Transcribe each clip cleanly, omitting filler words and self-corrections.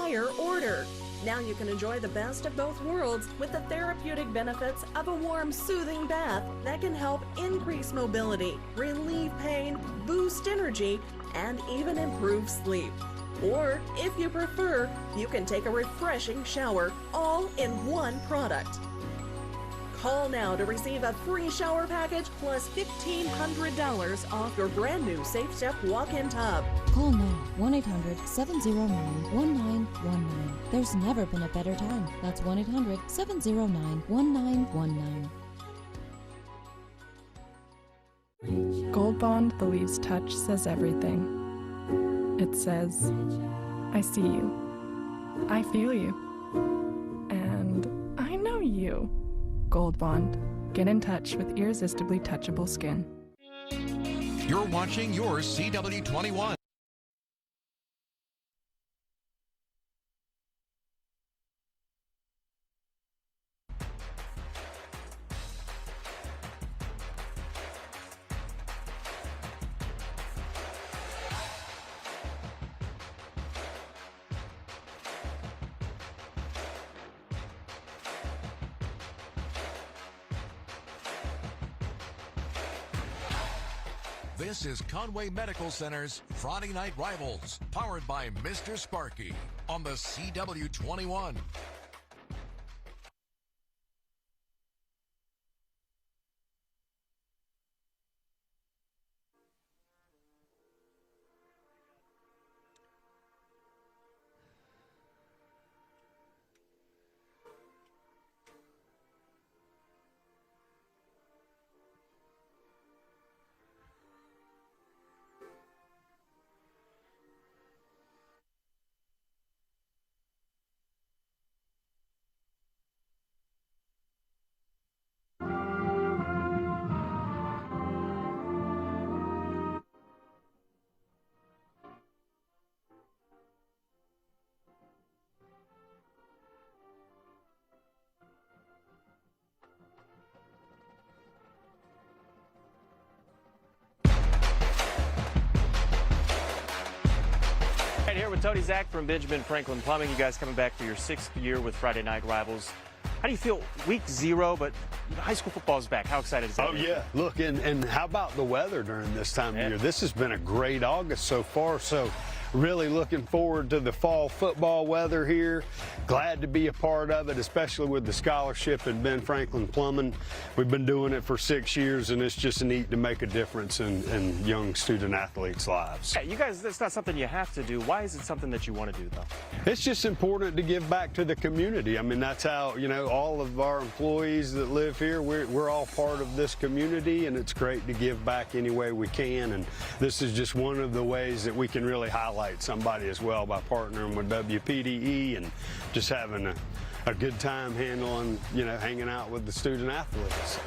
entire order. Now you can enjoy the best of both worlds with the therapeutic benefits of a warm, soothing bath that can help increase mobility, relieve pain, boost energy, and even improve sleep. Or, if you prefer, you can take a refreshing shower, all in one product. Call now to receive a free shower package plus $1,500 off your brand new Safe Step walk-in tub. Call now, 1-800-709-1919. There's never been a better time. That's 1-800-709-1919. Gold Bond believes touch says everything. It says, I see you, I feel you, and I know you. Gold Bond. Get in touch with irresistibly touchable skin. You're watching your CW21. This is Conway Medical Center's Friday Night Rivals, powered by Mr. Sparky on the CW21. Here with Tony Zach from Benjamin Franklin Plumbing. You guys coming back for your 6th year with Friday Night Rivals. How do you feel week 0, but high school football is back? How excited is that? Oh, yeah. Look, and how about the weather during this time of year? This has been a great August so far, so really looking forward to the fall football weather here. Glad to be a part of it, especially with the scholarship at Ben Franklin Plumbing. We've been doing it for 6 years, and it's just neat to make a difference in young student athletes' lives. Yeah, you guys, that's not something you have to do. Why is it something that you want to do, though? It's just important to give back to the community. I mean, that's how, you know, all of our employees that live here, we're all part of this community, and it's great to give back any way we can. And this is just one of the ways that we can really highlight somebody as well by partnering with WPDE and just having a good time handling, you know, hanging out with the student athletes.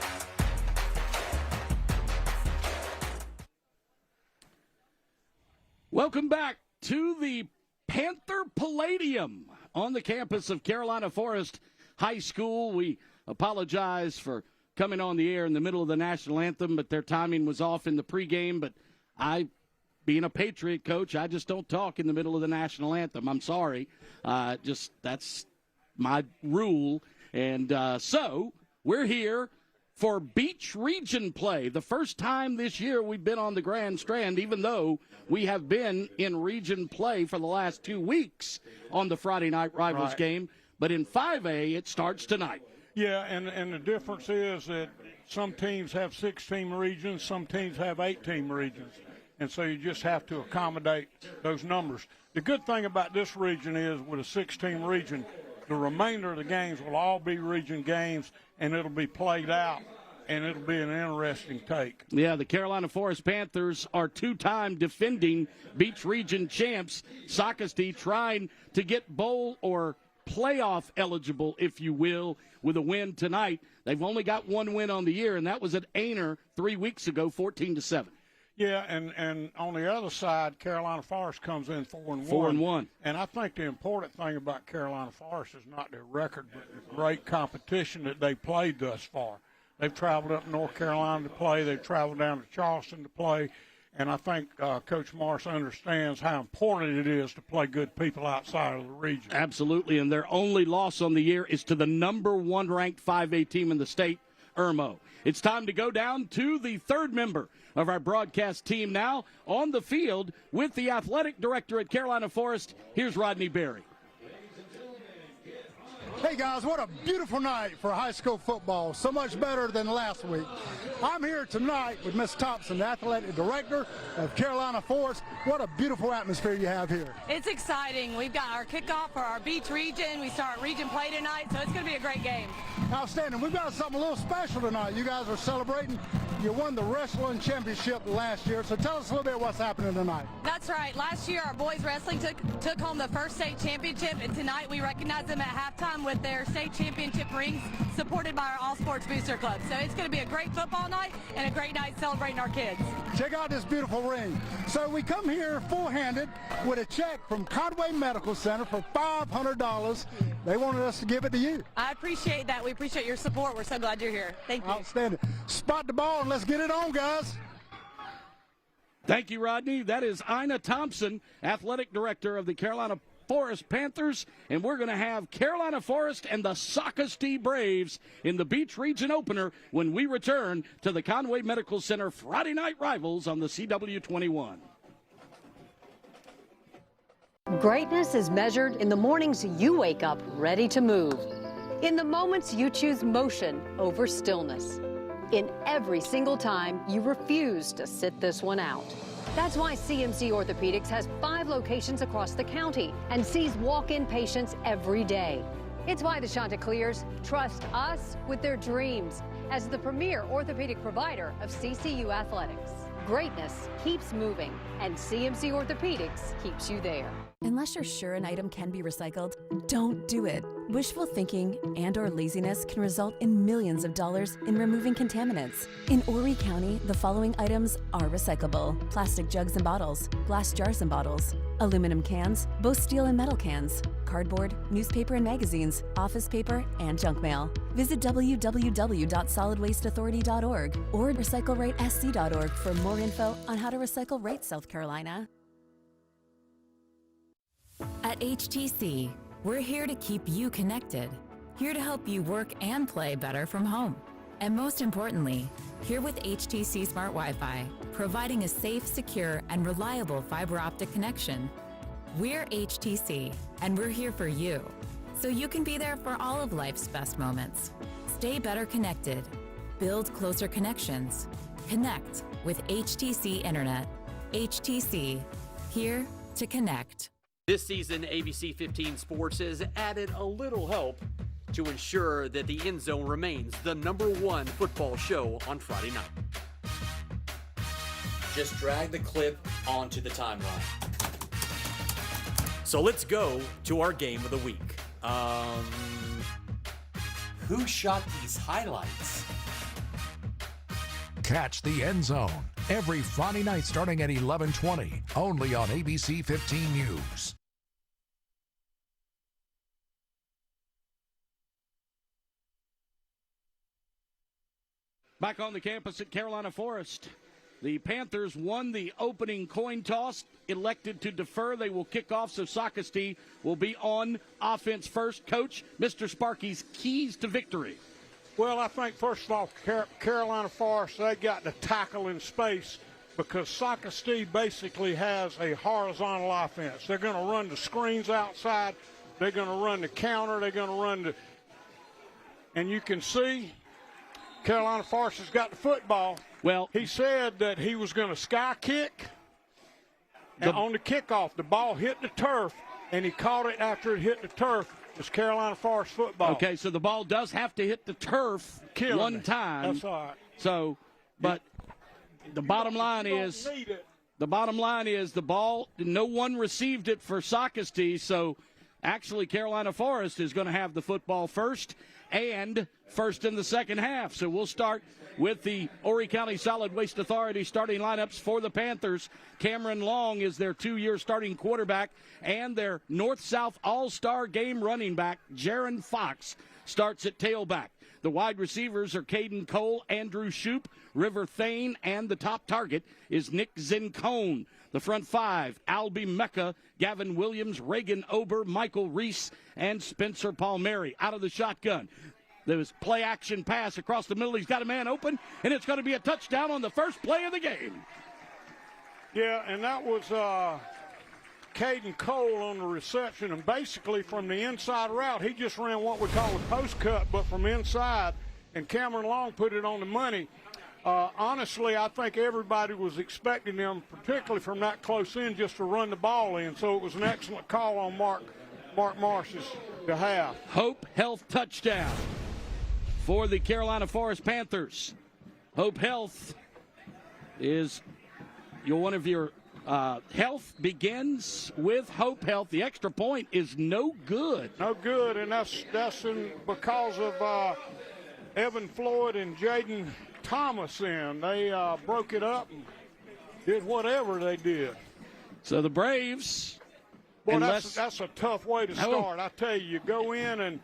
Welcome back to the Panther Palladium on the campus of Carolina Forest High School. We apologize for coming on the air in the middle of the national anthem, but their timing was off in the pregame. But being a Patriot coach, I just don't talk in the middle of the national anthem. I'm sorry. That's my rule. And so we're here for Beach Region play. The first time this year we've been on the Grand Strand, even though we have been in region play for the last 2 weeks on the Friday Night Rivals game. But in 5A, it starts tonight. Yeah, and the difference is that some teams have 6-team regions, some teams have 8-team regions. And so you just have to accommodate those numbers. The good thing about this region is with a 6-team region, the remainder of the games will all be region games, and it'll be played out, and it'll be an interesting take. Yeah, the Carolina Forest Panthers are 2-time defending Beach Region champs. Socastee trying to get bowl or playoff eligible, if you will, with a win tonight. They've only got one win on the year, and that was at Aner 3 weeks ago, 14-7. Yeah, and on the other side, Carolina Forest comes in 4-1. 4-1. And I think the important thing about Carolina Forest is not their record, but the great competition that they played thus far. They've traveled up North Carolina to play. They've traveled down to Charleston to play. And I think Coach Morris understands how important it is to play good people outside of the region. Absolutely, and their only loss on the year is to the number 1 ranked 5A team in the state, Irmo. It's time to go down to the third member of our broadcast team now on the field with the athletic director at Carolina Forest. Here's Rodney Berry. Hey guys, what a beautiful night for high school football. So much better than last week. I'm here tonight with Miss Thompson, the athletic director of Carolina Forest. What a beautiful atmosphere you have here. It's exciting. We've got our kickoff for our beach region. We start region play tonight, so it's going to be a great game. Outstanding. We've got something a little special tonight. You guys are celebrating. You won the wrestling championship last year, so tell us a little bit what's happening tonight. That's right. Last year, our boys wrestling took home the first state championship, and tonight we recognize them at halftime with their state championship rings supported by our All Sports Booster Club. So it's going to be a great football night and a great night celebrating our kids. Check out this beautiful ring. So we come here full-handed with a check from Conway Medical Center for $500. They wanted us to give it to you. I appreciate that. We appreciate your support. We're so glad you're here. Thank you. Outstanding. Spot the ball and let's get it on, guys. Thank you, Rodney. That is Ina Thompson, athletic director of the Carolina Forest Panthers, and we're going to have Carolina Forest and the Socastee Braves in the Beach Region opener when we return to the Conway Medical Center Friday Night Rivals on the CW21. Greatness is measured in the mornings you wake up ready to move, in the moments you choose motion over stillness, in every single time you refuse to sit this one out. That's why CMC Orthopedics has 5 locations across the county and sees walk-in patients every day. It's why the Chanticleers trust us with their dreams as the premier orthopedic provider of CCU athletics. Greatness keeps moving, and CMC Orthopedics keeps you there. Unless you're sure an item can be recycled, don't do it. Wishful thinking and/or laziness can result in millions of dollars in removing contaminants. In Horry County, the following items are recyclable: plastic jugs and bottles, glass jars and bottles, aluminum cans, both steel and metal cans, cardboard, newspaper and magazines, office paper, and junk mail. Visit www.solidwasteauthority.org or recycleratesc.org for more info on how to recycle right South Carolina. At HTC, we're here to keep you connected, here to help you work and play better from home. And most importantly, here with HTC Smart Wi-Fi, providing a safe, secure, and reliable fiber optic connection. We're HTC, and we're here for you, so you can be there for all of life's best moments. Stay better connected. Build closer connections. Connect with HTC Internet. HTC, here to connect. This season, ABC 15 Sports has added a little help to ensure that the End Zone remains the #1 football show on Friday night. Just drag the clip onto the timeline. So let's go to our game of the week. Who shot these highlights? Catch the End Zone every Friday night starting at 11:20, only on ABC 15 News. Back on the campus at Carolina Forest, the Panthers won the opening coin toss, elected to defer. They will kick off, so Socastee will be on offense first. Coach, Mr. Sparky's keys to victory. Well, I think, first of all, Carolina Forest, they got to tackle in space because Socastee basically has a horizontal offense. They're going to run the screens outside. They're going to run the counter. They're going to run the – and you can see – Carolina Forest has got the football. Well, he said that he was going to sky kick, and on the kickoff, the ball hit the turf, and he caught it after it hit the turf. It's Carolina Forest football. Okay, so the ball does have to hit the turf one time. That's all right. So, but the bottom line is the ball. No one received it for Socastee, so actually Carolina Forest is going to have the football first and first in the second half. So we'll start with the Horry County Solid Waste Authority starting lineups for the Panthers. Cameron Long is their 2-year starting quarterback, and their North-South All-Star game running back, Jaron Fox, starts at tailback. The wide receivers are Caden Cole, Andrew Shoup, River Thane, and the top target is Nick Zincone. The front five, Albie Mecca, Gavin Williams, Reagan Ober, Michael Reese, and Spencer Palmieri. Out of the shotgun. There was play-action pass across the middle. He's got a man open, and it's going to be a touchdown on the first play of the game. Yeah, and that was Caden Cole on the reception, and basically from the inside route, he just ran what we call a post cut, but from inside, and Cameron Long put it on the money. Honestly, I think everybody was expecting them, particularly from that close in, just to run the ball in, so it was an excellent call on Mark Marsh's behalf. Hope Health touchdown for the Carolina Forest Panthers. Hope Health is one of your health begins with Hope Health. The extra point is no good. No good, and that's because of Evan Floyd and Jaden Thomas in. They broke it up and did whatever they did. So the Braves. Boy, that's a tough way to start. I tell you, you go in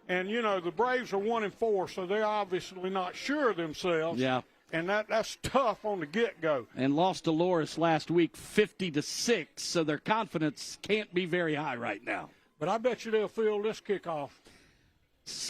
and you know, the Braves are 1-4, so they're obviously not sure of themselves. Yeah. And that's tough on the get-go. And lost to Loris last week 50-6, so their confidence can't be very high right now. But I bet you they'll field this kickoff.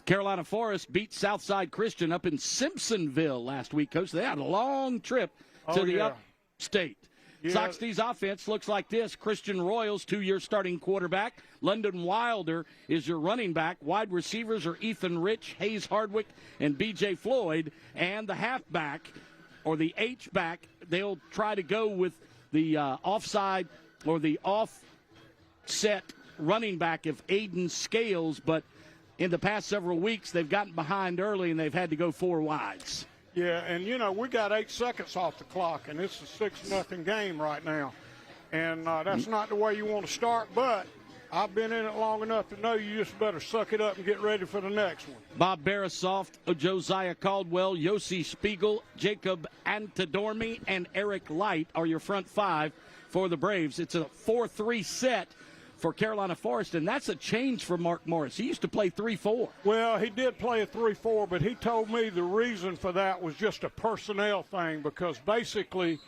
Carolina Forest beat Southside Christian up in Simpsonville last week, Coach. They had a long trip to the upstate. Yeah. Sockstee's offense looks like this. Christian Royals, 2-year starting quarterback. London Wilder is your running back. Wide receivers are Ethan Rich, Hayes Hardwick, and B.J. Floyd. And the halfback, or the H-back, they'll try to go with the offside or the offset running back of Aiden Scales, but in the past several weeks, they've gotten behind early, and they've had to go 4 wides. Yeah, and, you know, we got 8 seconds off the clock, and it's a 6-0 game right now. And that's not the way you want to start, but I've been in it long enough to know you just better suck it up and get ready for the next one. Bob Barasoft, Josiah Caldwell, Yossi Spiegel, Jacob Antidormi, and Eric Light are your front five for the Braves. It's a 4-3 set for Carolina Forest, and that's a change for Mark Morris. He used to play 3-4. Well, he did play a 3-4, but he told me the reason for that was just a personnel thing, because basically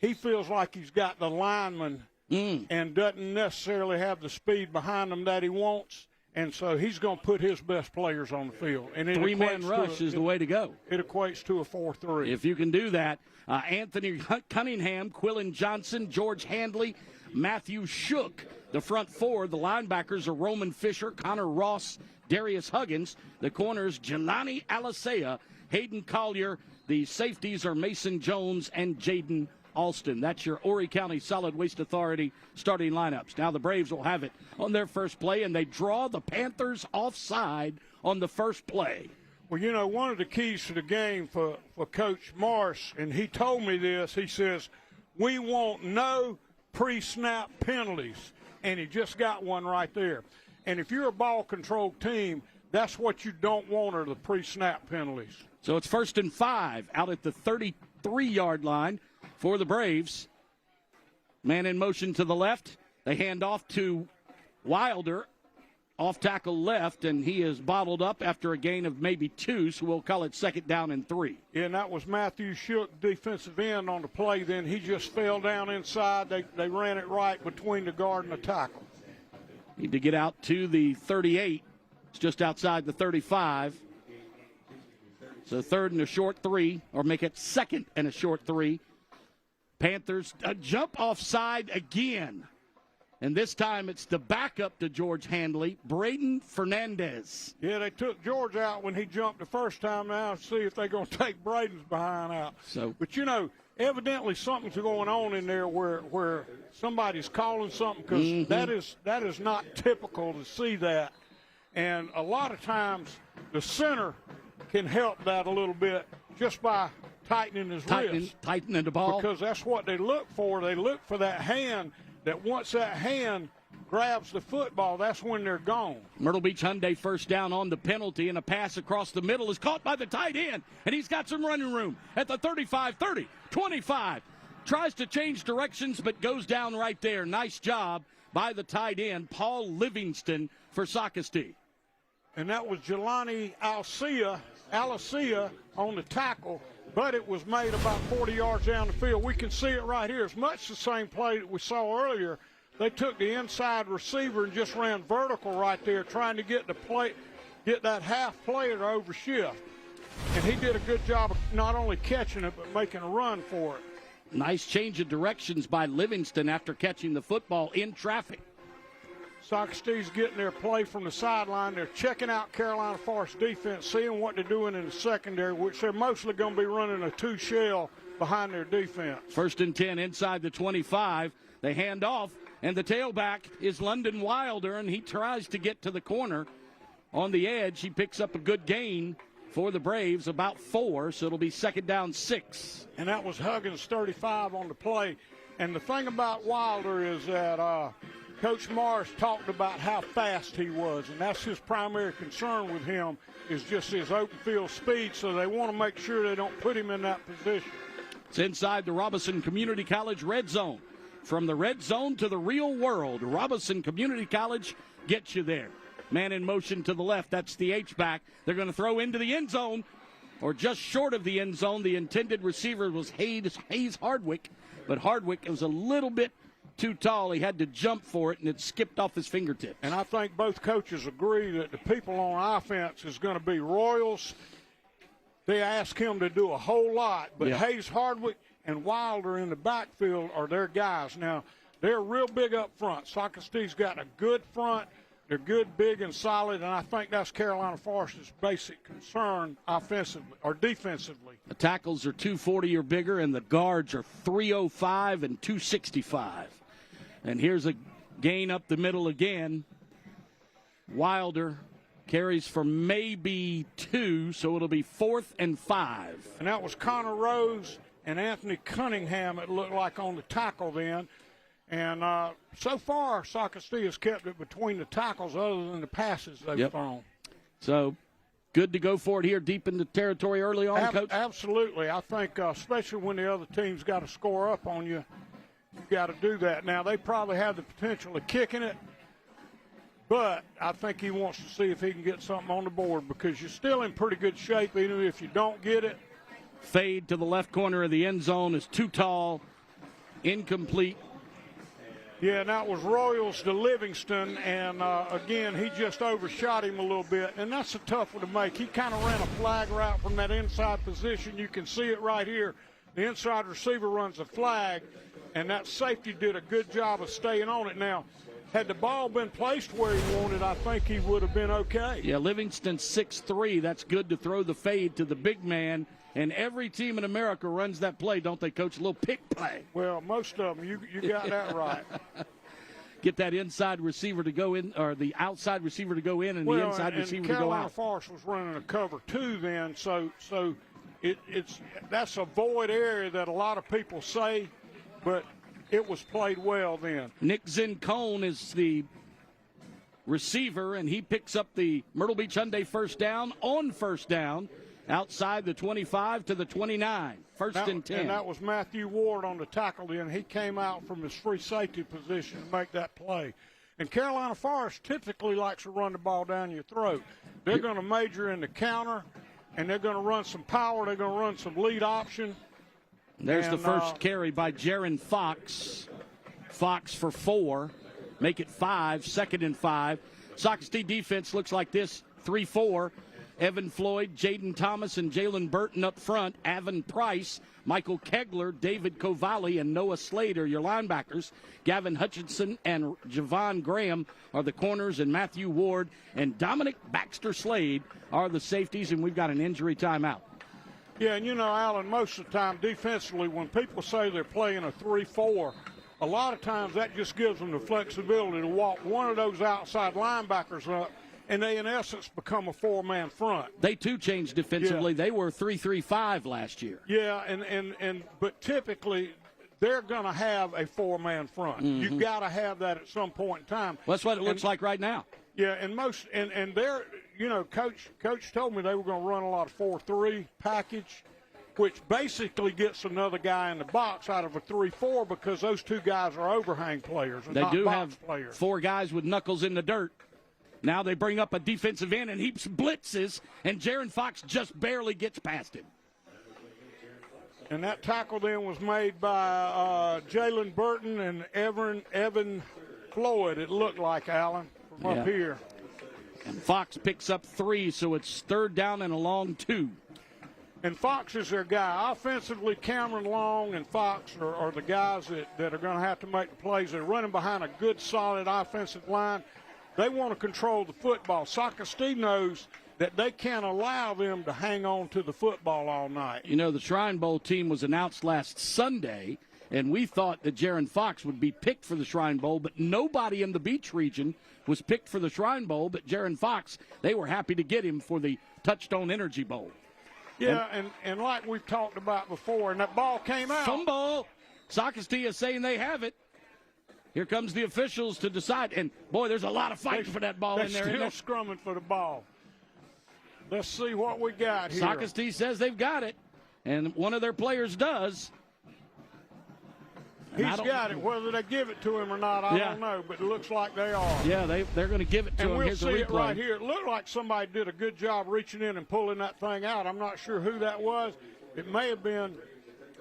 he feels like he's got the linemen and doesn't necessarily have the speed behind them that he wants, and so he's going to put his best players on the field. And 3-man rush is the way to go. It equates to a 4-3. If you can do that, Anthony Cunningham, Quillen Johnson, George Handley, Matthew Shook. The front four, the linebackers are Roman Fisher, Connor Ross, Darius Huggins. The corners, Jelani Alicea, Hayden Collier. The safeties are Mason Jones and Jaden Alston. That's your Horry County Solid Waste Authority starting lineups. Now the Braves will have it on their first play, and they draw the Panthers offside on the first play. Well, you know, one of the keys to the game for Coach Marsh, and he told me this, he says, we want no pre-snap penalties. And he just got one right there. And if you're a ball-controlled team, that's what you don't want are the pre-snap penalties. So it's 1st and 5 out at the 33-yard line for the Braves. Man in motion to the left. They hand off to Wilder, off tackle left, and he is bottled up after a gain of maybe 2, so we'll call it 2nd down and 3. Yeah, and that was Matthew Shook, defensive end on the play. Then he just fell down inside. They ran it right between the guard and the tackle. Need to get out to the 38. It's just outside the 35. So 3rd and a short 3, or make it 2nd and a short 3. Panthers a jump offside again. And this time it's the backup to George Handley, Braden Fernandez. Yeah, they took George out when he jumped the first time. Now see if they're going to take Braden's behind out. But, you know, evidently something's going on in there where somebody's calling something, because that is not typical to see that. And a lot of times the center can help that a little bit just by tightening his wrist. Tightening the ball. Because that's what they look for. They look for that hand. That once that hand grabs the football, that's when they're gone. Myrtle Beach Hyundai first down on the penalty, and a pass across the middle is caught by the tight end, and he's got some running room at the 35, 30, 25. Tries to change directions, but goes down right there. Nice job by the tight end, Paul Livingston, for Socastee. and that was Jelani Alicia on the tackle, but it was made about 40 yards down the field. We can see it right here. It's much the same play that we saw earlier. They took the inside receiver and just ran vertical right there, trying to get that half player to overshift. And he did a good job of not only catching it, but making a run for it. Nice change of directions by Livingston after catching the football in traffic. Socastee's getting their play from the sideline. They're checking out Carolina Forest defense, seeing what they're doing in the secondary, which they're mostly going to be running a two-shell behind their defense. 1st and 10 inside the 25. They hand off, and the tailback is London Wilder, and he tries to get to the corner on the edge. He picks up a good gain for the Braves, about 4, so it'll be 2nd down 6. And that was Huggins 35 on the play. And the thing about Wilder is that Coach Morris talked about how fast he was, and that's his primary concern with him is just his open field speed, so they want to make sure they don't put him in that position. It's inside the Robinson Community College red zone. From the red zone to the real world, Robinson Community College gets you there. Man in motion to the left, that's the H-back. They're going to throw into the end zone, or just short of the end zone. The intended receiver was Hayes Hardwick, but Hardwick was a little bit too tall. He had to jump for it, and it skipped off his fingertips. And I think both coaches agree that the people on offense is going to be Royals. They ask him to do a whole lot, but Hayes Hardwick and Wilder in the backfield are their guys. Now, they're real big up front. Socastee's got a good front. They're good, big, and solid, and I think that's Carolina Forest's basic concern offensively or defensively. The tackles are 240 or bigger, and the guards are 305 and 265. And here's a gain up the middle again. Wilder carries for maybe 2, so it'll be 4th and 5. And that was Connor Rose and Anthony Cunningham, it looked like, on the tackle then. And so far, Socastee has kept it between the tackles other than the passes they've thrown. So good to go for it here deep in the territory early on, Coach? Absolutely. I think especially when the other team's got to score up on you, you've got to do that. Now, they probably have the potential of kicking it, but I think he wants to see if he can get something on the board because you're still in pretty good shape even if you don't get it. Fade to the left corner of the end zone is too tall, incomplete. Yeah, and that was Royals to Livingston, and again, he just overshot him a little bit, and that's a tough one to make. He kind of ran a flag route from that inside position. You can see it right here. The inside receiver runs a flag, and that safety did a good job of staying on it. Now, had the ball been placed where he wanted, I think he would have been okay. Yeah, Livingston 6'3". That's good to throw the fade to the big man. And every team in America runs that play, don't they, Coach? A little pick play. Well, most of them. You got that right. Get that inside receiver to go in, or the outside receiver to go in, and the inside receiver to go out. Carolina Forest was running a cover 2 then, so that's a void area that a lot of people say, but it was played well then. Nick Zincone is the receiver, and he picks up the Myrtle Beach Hyundai first down on first down. Outside the 25 to the 29, 1st and 10. And that was Matthew Ward on the tackle then. He came out from his free safety position to make that play. And Carolina Forest typically likes to run the ball down your throat. They're going to major in the counter, and they're going to run some power. They're going to run some lead option. There's the first carry by Jaron Fox. Fox for 4. Make it 5, 2nd and 5. Socastee defense looks like this, 3-4. Evan Floyd, Jaden Thomas, and Jalen Burton up front. Avon Price, Michael Kegler, David Kovali, and Noah Slater, your linebackers. Gavin Hutchinson and Javon Graham are the corners, and Matthew Ward and Dominic Baxter Slade are the safeties, and we've got an injury timeout. Yeah, and you know, Alan, most of the time defensively, when people say they're playing a 3-4, a lot of times that just gives them the flexibility to walk one of those outside linebackers up, and they, in essence, become a 4-man front. They, too, changed defensively. Yeah. They were 3-3-5 last year. Yeah, but typically they're going to have a 4-man front. Mm-hmm. You've got to have that at some point in time. Well, that's what it looks like right now. Yeah, and they're, you know, Coach told me they were going to run a lot of 4-3 package, which basically gets another guy in the box out of a 3-4 because those two guys are overhang players. They do not have players. 4 guys with knuckles in the dirt. Now they bring up a defensive end, and he blitzes, and Jaron Fox just barely gets past him. And that tackle then was made by Jalen Burton and Evan Floyd, it looked like, Allen, from up here. And Fox picks up 3, so it's 3rd down and a long 2. And Fox is their guy. Offensively, Cameron Long and Fox are the guys that are going to have to make the plays. They're running behind a good, solid offensive line. They want to control the football. Socastee knows that they can't allow them to hang on to the football all night. You know, the Shrine Bowl team was announced last Sunday, and we thought that Jaron Fox would be picked for the Shrine Bowl, but nobody in the Beach region was picked for the Shrine Bowl, but Jaron Fox, they were happy to get him for the Touchstone Energy Bowl. Yeah, and like we've talked about before, and that ball came out. Fumble. Socastee is saying they have it. Here comes the officials to decide. And, boy, there's a lot of fighting for that ball in there. They're still scrumming for the ball. Let's see what we got here. Socastee says they've got it, and one of their players does. He's got it. Whether they give it to him or not, I don't know, but it looks like they are. Yeah, they're going to give it to him. And we'll Here's see the replay. it right here. It looked like somebody did a good job reaching in and pulling that thing out. I'm not sure who that was. It may have been,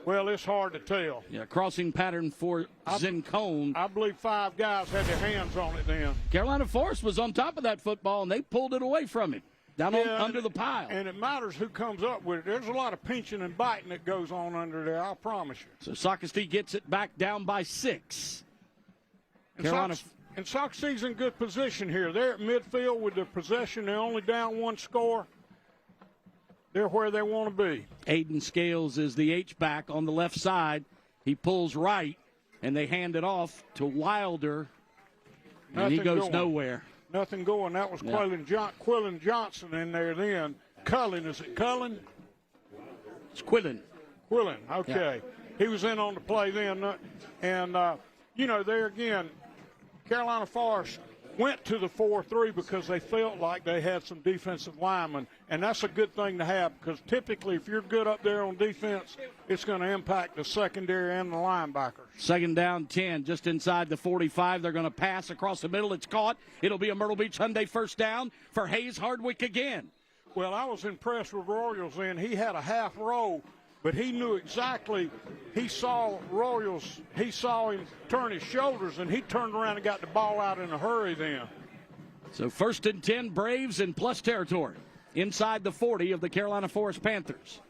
well, it's hard to tell. Yeah, crossing pattern for Zincone. I believe 5 guys had their hands on it then. Carolina Forest was on top of that football, and they pulled it away from him. Down under the pile. And it matters who comes up with it. There's a lot of pinching and biting that goes on under there, I promise you. So Socastee gets it back down by 6. And Socastee's in good position here. They're at midfield with their possession. They're only down 1 score. They're where they want to be. Aiden Scales is the H-back on the left side. He pulls right, and they hand it off to Wilder, and he goes nowhere. Nothing going. That was Quillen Johnson in there then. Cullen, is it Cullen? It's Quillen. Quillen, okay. Yeah. He was in on the play then. And, there again, Carolina Forest went to the 4-3 because they felt like they had some defensive linemen. And that's a good thing to have because typically if you're good up there on defense, it's going to impact the secondary and the linebackers. 2nd down, 10, just inside the 45. They're going to pass across the middle. It's caught. It'll be a Myrtle Beach Hyundai 1st down for Hayes Hardwick again. Well, I was impressed with Royals then. He had a half roll, but he knew exactly. He saw Royals. He saw him turn his shoulders, and he turned around and got the ball out in a hurry then. So 1st and 10, Braves in plus territory inside the 40 of the Carolina Forest Panthers.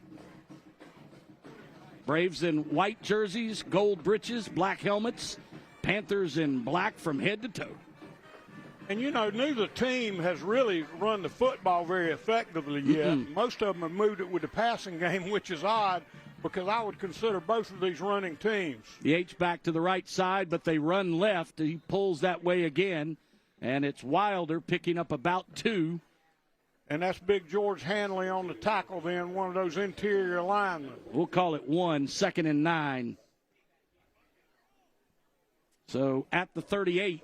Braves in white jerseys, gold breeches, black helmets. Panthers in black from head to toe. And, neither team has really run the football very effectively yet. Most of them have moved it with the passing game, which is odd because I would consider both of these running teams. The H-back to the right side, but they run left. He pulls that way again, and it's Wilder picking up about 2. And that's Big George Hanley on the tackle then, one of those interior linemen. We'll call it 1, 2nd and 9. So at the 38.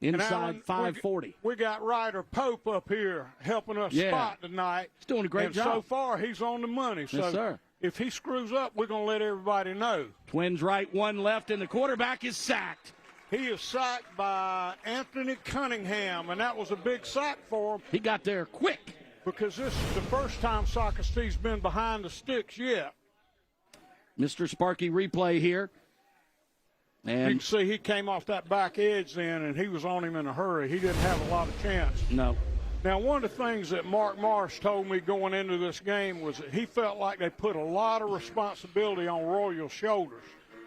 Inside 540. We got Ryder Pope up here helping us spot tonight. He's doing a great job. So far, he's on the money. Yes, sir. If he screws up, we're going to let everybody know. Twins right, 1 left, and the quarterback is sacked. He is sacked by Anthony Cunningham, and that was a big sack for him. He got there quick. Because this is the first time Socastee's been behind the sticks yet. Mr. Sparky replay here. And you can see he came off that back edge then, and he was on him in a hurry. He didn't have a lot of chance. No. Now, one of the things that Mark Marsh told me going into this game was that he felt like they put a lot of responsibility on Royal's shoulders.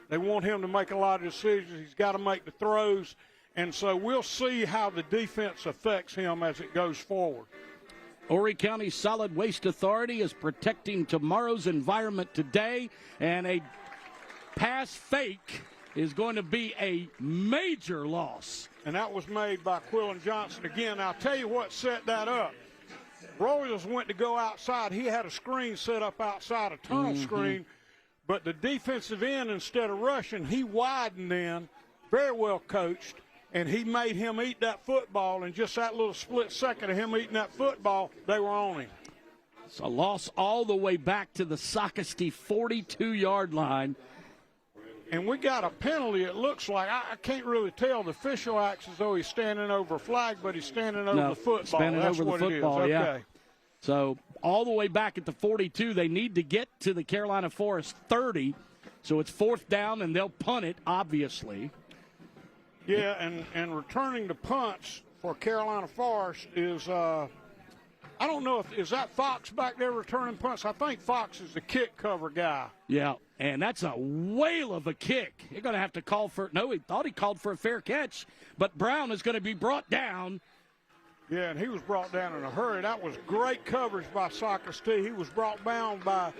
They want him to make a lot of decisions. He's got to make the throws. And so we'll see how the defense affects him as it goes forward. Horry County Solid Waste Authority is protecting tomorrow's environment today, and a pass fake is going to be a major loss. And that was made by Quillen Johnson. Again, I'll tell you what set that up. Royals went to go outside. He had a screen set up outside, a tunnel screen. But the defensive end, instead of rushing, he widened in, very well coached, and he made him eat that football. And just that little split second of him eating that football, they were on him. It's a loss all the way back to the Socastee 42-yard line. and we got a penalty. It looks like I can't really tell. The official acts as though he's standing over a flag, but he's standing over the football. Standing That's over what the football, it is. yeah. Okay. So all the way back at the 42, they need to get to the Carolina Forest 30. So it's 4th down, and they'll punt it, obviously. Yeah, and returning the punts for Carolina Forest is I don't know is that Fox back there returning punts? I think Fox is the kick cover guy. Yeah, and that's a whale of a kick. You're going to have to call for – no, he thought he called for a fair catch, but Brown is going to be brought down. Yeah, and he was brought down in a hurry. That was great coverage by Socastee. He was brought down by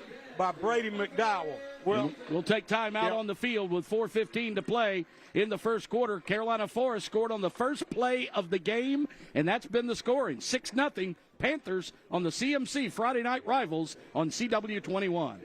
Brady McDowell. Well, we'll take time out on the field with 4:15 to play in the first quarter. Carolina Forest scored on the first play of the game, and that's been the scoring. 6-0 Panthers on the CMC Friday Night Rivals on CW21.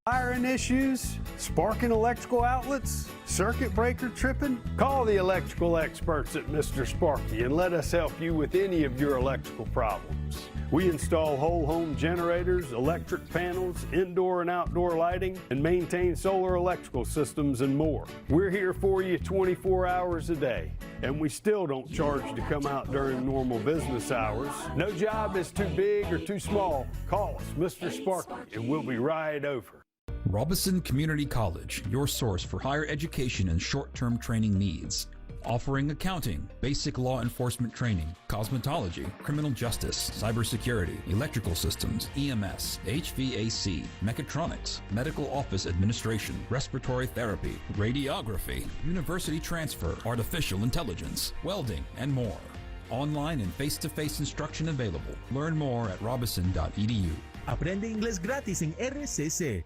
Wiring issues, sparking electrical outlets, circuit breaker tripping? Call the electrical experts at Mr. Sparky and let us help you with any of your electrical problems. We install whole home generators, electric panels, indoor and outdoor lighting, and maintain solar electrical systems and more. We're here for you 24 hours a day, and we still don't charge to come out during normal business hours. No job is too big or too small. Call us, Mr. Sparky, and we'll be right over. Robison Community College, your source for higher education and short-term training needs. Offering accounting, basic law enforcement training, cosmetology, criminal justice, cybersecurity, electrical systems, EMS, HVAC, mechatronics, medical office administration, respiratory therapy, radiography, university transfer, artificial intelligence, welding, and more. Online and face-to-face instruction available. Learn more at robison.edu. Aprende inglés gratis en RCC.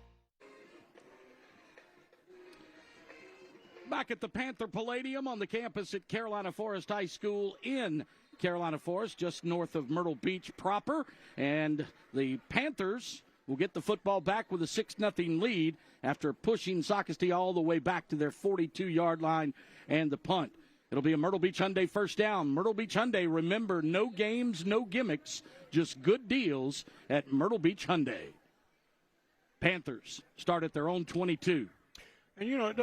Back at the Panther Palladium on the campus at Carolina Forest High School in Carolina Forest, just north of Myrtle Beach proper. And the Panthers will get the football back with a 6-0 lead after pushing Socastee all the way back to their 42-yard line and the punt. It'll be a Myrtle Beach Hyundai first down. Myrtle Beach Hyundai, remember, no games, no gimmicks, just good deals at Myrtle Beach Hyundai. Panthers start at their own 22. And, you know, it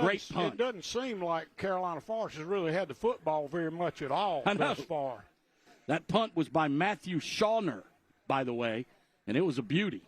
doesn't seem like Carolina Forest has really had the football very much at all thus far. That punt was by Matthew Shawner, by the way, and it was a beauty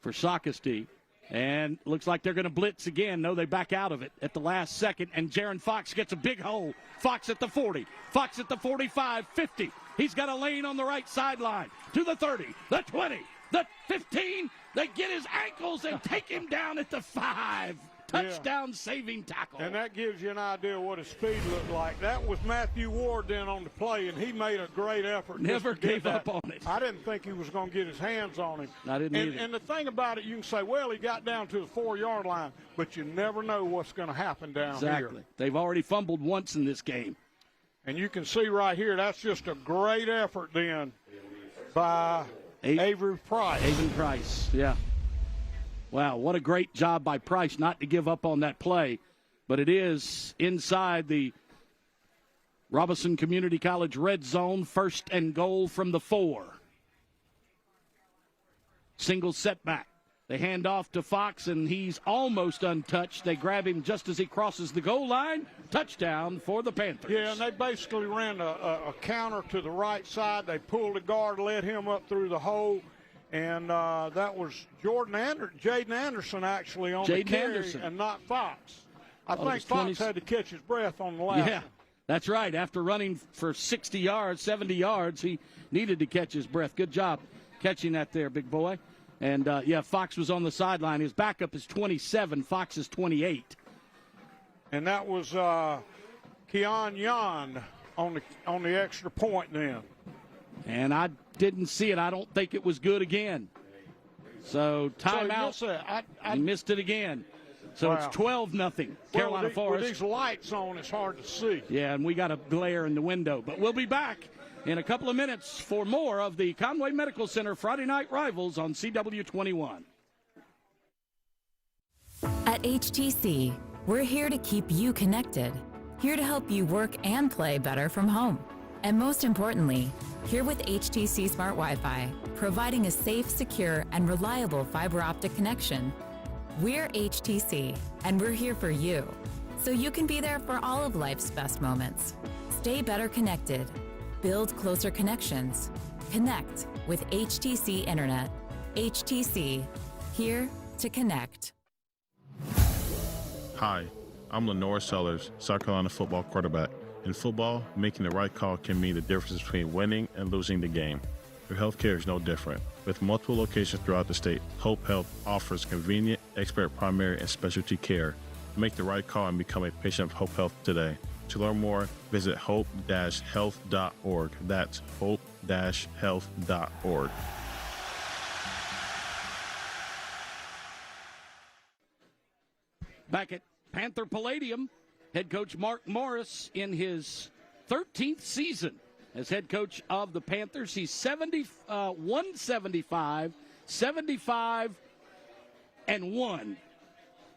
for Socastee. And looks like they're going to blitz again. No, they back out of it at the last second, and Jaron Fox gets a big hole. Fox at the 40, Fox at the 45, 50. He's got a lane on the right sideline to the 30, the 20, the 15. They get his ankles and take him down at the 5. Touchdown saving tackle. And that gives you an idea what his speed looked like. That was Matthew Ward then on the play, and he made a great effort. Never gave up on it. I didn't think he was going to get his hands on him. I didn't either. And the thing about it, you can say, well, he got down to the 4-yard line, but you never know what's going to happen down here. Exactly. They've already fumbled once in this game. And you can see right here, that's just a great effort then by Avery Price. Avery Price, yeah. Wow, what a great job by Price not to give up on that play. But it is inside the Robinson Community College red zone, 1st and goal from the 4. Single setback. They hand off to Fox, and he's almost untouched. They grab him just as he crosses the goal line. Touchdown for the Panthers. Yeah, and they basically ran a counter to the right side. They pulled the guard, led him up through the hole. And that was Jaden Anderson actually on the carry and not Fox. I think Fox had to catch his breath on the last one. That's right. After running for 60 yards, 70 yards, he needed to catch his breath. Good job catching that there, big boy. And, Fox was on the sideline. His backup is 27. Fox is 28. And that was Keon Yon on the extra point then. And I didn't see it. I don't think it was good again. So timeout. He missed it again. So it's 12-0. Carolina Forest. With these lights on, it's hard to see. Yeah, and we got a glare in the window. But we'll be back in a couple of minutes for more of the Conway Medical Center Friday Night Rivals on CW21. At HTC, we're here to keep you connected, here to help you work and play better from home. And most importantly, here with HTC Smart Wi-Fi, providing a safe, secure, and reliable fiber optic connection. We're HTC, and we're here for you, so you can be there for all of life's best moments. Stay better connected. Build closer connections. Connect with HTC Internet. HTC, here to connect. Hi, I'm Lenore Sellers, South Carolina football quarterback. In football, making the right call can mean the difference between winning and losing the game. Your healthcare is no different. With multiple locations throughout the state, Hope Health offers convenient, expert primary and specialty care. Make the right call and become a patient of Hope Health today. To learn more, visit hope-health.org. That's hope-health.org. Back at Panther Palladium, head coach Mark Morris in his 13th season as head coach of the Panthers. He's 175, 75, and 1.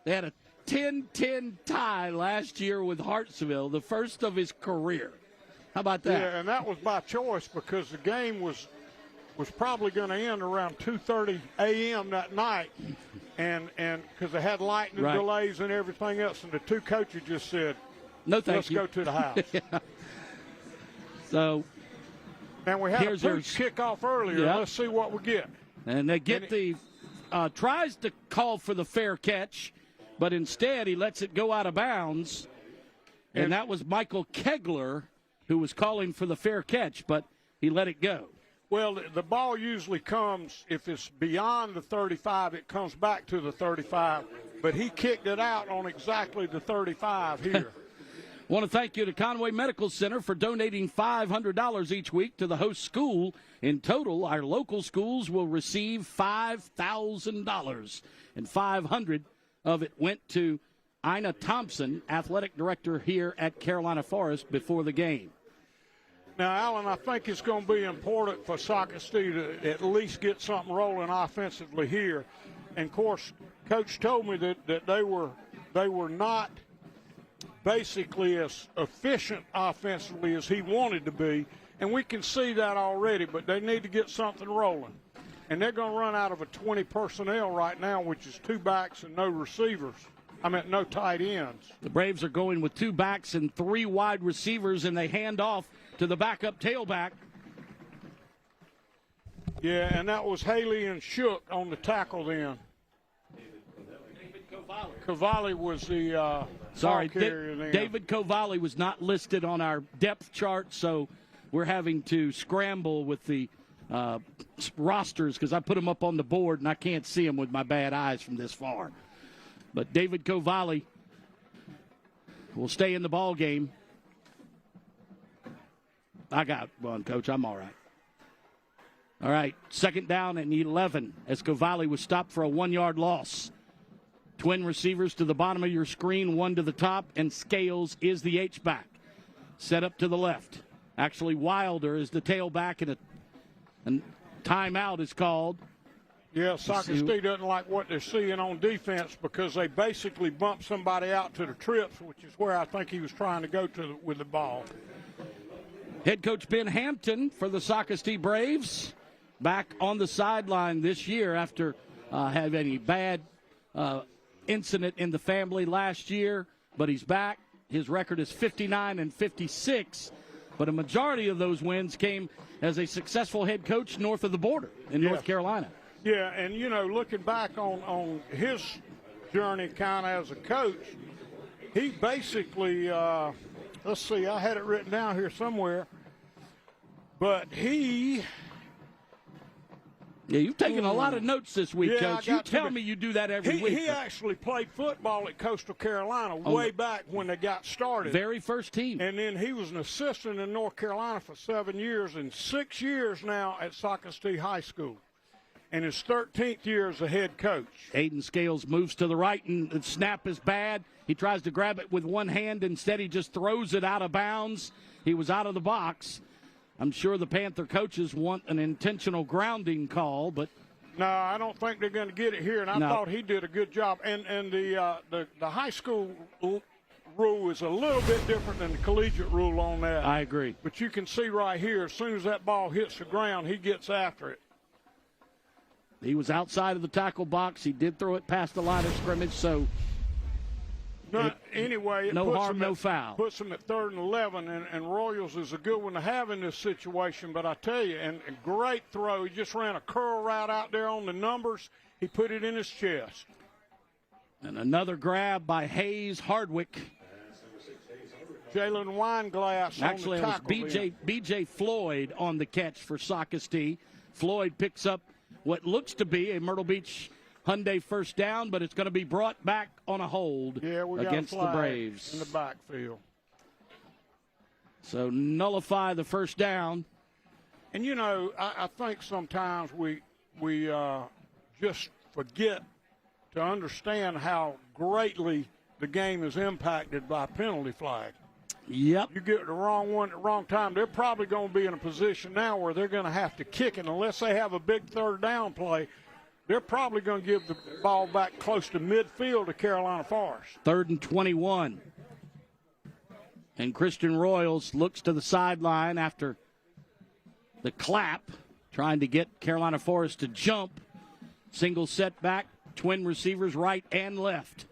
They had a 10-10 tie last year with Hartsville, the first of his career. How about that? Yeah, and that was by choice because the game was probably going to end around 2:30 a.m. that night, and because they had lightning delays and everything else, and the two coaches just said, "No, thank let's you. go to the house." Yeah. So, and we had a Pooch kickoff earlier. Yep. Let's see what we get. And they get tries to call for the fair catch, but instead he lets it go out of bounds. And that was Michael Kegler who was calling for the fair catch, but he let it go. Well, the ball usually comes, if it's beyond the 35, it comes back to the 35. But he kicked it out on exactly the 35 here. Want to thank you to Conway Medical Center for donating $500 each week to the host school. In total, our local schools will receive $5,000, and $500 of it went to Ina Thompson, athletic director here at Carolina Forest, before the game. Now, Alan, I think it's going to be important for Socastee to at least get something rolling offensively here. And, of course, Coach told me that they were not basically as efficient offensively as he wanted to be, and we can see that already, but they need to get something rolling. And they're going to run out of a 20 personnel right now, which is 2 backs and no receivers. No tight ends. The Braves are going with 2 backs and 3 wide receivers, and they hand off to the backup tailback. Yeah, and that was Haley and Shook on the tackle then. Cavalli was the ball carrier then. David Cavalli was not listed on our depth chart, so we're having to scramble with the rosters because I put them up on the board and I can't see them with my bad eyes from this far. But David Cavalli will stay in the ball game. I got one, Coach. I'm all right. All right, second down and 11 as Cavalli was stopped for a 1-yard loss. Twin receivers to the bottom of your screen, one to the top, and Scales is the H-back. Set up to the left. Actually, Wilder is the tailback, and a timeout is called. Yeah, Socastee doesn't like what they're seeing on defense because they basically bump somebody out to the trips, which is where I think he was trying to go with the ball. Head coach Ben Hampton for the Socastee Braves back on the sideline this year after having a bad incident in the family last year, but he's back. His record is 59-56, but a majority of those wins came as a successful head coach north of the border in North Carolina. Yeah, and, looking back on his journey kind of as a coach, he basically, let's see, I had it written down here somewhere, but he... Yeah, you've taken a lot of notes this week, Coach. You tell me you do that every week. He actually played football at Coastal Carolina way back when they got started. Very first team. And then he was an assistant in North Carolina for 7 years and 6 years now at Socastee High School. And his 13th year as a head coach. Aiden Scales moves to the right, and the snap is bad. He tries to grab it with one hand. Instead, he just throws it out of bounds. He was out of the box. I'm sure the Panther coaches want an intentional grounding call, but no, I don't think they're going to get it here. And I thought he did a good job. And the high school rule is a little bit different than the collegiate rule on that. I agree. But you can see right here, as soon as that ball hits the ground, he gets after it. He was outside of the tackle box. He did throw it past the line of scrimmage, so anyway, no harm, no foul. Puts them at 3rd and 11, and Royals is a good one to have in this situation. But I tell you, and great throw. He just ran a curl route out there on the numbers. He put it in his chest. And another grab by Hayes Hardwick. Jalen Weinglass. Actually, on the it was tackle B.J. Floyd on the catch for Socastee. Floyd picks up what looks to be a Myrtle Beach Hyundai first down, but it's going to be brought back on a hold against the Braves. In the backfield. So nullify the first down. And, you know, I think sometimes we just forget to understand how greatly the game is impacted by penalty flag. Yep. You get the wrong one at the wrong time, they're probably going to be in a position now where they're going to have to kick it. Unless they have a big third down play, they're probably going to give the ball back close to midfield to Carolina Forest. 3rd and 21. And Christian Royals looks to the sideline after the clap, trying to get Carolina Forest to jump. Single setback, twin receivers right and left.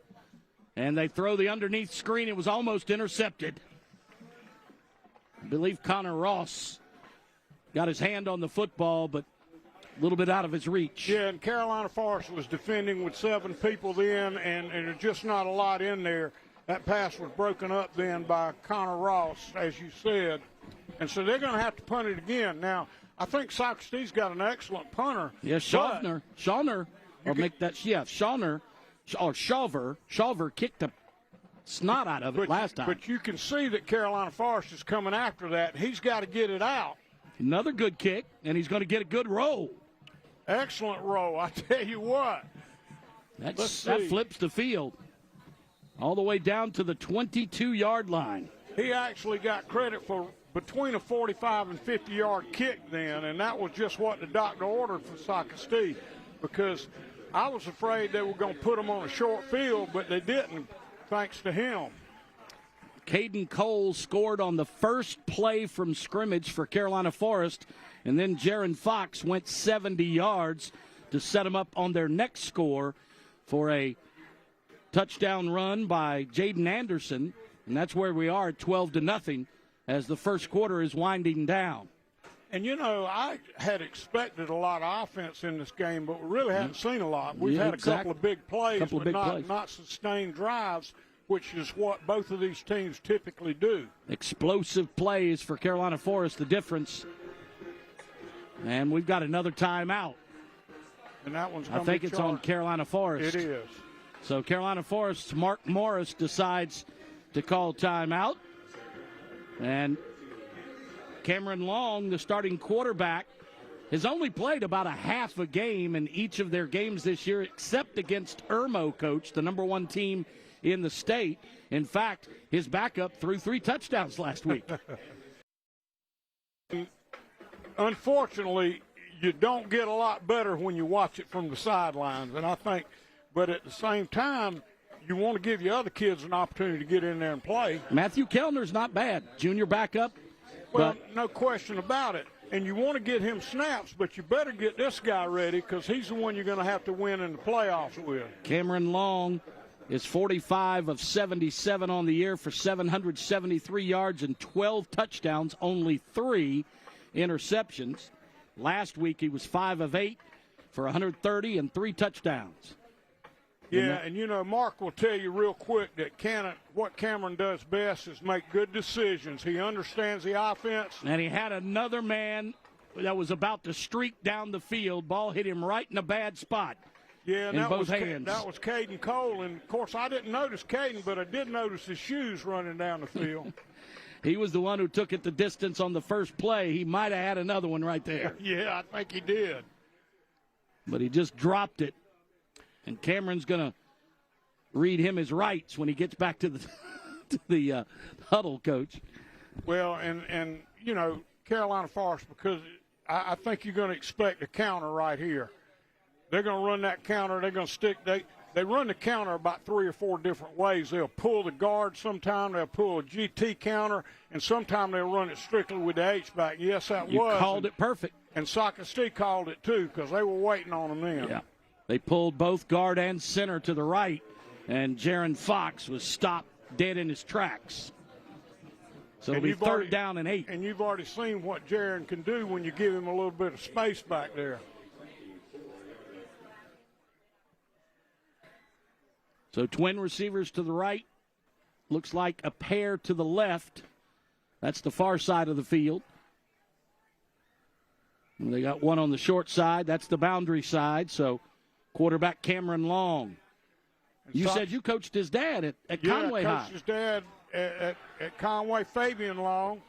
And they throw the underneath screen. It was almost intercepted. I believe Connor Ross got his hand on the football, but a little bit out of his reach. Yeah, and Carolina Forest was defending with 7 people then, and there's just not a lot in there. That pass was broken up then by Connor Ross, as you said. And so they're going to have to punt it again. Now, I think Socastee's got an excellent punter. Yeah, Shawner, Shawver kicked the snot out of it last time. But you can see that Carolina Forest is coming after that. He's got to get it out. Another good kick, and he's going to get a good roll. Excellent roll, I tell you what. That flips the field all the way down to the 22-yard line. He actually got credit for between a 45 and 50-yard kick then, and that was just what the doctor ordered for Socastee, because I was afraid they were going to put him on a short field, but they didn't, thanks to him. Caden Cole scored on the first play from scrimmage for Carolina Forest, and then Jaron Fox went 70 yards to set him up on their next score for a touchdown run by Jaden Anderson, and that's where we are at 12-0 as the first quarter is winding down. And, you know, I had expected a lot of offense in this game, but we really haven't seen a lot. We've had a couple of big plays, but not sustained drives, which is what both of these teams typically do. Explosive plays for Carolina Forest, the difference. And we've got another timeout. And that one's I think it's on Carolina Forest. It is. So Carolina Forest's Mark Morris decides to call timeout. And Cameron Long, the starting quarterback, has only played about a half a game in each of their games this year, except against Irmo, coach, the number 1 team in the state. In fact, his backup threw 3 touchdowns last week. Unfortunately, you don't get a lot better when you watch it from the sidelines, and I think, but at the same time, you want to give your other kids an opportunity to get in there and play. Matthew Kellner's not bad, junior backup. Well, no question about it. And you want to get him snaps, but you better get this guy ready because he's the one you're going to have to win in the playoffs with. Cameron Long is 45 of 77 on the year for 773 yards and 12 touchdowns, only 3 interceptions. Last week he was 5 of 8 for 130 and 3 touchdowns. Yeah, and you know, Mark will tell you real quick that what Cameron does best is make good decisions. He understands the offense. And he had another man that was about to streak down the field. Ball hit him right in a bad spot. Yeah, and in both hands. That was Caden Cole. And, of course, I didn't notice Caden, but I did notice his shoes running down the field. He was the one who took it the distance on the first play. He might have had another one right there. Yeah, I think he did. But he just dropped it. And Cameron's going to read him his rights when he gets back to the huddle, coach. Well, and you know, Carolina Forest, because I think you're going to expect a counter right here. They're going to run that counter. They're going to stick. they run the counter about 3 or 4 different ways. They'll pull the guard sometime, they'll pull a GT counter, and sometime they'll run it strictly with the H-back. Yes, that You was. called it perfect. And Socastee called it too because they were waiting on them then. Yeah. They pulled both guard and center to the right, and Jaron Fox was stopped dead in his tracks. So it'll be third down and 8. And you've already seen what Jaron can do when you give him a little bit of space back there. So twin receivers to the right. Looks like a pair to the left. That's the far side of the field. And they got one on the short side. That's the boundary side. So quarterback Cameron Long. You said you coached his dad at Conway High. Yeah, coached his dad at Conway, Fabian Long.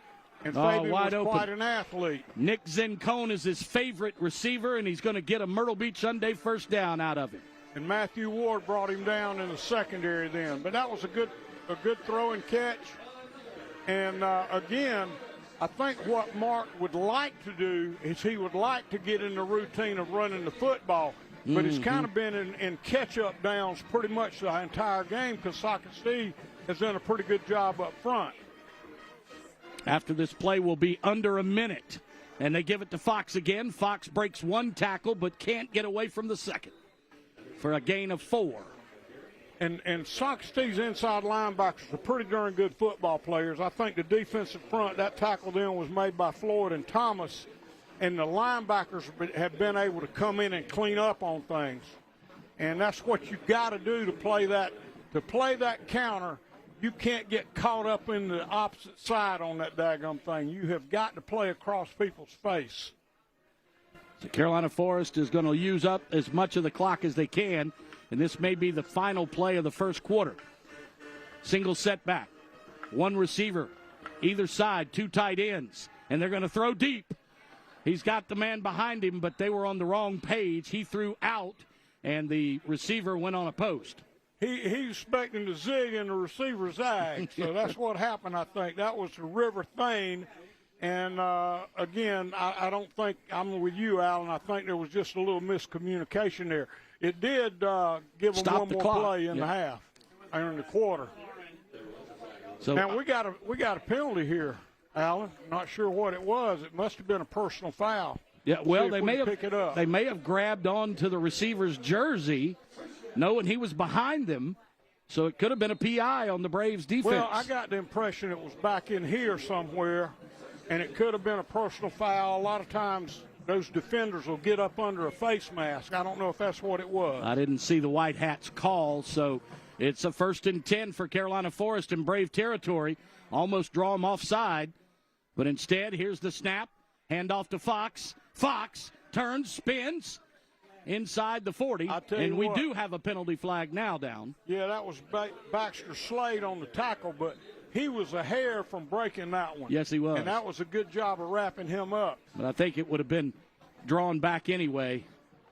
And Fabian was quite an athlete. Nick Zencone is his favorite receiver, and he's going to get a Myrtle Beach Sunday first down out of him. And Matthew Ward brought him down in the secondary then. But that was a good throw and catch. And, again, I think what Mark would like to do is he would like to get in the routine of running the football. But it's kind of been in catch-up downs pretty much the entire game because Socastee has done a pretty good job up front. After this play will be under a minute. And they give it to Fox again. Fox breaks one tackle but can't get away from the second for a gain of 4. And Socastee's inside linebackers are pretty darn good football players. I think the defensive front, that tackle then was made by Floyd and Thomas, and the linebackers have been able to come in and clean up on things. And that's what you've got to do to play that counter. You can't get caught up in the opposite side on that daggum thing. You have got to play across people's face. So Carolina Forest is going to use up as much of the clock as they can, and this may be the final play of the first quarter. Single setback, one receiver, either side, 2 tight ends, and they're going to throw deep. He's got the man behind him, but they were on the wrong page. He threw out, and the receiver went on a post. He's expecting to zig in the receiver's zag, so that's what happened, I think. That was the River Thane. And, again, I don't think – I'm with you, Alan. I think there was just a little miscommunication there. It did give them one more play in the half, or in the quarter. So now, we got a penalty here, Alan. Not sure what it was. It must have been a personal foul. Yeah, well, they may have grabbed onto the receiver's jersey, knowing he was behind them. So it could have been a PI on the Braves defense. Well, I got the impression it was back in here somewhere. And it could have been a personal foul. A lot of times those defenders will get up under a face mask. I don't know if that's what it was. I didn't see the White Hats call, so it's a 1st and 10 for Carolina Forest in Brave territory. Almost draw them offside. But instead, here's the snap. Hand off to Fox. Fox turns, spins inside the 40. And we do have a penalty flag now down. Yeah, that was Baxter Slade on the tackle, but he was a hair from breaking that one. Yes, he was. And that was a good job of wrapping him up. But I think it would have been drawn back anyway.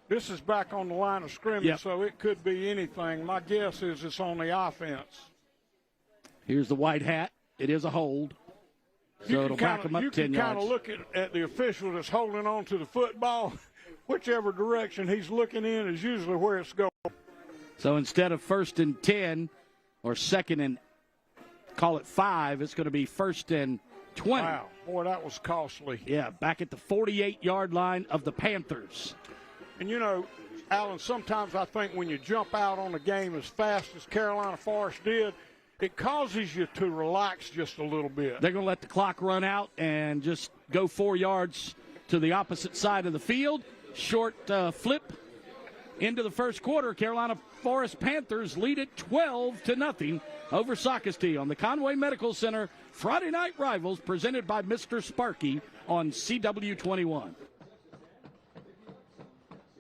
This is back on the line of scrimmage, so it could be anything. My guess is it's on the offense. Here's the white hat. It is a hold. So it'll back him up 10 yards. You can kind of look at the official that's holding on to the football. Whichever direction he's looking in is usually where it's going. So instead of 1st and 10 or 2nd and call it 5, it's going to be 1st and 20. Wow, boy, that was costly. Yeah, back at the 48-yard line of the Panthers. And, you know, Alan, sometimes I think when you jump out on a game as fast as Carolina Forest did, it causes you to relax just a little bit. They're going to let the clock run out and just go 4 yards to the opposite side of the field. Short flip into the first quarter. Carolina Forest Panthers lead it 12-0 over Socastee on the Conway Medical Center Friday Night Rivals, presented by Mr. Sparky on CW21.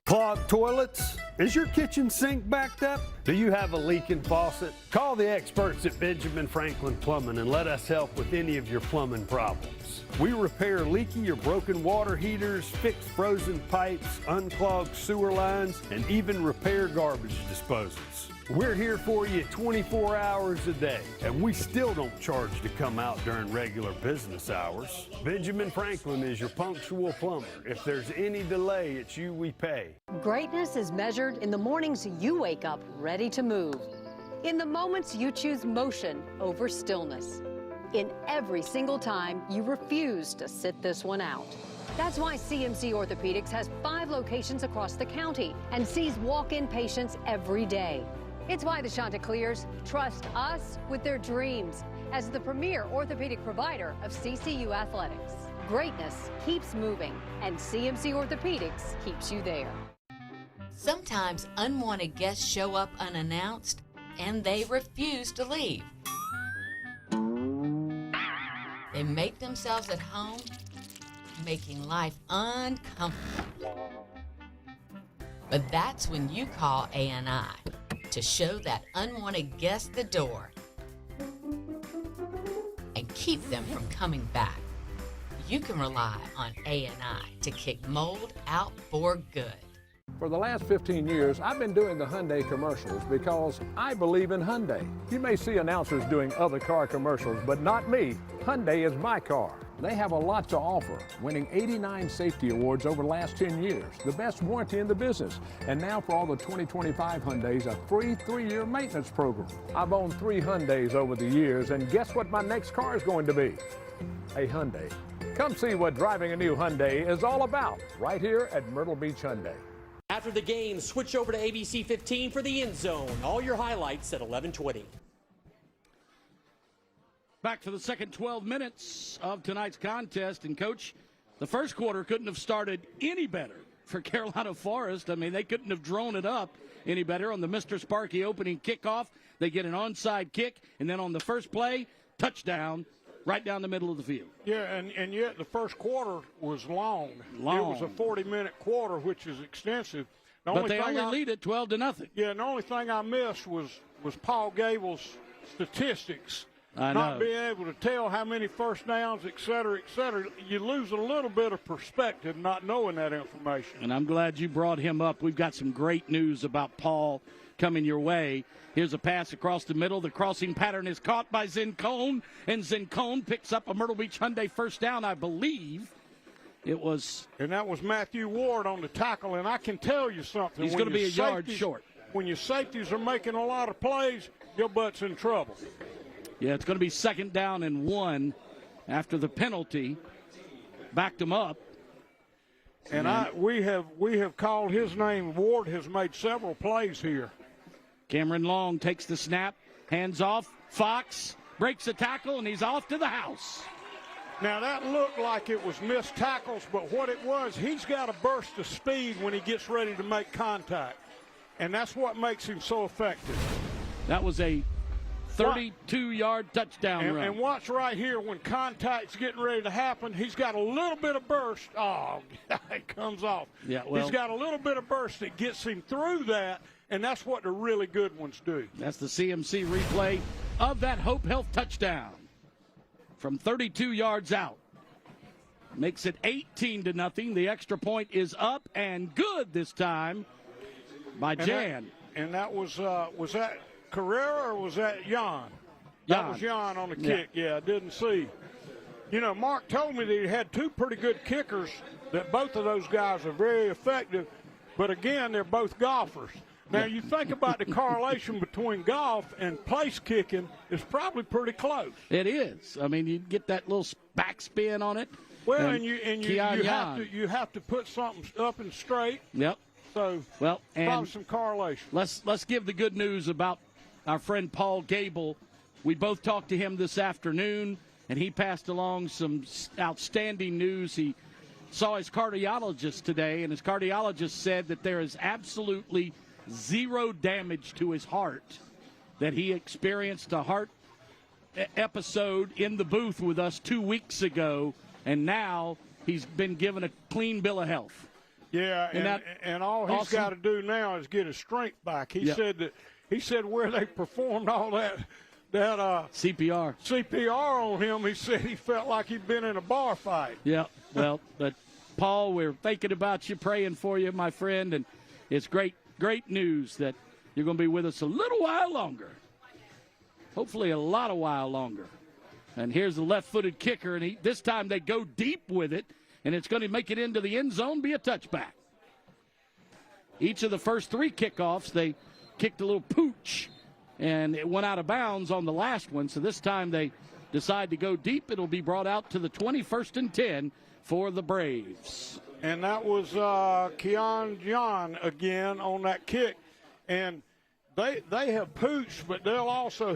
Clogged toilets? Is your kitchen sink backed up? Do you have a leaking faucet? Call the experts at Benjamin Franklin Plumbing and let us help with any of your plumbing problems. We repair leaky or broken water heaters, fix frozen pipes, unclog sewer lines, and even repair garbage disposals. We're here for you 24 hours a day, and we still don't charge to come out during regular business hours. Benjamin Franklin is your punctual plumber. If there's any delay, it's you we pay. Greatness is measured in the mornings you wake up ready to move, in the moments you choose motion over stillness, in every single time you refuse to sit this one out. That's why CMC Orthopedics has 5 locations across the county and sees walk-in patients every day. It's why the Chanticleers trust us with their dreams as the premier orthopedic provider of CCU athletics. Greatness keeps moving, and CMC Orthopedics keeps you there. Sometimes unwanted guests show up unannounced, and they refuse to leave. They make themselves at home, making life uncomfortable. But that's when you call A&I to show that unwanted guest the door and keep them from coming back. You can rely on A&I to kick mold out for good. For the last 15 years, I've been doing the Hyundai commercials because I believe in Hyundai. You may see announcers doing other car commercials, but not me. Hyundai is my car. They have a lot to offer, winning 89 safety awards over the last 10 years, the best warranty in the business. And now for all the 2025 Hyundais, a free 3-year maintenance program. I've owned 3 Hyundais over the years, and guess what my next car is going to be? A Hyundai. Come see what driving a new Hyundai is all about, right here at Myrtle Beach Hyundai. After the game, switch over to ABC 15 for the End Zone. All your highlights at 11:20. Back for the second 12 minutes of tonight's contest. And, Coach, the first quarter couldn't have started any better for Carolina Forest. I mean, they couldn't have drawn it up any better. On the Mr. Sparky opening kickoff, they get an onside kick. And then on the first play, touchdown right down the middle of the field. Yeah, and yet the first quarter was long. It was a 40-minute quarter, which is extensive. But they only lead it 12-0. Yeah, and the only thing I missed was Paul Gable's statistics. I Not know. being able to tell how many first downs, et cetera, et cetera. You lose a little bit of perspective not knowing that information. And I'm glad you brought him up. We've got some great news about Paul coming your way. Here's a pass across the middle. The crossing pattern is caught by Zincone, and Zincone picks up a Myrtle Beach Hyundai first down, I believe. It was. And that was Matthew Ward on the tackle, and I can tell you something. He's going to be a yard short. When your safeties are making a lot of plays, your butt's in trouble. Yeah, it's going to be 2nd down and 1 after the penalty. Backed him up. And we have called his name. Ward has made several plays here. Cameron Long takes the snap, hands off. Fox breaks the tackle, and he's off to the house. Now, that looked like it was missed tackles, but what it was, he's got a burst of speed when he gets ready to make contact. And that's what makes him so effective. That was a 32-yard touchdown run. And watch right here, when contact's getting ready to happen, he's got a little bit of burst. Oh, it comes off. Yeah, well, he's got a little bit of burst that gets him through that, and that's what the really good ones do. That's the CMC replay of that Hope Health touchdown from 32 yards out. Makes it 18-0. The extra point is up and good this time by Jan. That was that Carrera or was that Jan? That was Jan on the kick. Yeah, I didn't see. You know, Mark told me that he had 2 pretty good kickers, that both of those guys are very effective, but again, they're both golfers. Now, you think about the correlation between golf and place kicking is probably pretty close. It is. I mean, you get that little backspin on it. Well, and you have to put something up and straight. Yep. So, well, and probably some correlation. Let's give the good news about our friend Paul Gable. We both talked to him this afternoon, and he passed along some outstanding news. He saw his cardiologist today, and his cardiologist said that there is absolutely 0 damage to his heart, that he experienced a heart episode in the booth with us 2 weeks ago, and now he's been given a clean bill of health. Yeah, and all he's got to do now is get his strength back. He said where they performed all that CPR on him, he said he felt like he'd been in a bar fight. Yeah, well, but Paul, we're thinking about you, praying for you, my friend, and it's great news that you're going to be with us a little while longer. Hopefully a lot of while longer. And here's the left-footed kicker, and this time they go deep with it, and it's going to make it into the end zone, be a touchback. Each of the first 3 kickoffs, they kicked a little pooch, and it went out of bounds on the last one. So this time they decide to go deep. It'll be brought out to the 21st and 10 for the Braves. And that was Keon John again on that kick. And they have pooched, but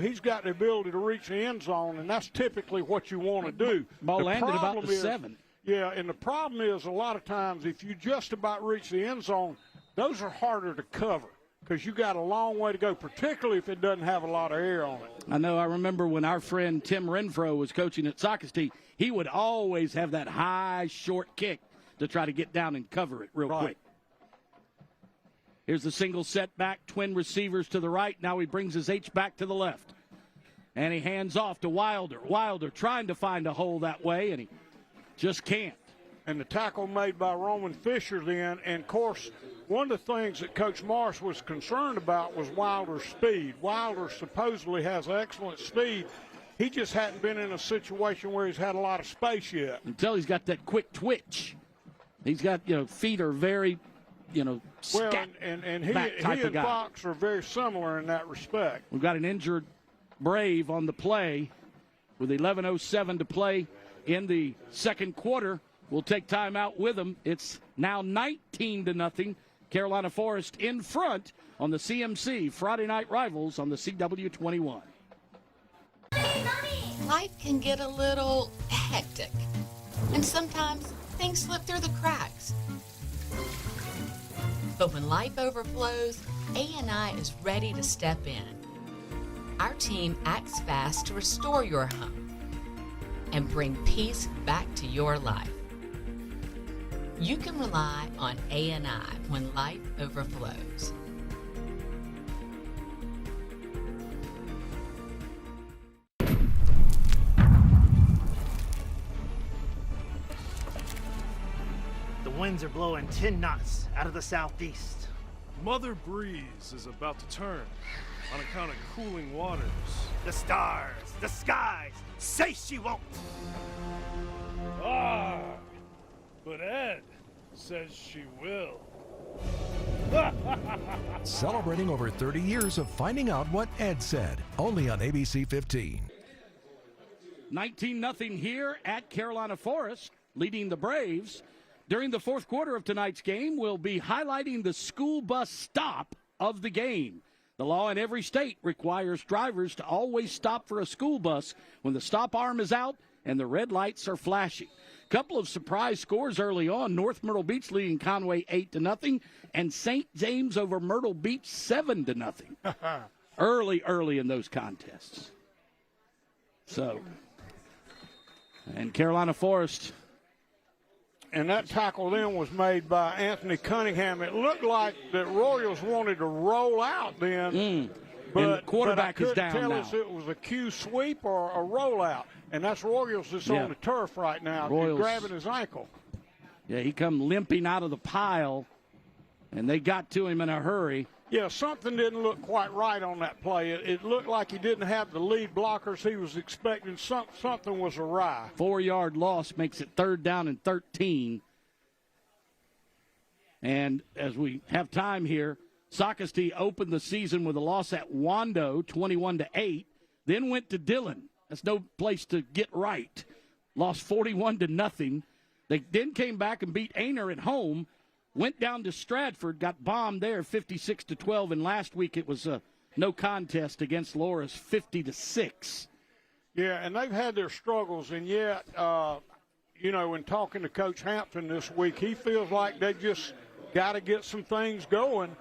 he's got the ability to reach the end zone, and that's typically what you want to do. Ball landed about the 7. Yeah, and the problem is a lot of times if you just about reach the end zone, those are harder to cover because you got a long way to go, particularly if it doesn't have a lot of air on it. I know. I remember when our friend Tim Renfro was coaching at Socastee, he would always have that high, short kick to try to get down and cover it real quick. Here's the single setback, twin receivers to the right. Now he brings his H-back to the left. And he hands off to Wilder. Wilder trying to find a hole that way, and he just can't. And the tackle made by Roman Fisher then, and, of course, one of the things that Coach Marsh was concerned about was Wilder's speed. Wilder supposedly has excellent speed. He just hadn't been in a situation where he's had a lot of space yet. Until he's got that quick twitch. He's got, feet are very, scat and he back type and of guy. Fox are very similar in that respect. We've got an injured Brave on the play with 11:07 to play in the second quarter. We'll take time out with them. It's now 19-0. Carolina Forest in front on the CMC Friday Night Rivals on the CW21. Life can get a little hectic, and sometimes things slip through the cracks. But when life overflows, A&I is ready to step in. Our team acts fast to restore your home and bring peace back to your life. You can rely on A&I when life overflows. The winds are blowing 10 knots out of the southeast. Mother Breeze is about to turn on account of cooling waters. The stars, the skies, say she won't. But Ed says she will. Celebrating over 30 years of finding out what Ed said, only on ABC 15. 19-0 here at Carolina Forest, leading the Braves. During the fourth quarter of tonight's game, we'll be highlighting the school bus stop of the game. The law in every state requires drivers to always stop for a school bus when the stop arm is out and the red lights are flashing. Couple of surprise scores early on. North Myrtle Beach leading Conway 8-0, and St. James over Myrtle Beach 7-0. early in those contests. So, and Carolina Forest. And that tackle then was made by Anthony Cunningham. It looked like that Royals wanted to roll out then. But and the quarterback is down tell now. us it was a Q sweep or a rollout. And that's Royals that's on the turf right now. He's grabbing his ankle. Yeah, he come limping out of the pile, and they got to him in a hurry. Yeah, something didn't look quite right on that play. It looked like he didn't have the lead blockers he was expecting. Something was awry. 4-yard loss makes it 3rd down and 13. And as we have time here, Socastee opened the season with a loss at Wando, 21-8, then went to Dillon. That's no place to get right. Lost 41-0. They then came back and beat Aner at home. Went down to Stratford, got bombed there 56-12, and last week it was a no contest against Loras 50-6. Yeah, and they've had their struggles, and yet, in talking to Coach Hampton this week, he feels like they just got to get some things going,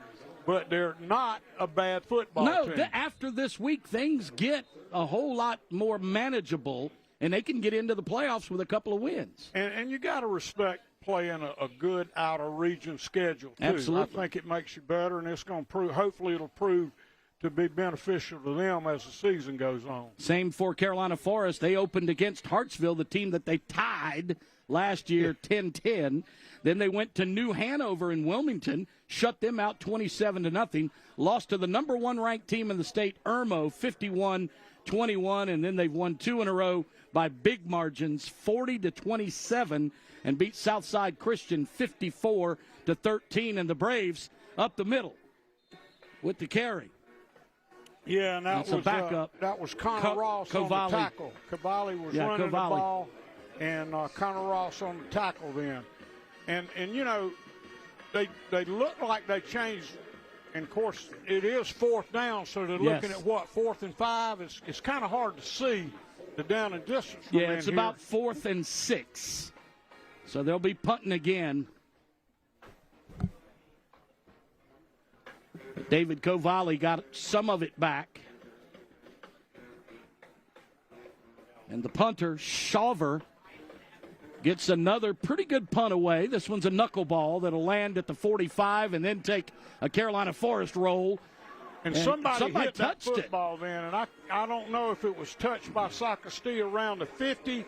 but they're not a bad football team. No, after this week, things get a whole lot more manageable, and they can get into the playoffs with a couple of wins. And you got to respect playing a good outer region schedule too. Absolutely. I think it makes you better, and it's going to prove. Hopefully, it'll prove to be beneficial to them as the season goes on. Same for Carolina Forest. They opened against Hartsville, the team that they tied last year 10-10. Then they went to New Hanover in Wilmington, shut them out 27-0, lost to the number 1 ranked team in the state, Irmo, 51-21, and then they've won 2 in a row by big margins, 40-27, and beat Southside Christian 54-13, and the Braves up the middle with the carry. Yeah, and that was a backup. That was Connor Ross on the tackle. Cavalli was running the ball, and Connor Ross on the tackle then. And you know, they look like they changed. And, of course, it is 4th down, so they're looking at, 4th and 5? It's kind of hard to see the down and distance from it's here. about 4th and 6. So they'll be punting again. David Cavalli got some of it back. And the punter, Shawver, gets another pretty good punt away. This one's a knuckleball that'll land at the 45 and then take a Carolina Forest roll. And somebody hit that touched football then, and I don't know if it was touched by Socastee around the 50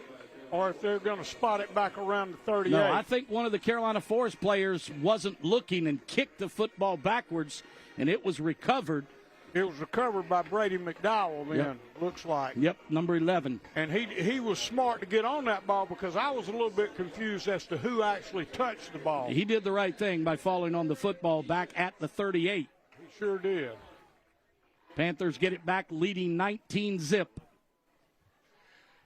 or if they're going to spot it back around the 38. No, I think one of the Carolina Forest players wasn't looking and kicked the football backwards, and it was recovered. It was recovered by Brady McDowell then, looks like. Yep, number 11. And he was smart to get on that ball because I was a little bit confused as to who actually touched the ball. He did the right thing by falling on the football back at the 38. He sure did. Panthers get it back, leading 19-0.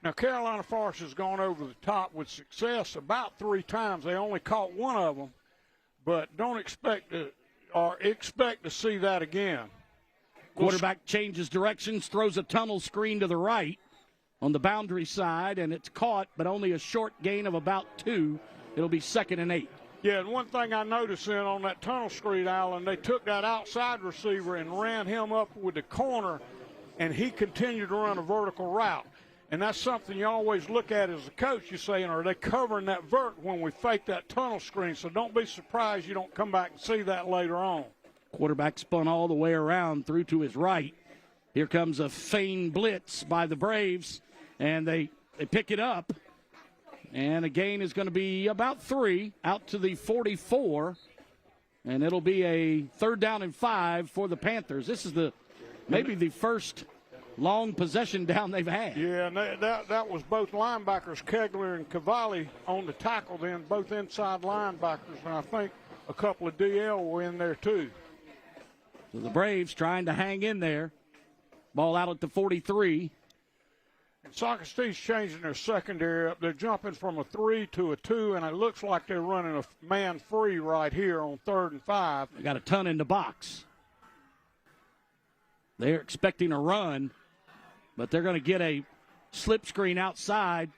Now, Carolina Forest has gone over the top with success about 3 times. They only caught 1 of them, but don't expect to see that again. Quarterback changes directions, throws a tunnel screen to the right on the boundary side, and it's caught, but only a short gain of about 2. It'll be 2nd and 8. Yeah, and one thing I noticed then on that tunnel screen, Allen, they took that outside receiver and ran him up with the corner, and he continued to run a vertical route. And that's something you always look at as a coach. You say, are they covering that vert when we fake that tunnel screen? So don't be surprised you don't come back and see that later on. Quarterback spun all the way around, through to his right. Here comes a feigned blitz by the Braves, and they pick it up. And a gain is going to be about 3 out to the 44, and it'll be a 3rd down and 5 for the Panthers. This is maybe the first long possession down they've had. Yeah, and that was both linebackers, Kegler and Cavalli, on the tackle then, both inside linebackers, and I think a couple of DL were in there too. So the Braves trying to hang in there. Ball out at the 43. And Socastee's changing their secondary up. They're jumping from a 3 to a 2, and it looks like they're running a man free right here on 3rd and 5. They got a ton in the box. They're expecting a run, but they're going to get a slip screen outside,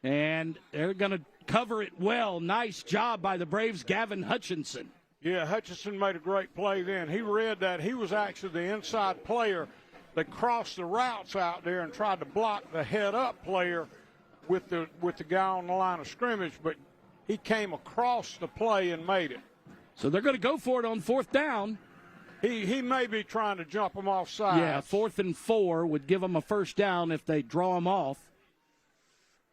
and they're going to cover it well. Nice job by the Braves, Gavin Hutchinson. Yeah, Hutchinson made a great play then. He read that. He was actually the inside player that crossed the routes out there and tried to block the head-up player with the guy on the line of scrimmage, but he came across the play and made it. So they're going to go for it on 4th down. He may be trying to jump him off sides. Yeah, 4th and 4 would give them a 1st down if they draw him off.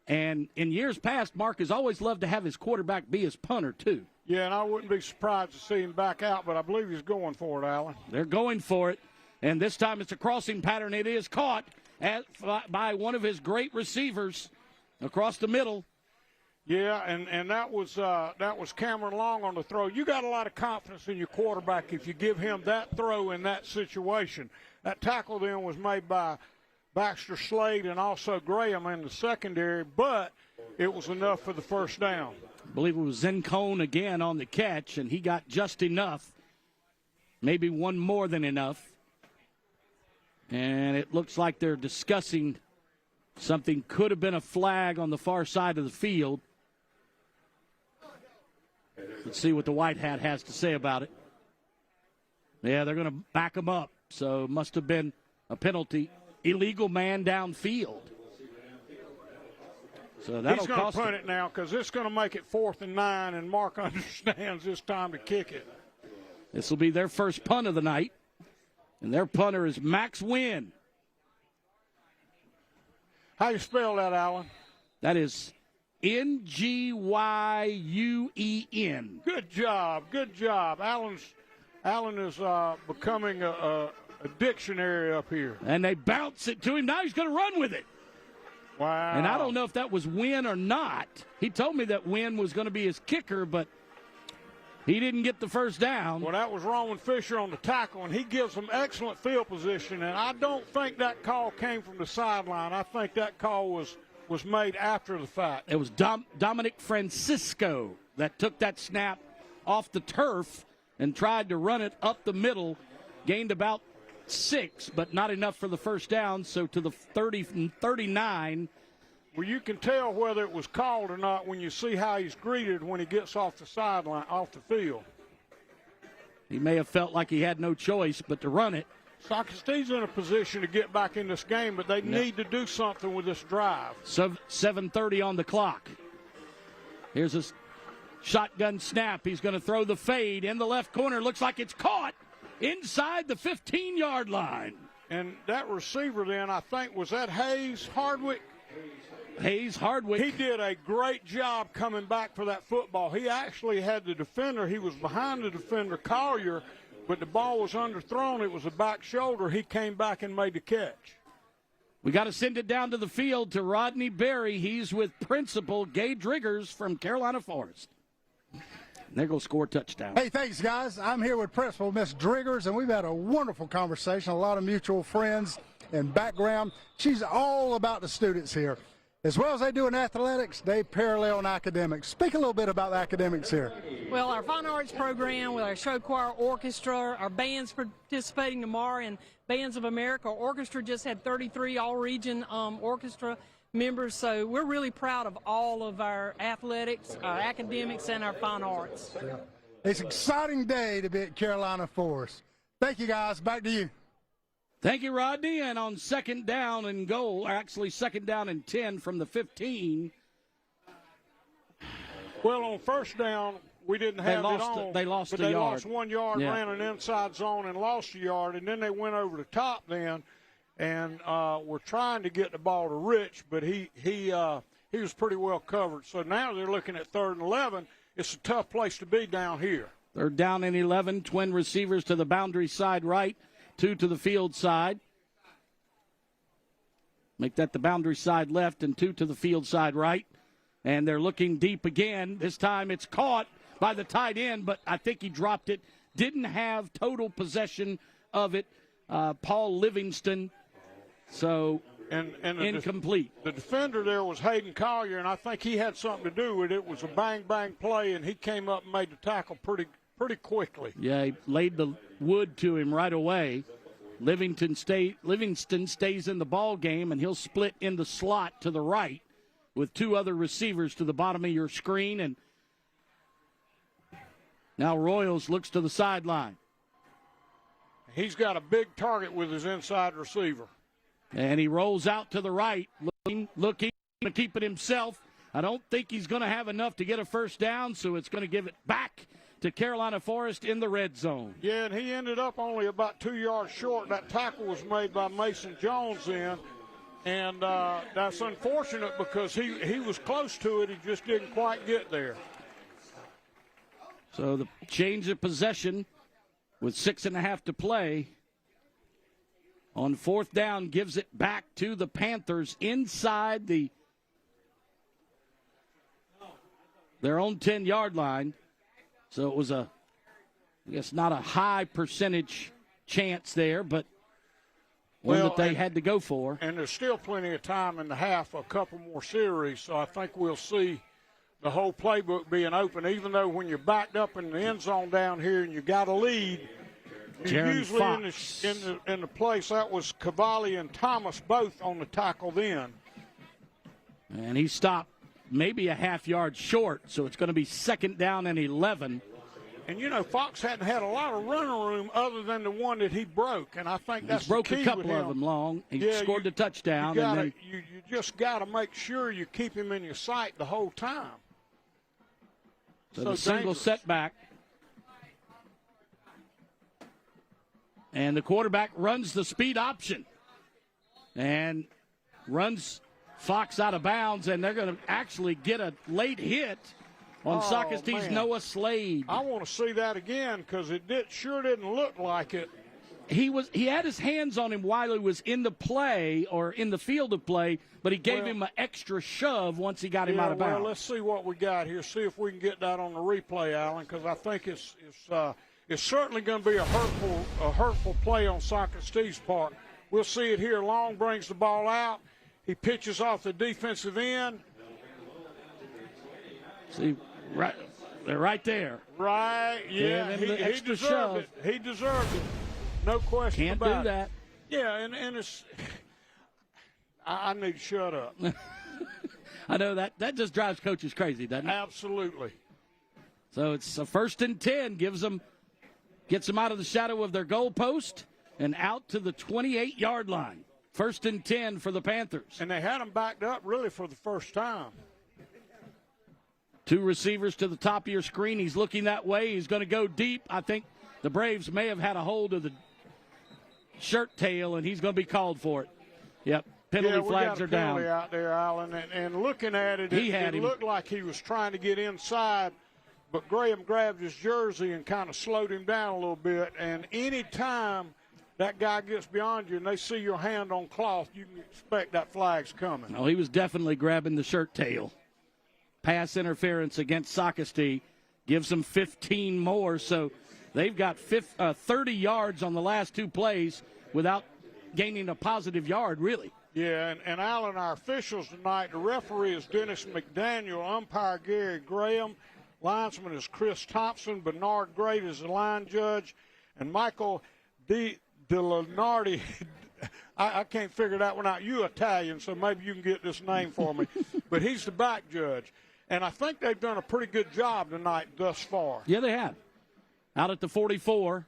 And in years past, Mark has always loved to have his quarterback be his punter, too. Yeah, and I wouldn't be surprised to see him back out, but I believe he's going for it, Allen. They're going for it, and this time it's a crossing pattern. It is caught by one of his great receivers across the middle. Yeah, and that was Cameron Long on the throw. You got a lot of confidence in your quarterback if you give him that throw in that situation. That tackle then was made by Baxter Slade and also Graham in the secondary, but it was enough for the 1st down. I believe it was Zencone again on the catch, and he got just enough, maybe one more than enough. And it looks like they're discussing something. Could have been a flag on the far side of the field. Let's see what the white hat has to say about it. Yeah, they're going to back him up, so it must have been a penalty. Illegal man downfield. So that'll He's going cost to punt him. it now because it's going to make it 4th and 9, and Mark understands it's time to kick it. This will be their first punt of the night. And their punter is Max Wynn. How you spell that, Alan? That is N-G-Y-U-E-N. Good job. Good job. Alan is becoming a dictionary up here. And they bounce it to him. Now he's going to run with it. Wow. And I don't know if that was Wynn or not. He told me that Wynn was going to be his kicker, but he didn't get the first down. Well, that was Roman Fisher on the tackle, and he gives them excellent field position. And I don't think that call came from the sideline. I think that call was made after the fact. It was Dominic Francisco that took that snap off the turf and tried to run it up the middle, gained about 6, but not enough for the first down, so to the 39. Well, you can tell whether it was called or not when you see how he's greeted when he gets off the sideline, off the field. He may have felt like he had no choice but to run it. Socastee's in a position to get back in this game, but they need to do something with this drive. So 7:30 on the clock. Here's a shotgun snap. He's going to throw the fade in the left corner. Looks like it's caught inside the 15-yard line. And that receiver then, I think, was that Hayes Hardwick? Hayes Hardwick. He did a great job coming back for that football. He actually had the defender. He was behind the defender, Collier, but the ball was underthrown. It was a back shoulder. He came back and made the catch. We got to send it down to the field to Rodney Berry. He's with Principal Gay Driggers from Carolina Forest. And they're going to score a touchdown. Hey, thanks, guys. I'm here with Principal Miss Driggers, and we've had a wonderful conversation, a lot of mutual friends and background. She's all about the students here. As well as they do in athletics, they parallel in academics. Speak a little bit about the academics here. Well, our fine arts program with our show choir orchestra, our bands participating tomorrow in Bands of America. Our orchestra just had 33 all-region orchestra members, so we're really proud of all of our athletics, our academics, and our fine arts. Yeah. It's an exciting day to be at Carolina Forest. Thank you, guys. Back to you. Thank you, Rodney. And on second down and goal, actually second down and 10 from the 15. Well, on first down, we didn't have it on. They lost but a they yard. lost 1 yard, ran an inside zone and lost a yard, and then they went over the top then, and were trying to get the ball to Rich, but he was pretty well covered. So now they're looking at 3rd and 11. It's a tough place to be down here. They're down and 11, twin receivers to the boundary side right, 2 to the field side. Make that the boundary side left and 2 to the field side right. And they're looking deep again. This time it's caught by the tight end, but I think he dropped it. Didn't have total possession of it, Paul Livingston. So and incomplete. The defender there was Hayden Collier, and I think he had something to do with it. It was a bang-bang play, and he came up and made the tackle pretty quickly. Yeah, he laid the wood to him right away. Livingston stays in the ball game, and he'll split in the slot to the right with 2 other receivers to the bottom of your screen. And now Royals looks to the sideline. He's got a big target with his inside receiver. And he rolls out to the right, looking to keep it himself. I don't think he's going to have enough to get a first down, so it's going to give it back to Carolina Forest in the red zone. Yeah, and he ended up only about 2 yards short. That tackle was made by Mason Jones then, and that's unfortunate because he was close to it. He just didn't quite get there. So the change of possession with 6.5 to play on 4th down gives it back to the Panthers inside their own 10-yard line. So it was I guess not a high percentage chance there, but one that they had to go for. And there's still plenty of time in the half, a couple more series, so I think we'll see the whole playbook being open, even though when you're backed up in the end zone down here and you got a lead, you're usually in the place. That was Cavalli and Thomas both on the tackle then. And he stopped maybe a half yard short, so it's going to be 2nd down and 11. And, you know, Fox hadn't had a lot of running room other than the one that he broke, and I think that's broke the key a couple with him. of them long. He scored the touchdown. You just got to make sure you keep him in your sight the whole time. So the single setback. And the quarterback runs the speed option and runs Fox out of bounds, and they're going to actually get a late hit on Socastee's Noah Slade. I want to see that again because sure didn't look like it. He had his hands on him while he was in the play or in the field of play, but he gave him an extra shove once he got him out of bounds. Well, let's see what we got here. See if we can get that on the replay, Alan, because I think it's certainly going to be a hurtful play on Socastee's part. We'll see it here. Long brings the ball out. He pitches off the defensive end. See, they're right there. Right, yeah. He deserved it. He deserved it. No question about it. Can't do that. Yeah, and it's – I need to shut up. I know that just drives coaches crazy, doesn't it? Absolutely. So it's a 1st and 10, gets them out of the shadow of their goal post and out to the 28-yard line. 1st and 10 for the Panthers. And they had them backed up really for the first time. 2 receivers to the top of your screen. He's looking that way. He's going to go deep. I think the Braves may have had a hold of the shirt tail, and he's going to be called for it. Yep, penalty flags are down. We got a penalty out there, Alan, and looking at it, it looked like he was trying to get inside, but Graham grabbed his jersey and kind of slowed him down a little bit, and any time that guy gets beyond you and they see your hand on cloth, you can expect that flag's coming. No, he was definitely grabbing the shirt tail. Pass interference against Socastee gives them 15 more, so they've got 30 yards on the last 2 plays without gaining a positive yard, really. Yeah, and Alan, our officials tonight, the referee is Dennis McDaniel, umpire Gary Graham, linesman is Chris Thompson, Bernard Great is the line judge, and Michael DeLeonardi. I can't figure that one out. You Italian, so maybe you can get this name for me. But he's the back judge. And I think they've done a pretty good job tonight thus far. Yeah, they have. Out at the 44,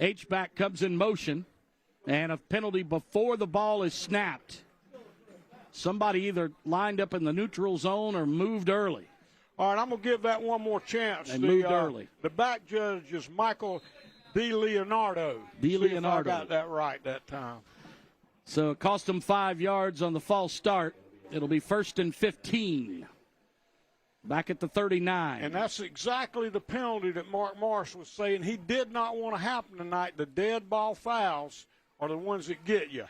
H-back comes in motion, and a penalty before the ball is snapped. Somebody either lined up in the neutral zone or moved early. All right, I'm going to give that one more chance. They moved early. The back judge is Michael DeLeonardo. See if I got that right that time. So it cost them 5 yards on the false start. It'll be 1st and 15. Back at the 39. And that's exactly the penalty that Mark Morris was saying he did not want to happen tonight. The dead ball fouls are the ones that get you,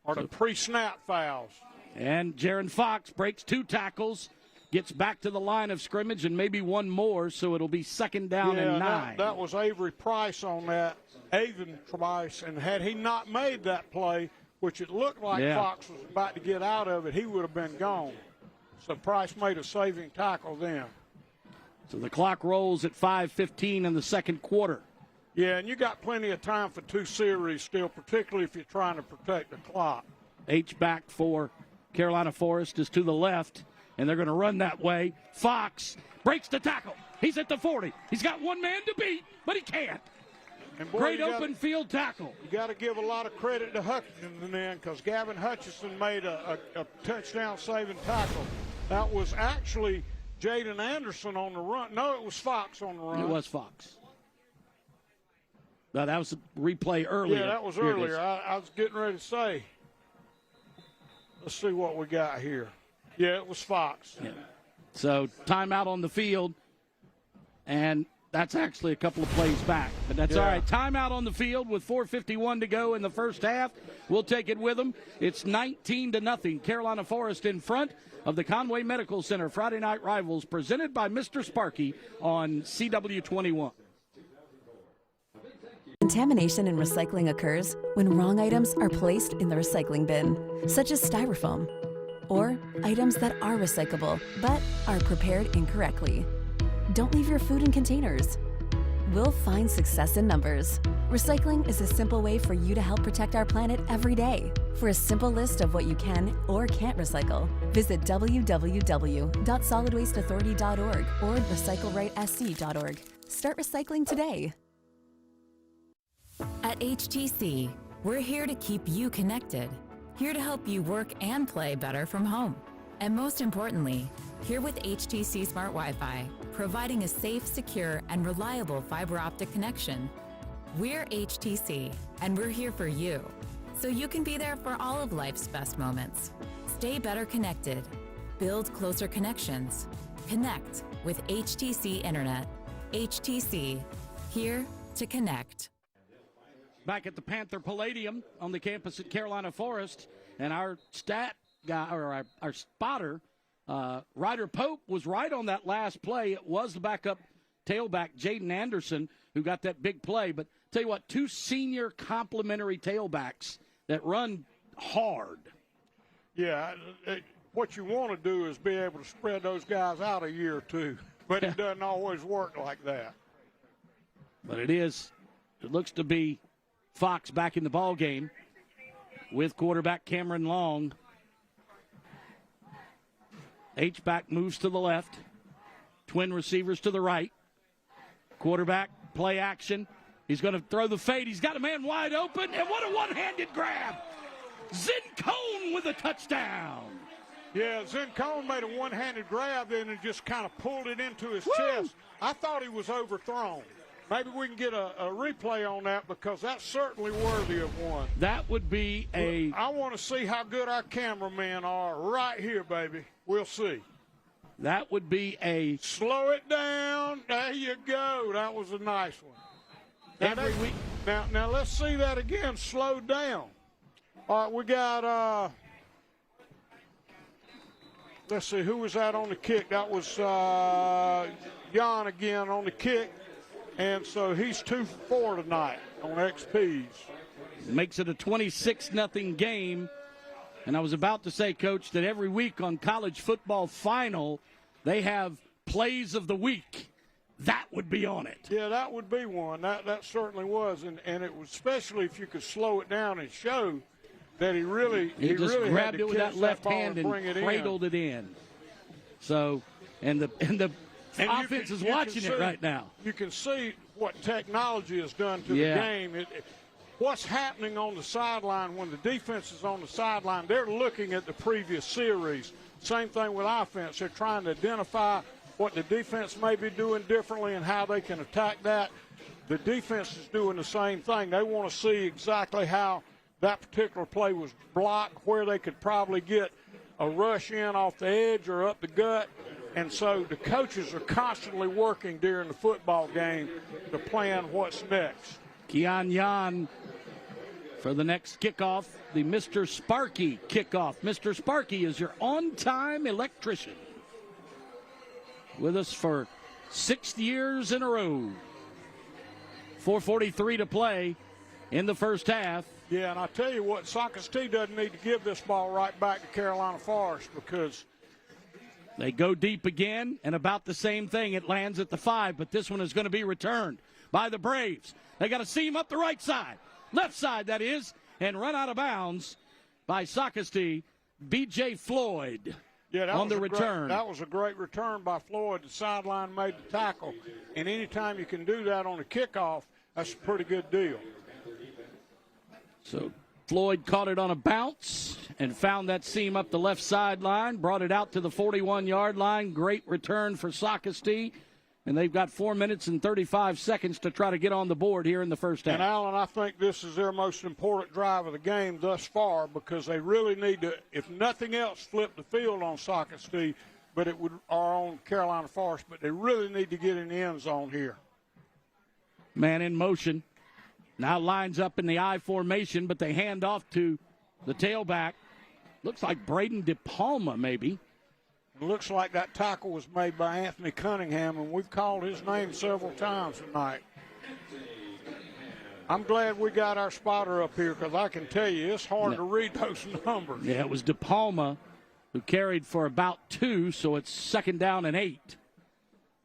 or the pre-snap fouls. And Jaron Fox breaks 2 tackles, gets back to the line of scrimmage, and maybe one more, so it'll be 2nd down and 9. That was Avery Price on that, Avon Price, and had he not made that play, which it looked like Fox was about to get out of it, he would have been gone. So Price made a saving tackle then. So the clock rolls at 5:15 in the second quarter. Yeah, and you got plenty of time for 2 series still, particularly if you're trying to protect the clock. H-back for Carolina Forest is to the left, and they're going to run that way. Fox breaks the tackle. He's at the 40. He's got one man to beat, but he can't. And boy, great open field tackle. You got to give a lot of credit to Hutchinson then, because Gavin Hutchinson made a touchdown saving tackle. That was actually Jaden Anderson on the run. No, it was Fox on the run. It was Fox. No, that was a replay earlier. Yeah, that was earlier. I was getting ready to say. Let's see what we got here. Yeah, it was Fox. Yeah. So timeout on the field, and that's actually a couple of plays back. But that's all right. Timeout on the field with 4:51 to go in the first half. We'll take it with them. It's 19-0. Carolina Forest in front of the Conway Medical Center. Friday Night Rivals presented by Mr. Sparky on CW21. Contamination in recycling occurs when wrong items are placed in the recycling bin, such as styrofoam, or items that are recyclable but are prepared incorrectly. Don't leave your food in containers. We'll find success in numbers. Recycling is a simple way for you to help protect our planet every day. For a simple list of what you can or can't recycle, visit www.solidwasteauthority.org or recyclerightsc.org. Start recycling today. At HTC, we're here to keep you connected, here to help you work and play better from home. And most importantly, here with HTC Smart Wi-Fi, providing a safe, secure, and reliable fiber optic connection. We're HTC, and we're here for you, so you can be there for all of life's best moments. Stay better connected. Build closer connections. Connect with HTC Internet. HTC, here to connect. Back at the Panther Palladium on the campus at Carolina Forest, and our stat guy, or our spotter, Ryder Pope, was right on that last play. It was the backup tailback, Jaden Anderson, who got that big play. But tell you what, two senior complimentary tailbacks that run hard. Yeah, what you want to do is be able to spread those guys out a year or two, but it doesn't always work like that. But it looks to be Fox back in the ball game with quarterback Cameron Long. H-back moves to the left. Twin receivers to the right. Quarterback, play action. He's going to throw the fade. He's got a man wide open, and what a one-handed grab. Zincone with a touchdown. Yeah, Zincone made a one-handed grab then and just kind of pulled it into his chest. I thought he was overthrown. Maybe we can get a replay on that because that's certainly worthy of one. That would be I want to see how good our cameramen are right here, baby. We'll see. That would be a... Slow it down. There you go. That was a nice one. Every week. Now let's see that again, slowed down. All right, we got, let's see, who was that on the kick? That was Jan again on the kick. And so he's 2-for-4 tonight on XPs. Makes it a 26-0 game. And I was about to say, Coach, that every week on College Football Final, they have plays of the week. That would be on it. Yeah, that would be one. That certainly was. And it was, especially if you could slow it down and show that he just grabbed it with that left hand and cradled it in. So, and the offense is watching it right now. You can see what technology has done to the game. What's happening on the sideline when the defense is on the sideline, they're looking at the previous series. Same thing with offense. They're trying to identify what the defense may be doing differently and how they can attack that. The defense is doing the same thing. They want to see exactly how that particular play was blocked, where they could probably get a rush in off the edge or up the gut. And so the coaches are constantly working during the football game to plan what's next. Keon Yan for the next kickoff, the Mr. Sparky kickoff. Mr. Sparky is your on-time electrician. With us for 6 years in a row. 4:43 to play in the first half. Yeah, and I tell you what, Socastee doesn't need to give this ball right back to Carolina Forest because they go deep again, and about the same thing. It lands at the 5, but this one is going to be returned by the Braves. They got to seam up the right side, left side that is, and run out of bounds by Socastee. B.J. Floyd on the return. That was a great return by Floyd. The sideline made the tackle, and anytime you can do that on a kickoff, that's a pretty good deal. So Floyd caught it on a bounce and found that seam up the left sideline, brought it out to the 41-yard line. Great return for Socastee. And they've got 4 minutes and 35 seconds to try to get on the board here in the first half. And, Alan, I think this is their most important drive of the game thus far because they really need to, if nothing else, flip the field on Socastee, or on Carolina Forest, but they really need to get in the end zone here. Man in motion. Now lines up in the I formation, but they hand off to the tailback. Looks like Braden DePalma, maybe. It looks like that tackle was made by Anthony Cunningham, and we've called his name several times tonight. I'm glad we got our spotter up here because I can tell you it's hard to read those numbers. Yeah, it was DePalma who carried for about 2, so it's 2nd down and 8.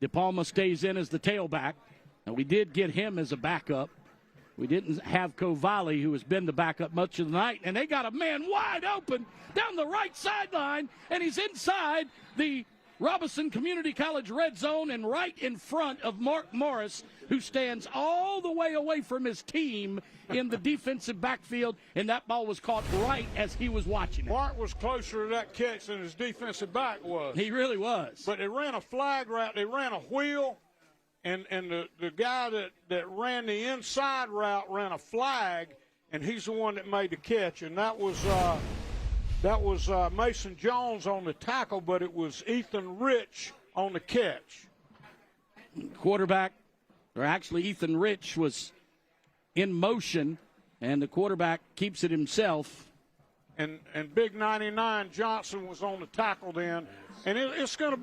DePalma stays in as the tailback, and we did get him as a backup. We didn't have Kovali, who has been the backup much of the night, and they got a man wide open down the right sideline, and he's inside the Robinson Community College red zone and right in front of Mark Morris, who stands all the way away from his team in the defensive backfield, and that ball was caught right as he was watching it. Mark was closer to that catch than his defensive back was. He really was. But they ran a flag route. They ran a wheel, and the guy that ran the inside route ran a flag, and he's the one that made the catch, and that was Mason Jones on the tackle, but it was Ethan Rich on the catch. Quarterback, or actually Ethan Rich, was in motion, and the quarterback keeps it himself. And Big 99 Johnson was on the tackle then, and it's going to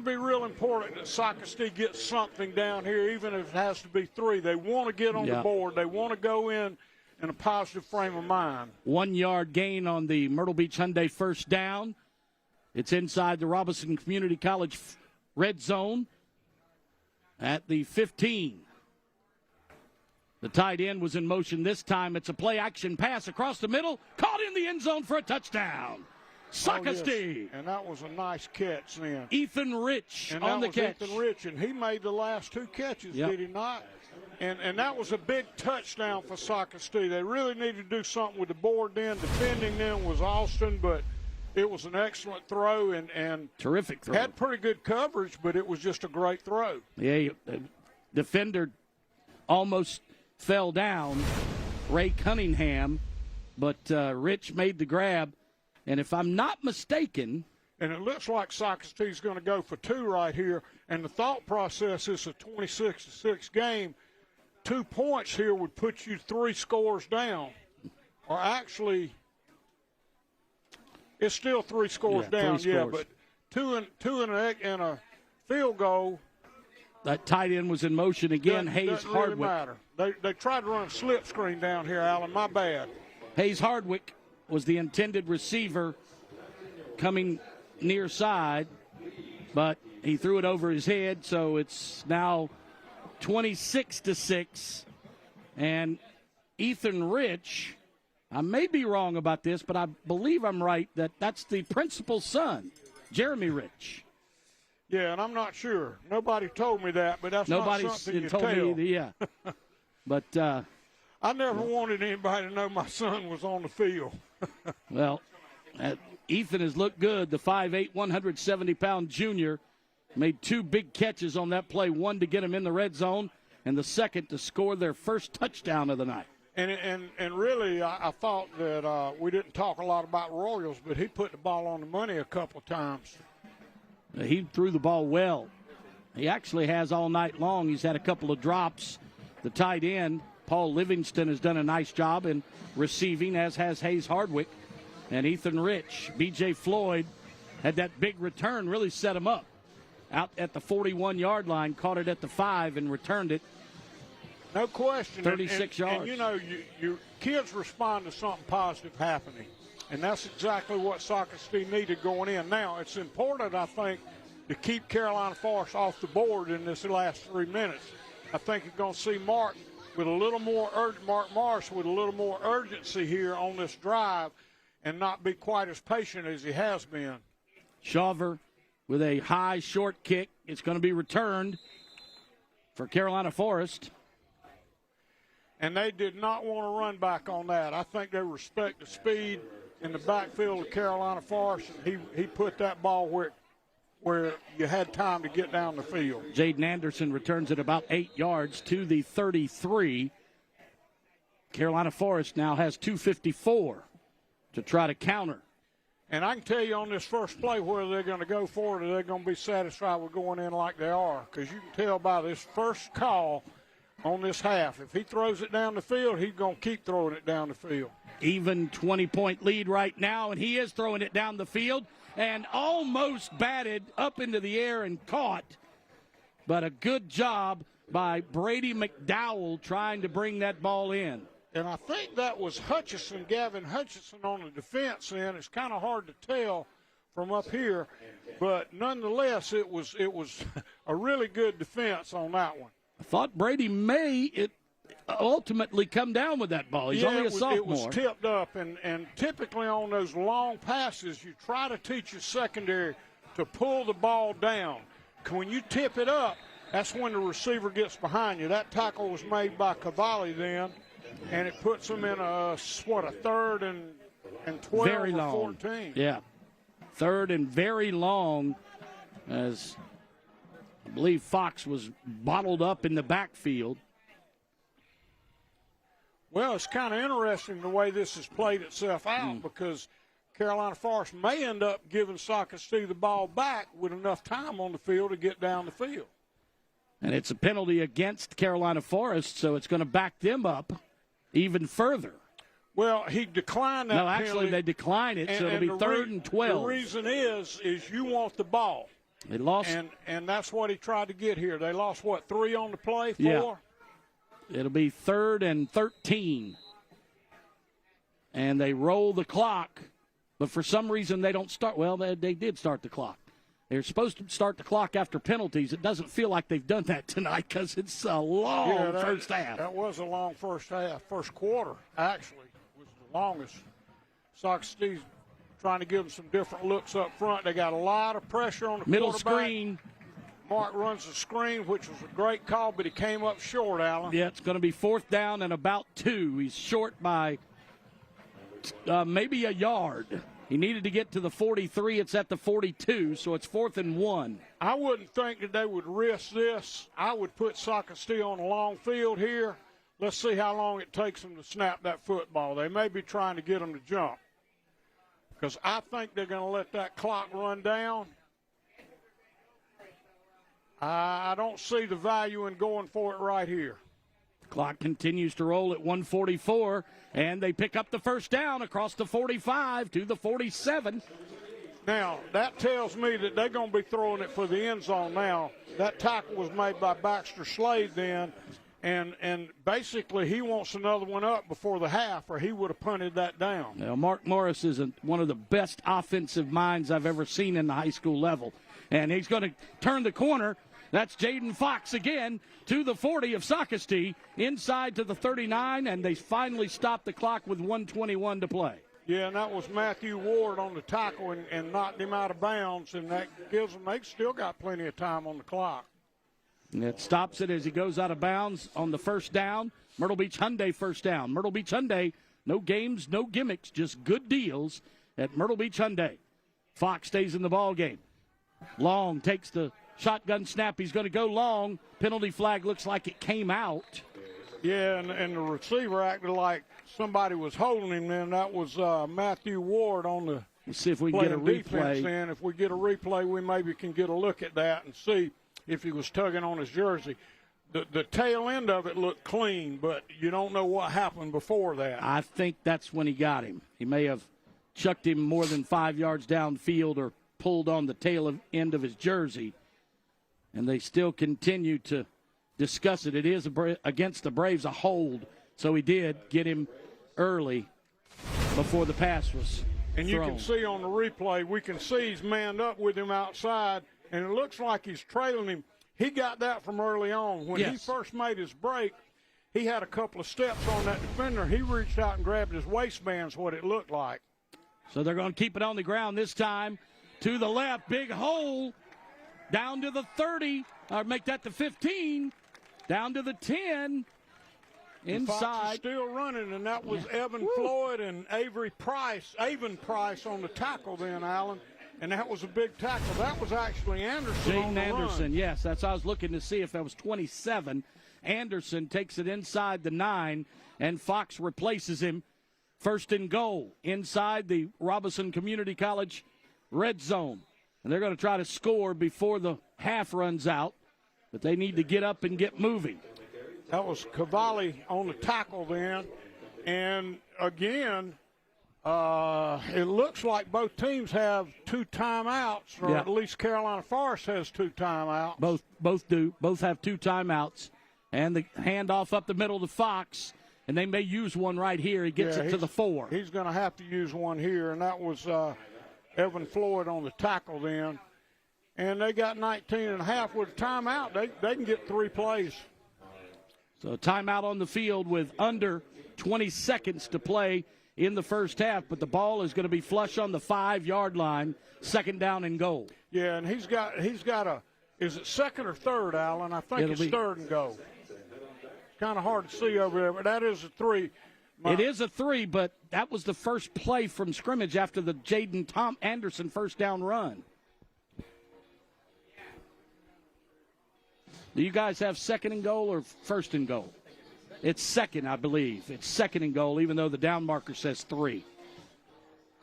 be real important that Socastee gets something down here, even if it has to be 3. They want to get on the board. They want to go in a positive frame of mind. 1 yard gain on the Myrtle Beach Hyundai first down. It's inside the Robinson Community College red zone at the 15. The tight end was in motion this time. It's a play-action pass across the middle, caught in the end zone for a touchdown. Socastee. Yes. And that was a nice catch then. Ethan Rich on the catch. Ethan Rich, and he made the last 2 catches, did he not? And that was a big touchdown for Socastee. They really needed to do something with the board then. Defending them was Austin, but it was an excellent throw and terrific throw. Had pretty good coverage, but it was just a great throw. Yeah, the defender almost fell down, Ray Cunningham, but Rich made the grab. And if I'm not mistaken, and it looks like Socastee's going to go for 2 right here, and the thought process is a 26-6 game. 2 points here would put you 3 scores down, or actually, it's still 3 scores down. 3 scores. But two and a field goal. That tight end was in motion again. Hayes doesn't Hardwick. really matter. They tried to run a slip screen down here, Alan. My bad. Hayes Hardwick was the intended receiver coming near side, but he threw it over his head, so it's now 26-6. And Ethan Rich, I may be wrong about this, but I believe I'm right that that's the principal's son, Jeremy Rich. Yeah, and I'm not sure. Nobody told me that, but that's not something you told tell. me either, yeah. But I never wanted anybody to know my son was on the field. Well, Ethan has looked good. The 5'8", 170-pound junior made 2 big catches on that play, one to get him in the red zone and the second to score their first touchdown of the night. And really, I thought that we didn't talk a lot about Royals, but he put the ball on the money a couple of times. He threw the ball well. He actually has all night long. He's had a couple of drops. The tight end, Paul Livingston, has done a nice job in receiving, as has Hayes Hardwick. And Ethan Rich, B.J. Floyd, had that big return, really set him up. Out at the 41-yard line, caught it at the 5 and returned it. No question. 36 yards. And you know, your kids respond to something positive happening. And that's exactly what Socastee needed going in. Now, it's important, I think, to keep Carolina Forest off the board in this last 3 minutes. I think you're going to see Mark with a little more Mark Marsh with a little more urgency here on this drive and not be quite as patient as he has been. Shawver with a high short kick. It's going to be returned for Carolina Forest. And they did not want to run back on that. I think they respect the speed in the backfield of Carolina Forest. He put that ball where you had time to get down the field. Jaden Anderson returns it about 8 yards to the 33. Carolina Forest now has 2:54 to try to counter. And I can tell you on this first play whether they're going to go for it or they're going to be satisfied with going in like they are, because you can tell by this first call on this half. If he throws it down the field, he's going to keep throwing it down the field. Even 20-point lead right now, and he is throwing it down the field and almost batted up into the air and caught. But a good job by Brady McDowell trying to bring that ball in. And I think that was Hutchison, Gavin Hutchison on the defense end. It's kind of hard to tell from up here, but nonetheless, it was a really good defense on that one. I thought Brady may ultimately come down with that ball. He's only a sophomore. It was tipped up, and typically on those long passes, you try to teach your secondary to pull the ball down. When you tip it up, that's when the receiver gets behind you. That tackle was made by Cavalli then, and it puts them in a 3rd and 12 very long. or 14. Yeah, 3rd and very long as I believe Fox was bottled up in the backfield. Well, it's kind of interesting the way this has played itself out because Carolina Forest may end up giving Socastee the ball back with enough time on the field to get down the field. And it's a penalty against Carolina Forest, so it's going to back them up even further. Well, he declined that penalty. No, actually, they decline it, so it'll be 3rd and 12. The reason is you want the ball. They lost. And that's what he tried to get here. They lost, 3 on the play, 4? Yeah. It'll be 3rd and 13. And they roll the clock, but for some reason they don't start. Well, they did start the clock. They're supposed to start the clock after penalties. It doesn't feel like they've done that tonight because it's a long first half. That was a long first half. First quarter, actually, was the longest. Socastee trying to give them some different looks up front. They got a lot of pressure on the middle quarterback. Screen. Mark runs the screen, which was a great call, but he came up short, Allen. Yeah, it's going to be 4th down and about 2. He's short by maybe a yard. He needed to get to the 43. It's at the 42, so it's 4th and 1. I wouldn't think that they would risk this. I would put Socastee on a long field here. Let's see how long it takes them to snap that football. They may be trying to get them to jump because I think they're going to let that clock run down. I don't see the value in going for it right here. Clock continues to roll at 1:44, and they pick up the first down across the 45 to the 47. Now, that tells me that they're going to be throwing it for the end zone now. That tackle was made by Baxter Slade then, and basically he wants another one up before the half, or he would have punted that down. Now, Mark Morris is one of the best offensive minds I've ever seen in the high school level, and he's going to turn the corner. That's Jaden Fox again to the 40 of Socastee, inside to the 39, and they finally stopped the clock with 1:21 to play. Yeah, and that was Matthew Ward on the tackle and knocked him out of bounds, and that gives them, they've still got plenty of time on the clock. And it stops it as he goes out of bounds on the first down. Myrtle Beach Hyundai first down. Myrtle Beach Hyundai, no games, no gimmicks, just good deals at Myrtle Beach Hyundai. Fox stays in the ball game. Long takes the shotgun snap. He's going to go long. Penalty flag looks like it came out. Yeah, and the receiver acted like somebody was holding him then. That was Matthew Ward on the Let's see if we can get a replay. Then. If we get a replay, we maybe can get a look at that and see if he was tugging on his jersey. The tail end of it looked clean, but you don't know what happened before that. I think that's when he got him. He may have chucked him more than 5 yards downfield or pulled on the tail end of his jersey. And they still continue to discuss it. It is against the Braves a hold, so he did get him early before the pass was And you can see on the replay, we can see he's manned up with him outside, and it looks like he's trailing him. He got that from early on. When he first made his break, he had a couple of steps on that defender. He reached out and grabbed his waistband is what it looked like. So they're going to keep it on the ground this time. To the left, big hole. Down to the 30, or make that the 15, down to the 10, inside. Fox is still running, and that was Evan Floyd and Avon Price on the tackle then, Allen, and that was a big tackle. That was actually Anderson on the Anderson, run. yes, that's I was looking to see if that was 27. Anderson takes it inside the 9, and Fox replaces him. 1st and goal inside the Robinson Community College red zone. And they're going to try to score before the half runs out, but they need to get up and get moving. That was Cavalli on the tackle then. And, again, it looks like both teams have 2 timeouts, or at least Carolina Forest has 2 timeouts. Both do. Both have 2 timeouts. And the handoff up the middle to Fox, and they may use one right here. He gets it to the 4. He's going to have to use one here, and that was Evan Floyd on the tackle then. And they got 19 and a half with a timeout. They can get 3 plays. So timeout on the field with under 20 seconds to play in the first half, but the ball is going to be flush on the 5-yard line, 2nd down and goal. Yeah, and he's got a, is it 2nd or 3rd, Allen? I think it's 3rd and goal. Kind of hard to see over there, but that is a 3. It is a 3, but that was the first play from scrimmage after the Jaden Anderson first down run. Do you guys have second and goal or first and goal? It's second, I believe. It's second and goal, even though the down marker says 3.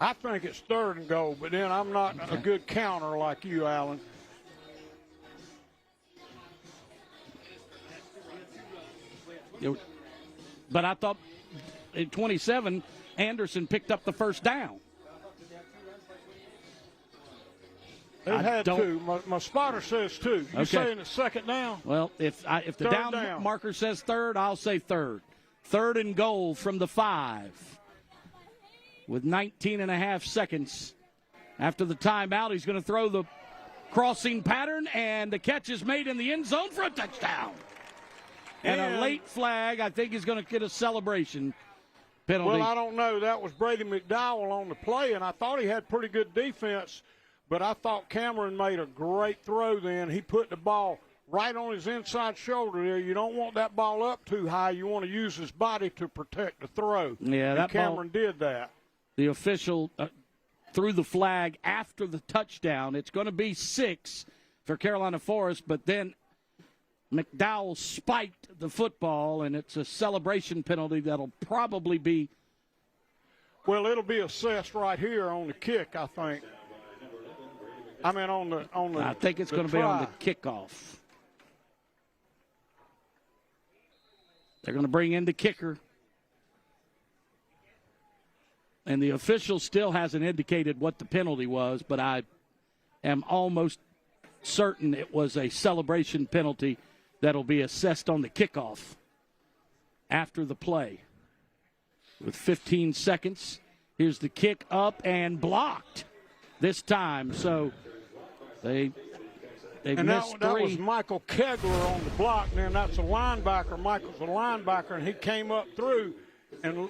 I think it's third and goal, but then I'm not a good counter like you, Alan. But I thought in 27, Anderson picked up the first down. It had 2. My spotter says 2. You saying it's second down? Well, if the down marker says third, I'll say third. Third and goal from the 5. With 19 and a half seconds after the timeout, he's going to throw the crossing pattern, and the catch is made in the end zone for a touchdown. And a late flag, I think, is going to get a celebration penalty. Well, I don't know. That was Brady McDowell on the play, and I thought he had pretty good defense, but I thought Cameron made a great throw then. He put the ball right on his inside shoulder there. You don't want that ball up too high. You want to use his body to protect the throw. Yeah, and Cameron did that. The official threw the flag after the touchdown. It's going to be 6 for Carolina Forest, but then McDowell spiked the football, and it's a celebration penalty that'll probably be. Well, it'll be assessed right here on the kick, I think. I mean, on the. I think it's going to be on the kickoff. They're going to bring in the kicker. And the official still hasn't indicated what the penalty was, but I am almost certain it was a celebration penalty that'll be assessed on the kickoff after the play. With 15 seconds, here's the kick up and blocked this time. So they missed 3. That was Michael Kegler on the block. And then that's a linebacker. Michael's a linebacker, and he came up through and.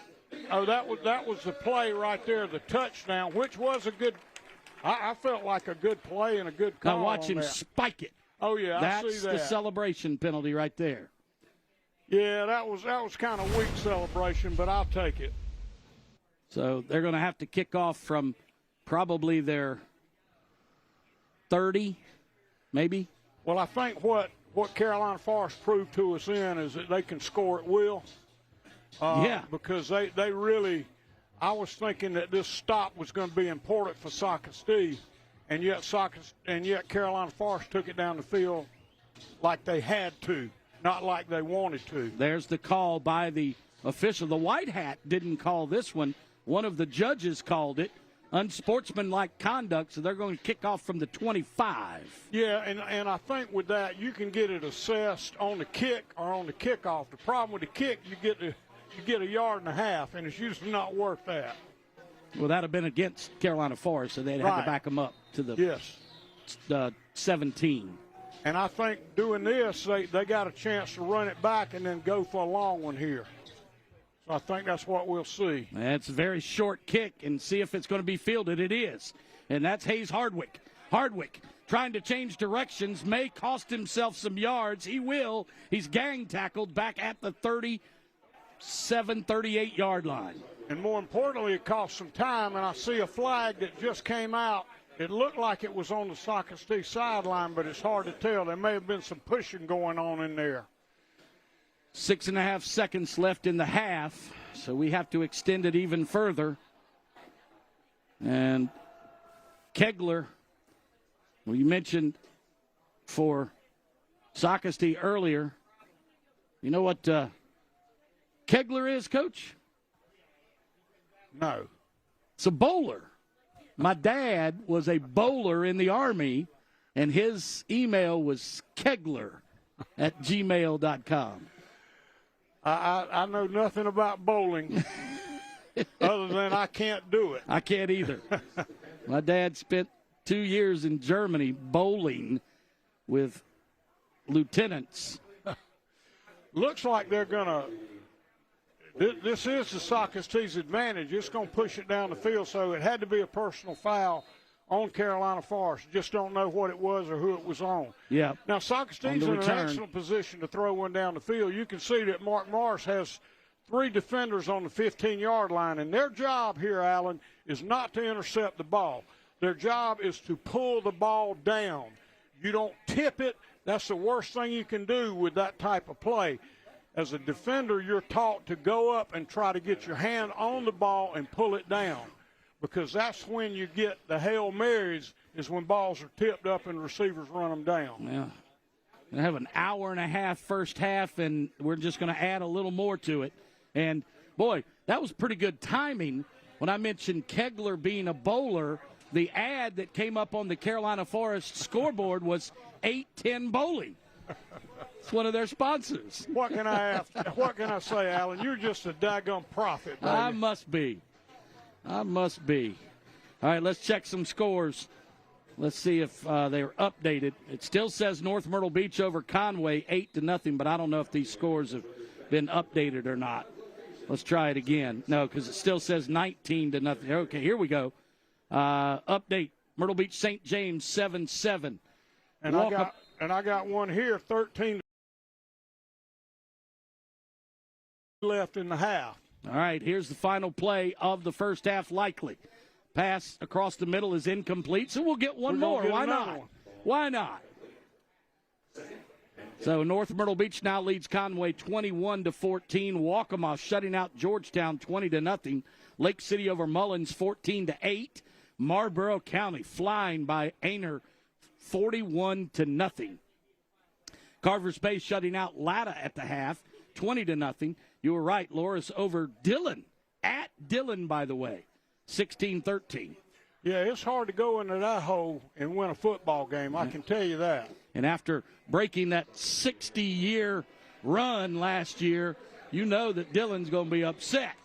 Oh, that was the play right there, the touchdown, which was a good. I felt like a good play and a good call. Now watch him spike it. Oh yeah, I see that. That's the celebration penalty right there. Yeah, that was kind of weak celebration, but I'll take it. So they're going to have to kick off from probably their 30, maybe. Well, I think what Carolina Forest proved to us is that they can score at will. Because they really, I was thinking that this stop was going to be important for Socastee, and yet Carolina Forest took it down the field like they had to, not like they wanted to. There's the call by the official. The white hat didn't call this one. One of the judges called it unsportsmanlike conduct, so they're going to kick off from the 25. Yeah, and I think with that, you can get it assessed on the kick or on the kickoff. The problem with the kick, you get a yard and a half, and it's usually not worth that. Well, that would have been against Carolina Forest, so they'd have to back them up to the 17. And I think doing this, they got a chance to run it back and then go for a long one here. So I think that's what we'll see. That's a very short kick, and see if it's going to be fielded. It is. And that's Hayes Hardwick. Hardwick trying to change directions, may cost himself some yards. He will. He's gang tackled back at the 38-yard line. And more importantly, it cost some time, and I see a flag that just came out. It looked like it was on the Socastee sideline, but it's hard to tell. There may have been some pushing going on in there. 6.5 seconds left in the half, so we have to extend it even further. And Kegler, well, you mentioned for Socastee earlier. You know what Kegler is, Coach? No. It's a bowler. My dad was a bowler in the Army, and his email was kegler@gmail.com. I know nothing about bowling other than I can't do it. I can't either. My dad spent 2 years in Germany bowling with lieutenants. Looks like they're going to – this is the Socastee's advantage. It's going to push it down the field, so it had to be a personal foul on Carolina Forest. Just don't know what it was or who it was on. Yeah. Now, Socastee's in an excellent position to throw one down the field. You can see that Mark Morris has 3 defenders on the 15-yard line, and their job here, Alan, is not to intercept the ball. Their job is to pull the ball down. You don't tip it. That's the worst thing you can do with that type of play. As a defender, you're taught to go up and try to get your hand on the ball and pull it down, because that's when you get the Hail Marys, is when balls are tipped up and receivers run them down. Yeah. We have an hour and a half first half, and we're just going to add a little more to it. And, boy, that was pretty good timing. When I mentioned Kegler being a bowler, the ad that came up on the Carolina Forest scoreboard was 8-10 bowling. It's one of their sponsors. What can I say, Alan? You're just a daggone prophet, baby. I must be. All right, let's check some scores. Let's see if they're updated. It still says North Myrtle Beach over Conway 8-0, but I don't know if these scores have been updated or not. Let's try it again. No, because it still says 19-0. Okay, here we go. Update: Myrtle Beach St. James 7-7. And I got one here, 13 left in the half. All right, here's the final play of the first half, likely. Pass across the middle is incomplete, so we'll get one more. Why not? Why not? So North Myrtle Beach now leads Conway 21-14. Waccamaw shutting out Georgetown 20-0. Lake City over Mullins 14-8. Marlboro County flying by Aner 41-0. Carver's Bay shutting out Latta at the half 20-0. You were right, Loris over Dillon, at Dillon, by the way, 16-13. Yeah, it's hard to go into that hole and win a football game, I can tell you that. And after breaking that 60-year run last year, you know that Dillon's going to be upset.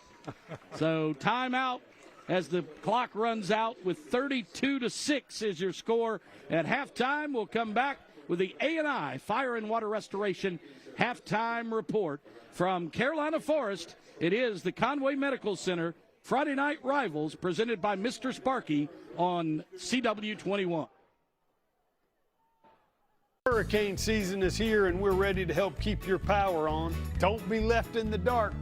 So timeout as the clock runs out with 32-6 is your score at halftime. We'll come back with the A&I Fire and Water Restoration halftime report from Carolina Forest. It is the Conway Medical Center Friday Night Rivals presented by Mr. Sparky on CW21. Hurricane season is here, and we're ready to help keep your power on. Don't be left in the dark.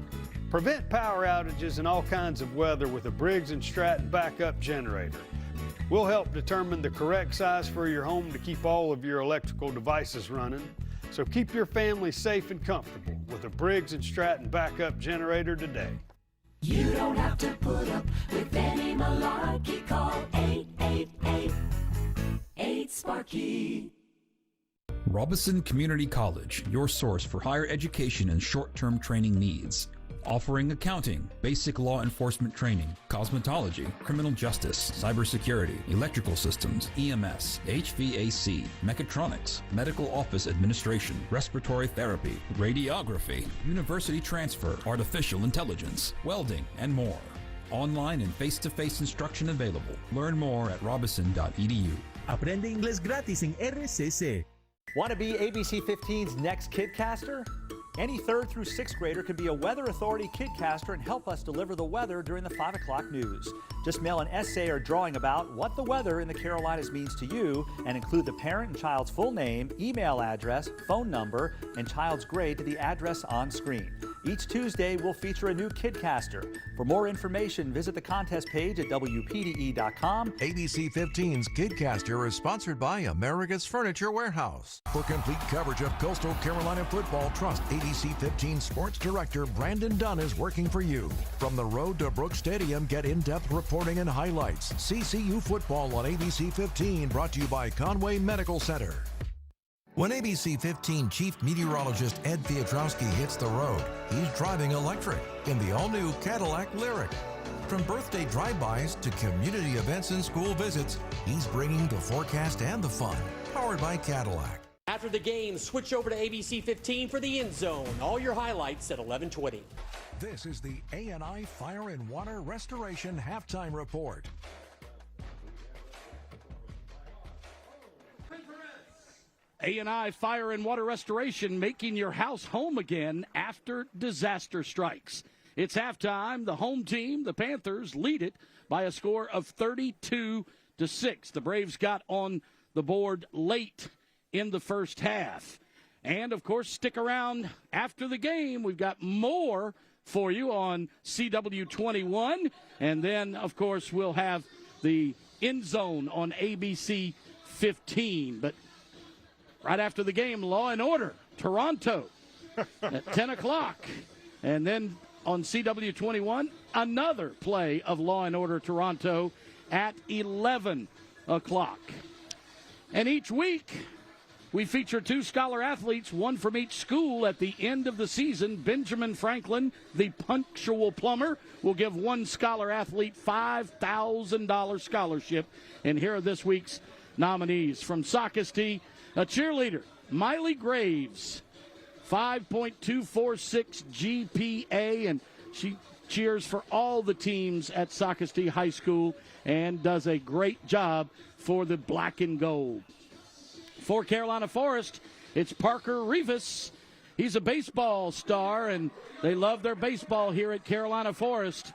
Prevent power outages and all kinds of weather with a Briggs & Stratton backup generator. We'll help determine the correct size for your home to keep all of your electrical devices running. So keep your family safe and comfortable with a Briggs & Stratton backup generator today. You don't have to put up with any malarkey. Call 888-8-SPARKY. Robison Community College, your source for higher education and short-term training needs. Offering accounting, basic law enforcement training, cosmetology, criminal justice, cybersecurity, electrical systems, EMS, HVAC, mechatronics, medical office administration, respiratory therapy, radiography, university transfer, artificial intelligence, welding, and more. Online and face-to-face instruction available. Learn more at robison.edu. Aprende inglés gratis en RCC. Want to be ABC 15's next Kidcaster? Any 3rd through 6th grader can be a Weather Authority Kidcaster and help us deliver the weather during the 5 o'clock news. Just mail an essay or drawing about what the weather in the Carolinas means to you and include the parent and child's full name, email address, phone number, and child's grade to the address on screen. Each Tuesday, we'll feature a new Kidcaster. For more information, visit the contest page at WPDE.com. ABC 15's Kidcaster is sponsored by America's Furniture Warehouse. For complete coverage of Coastal Carolina football, trust ABC 15 Sports Director Brandon Dunn is working for you. From the road to Brooks Stadium, get in-depth reporting and highlights. CCU football on ABC 15, brought to you by Conway Medical Center. When ABC 15 Chief Meteorologist Ed Piotrowski hits the road, he's driving electric in the all-new Cadillac Lyric. From birthday drive-bys to community events and school visits, he's bringing the forecast and the fun, powered by Cadillac. After the game, switch over to ABC 15 for the End Zone. All your highlights at 11:20. This is the A&I Fire and Water Restoration halftime report. A&I Fire and Water Restoration, making your house home again after disaster strikes. It's halftime. The home team, the Panthers, lead it by a score of 32-6. The Braves got on the board late in the first half. And, of course, stick around after the game. We've got more for you on CW21. And then, of course, we'll have the End Zone on ABC 15. But right after the game, Law and Order, Toronto at 10 o'clock. And then on CW21, another play of Law and Order Toronto at 11 o'clock. And each week, we feature 2 scholar athletes, one from each school at the end of the season. Benjamin Franklin, the punctual plumber, will give one scholar athlete $5,000 scholarship. And here are this week's nominees. From Socastee, a cheerleader, Miley Graves, 5.246 GPA, and she cheers for all the teams at Socastee High School and does a great job for the black and gold. For Carolina Forest, it's Parker Rivas. He's a baseball star, and they love their baseball here at Carolina Forest.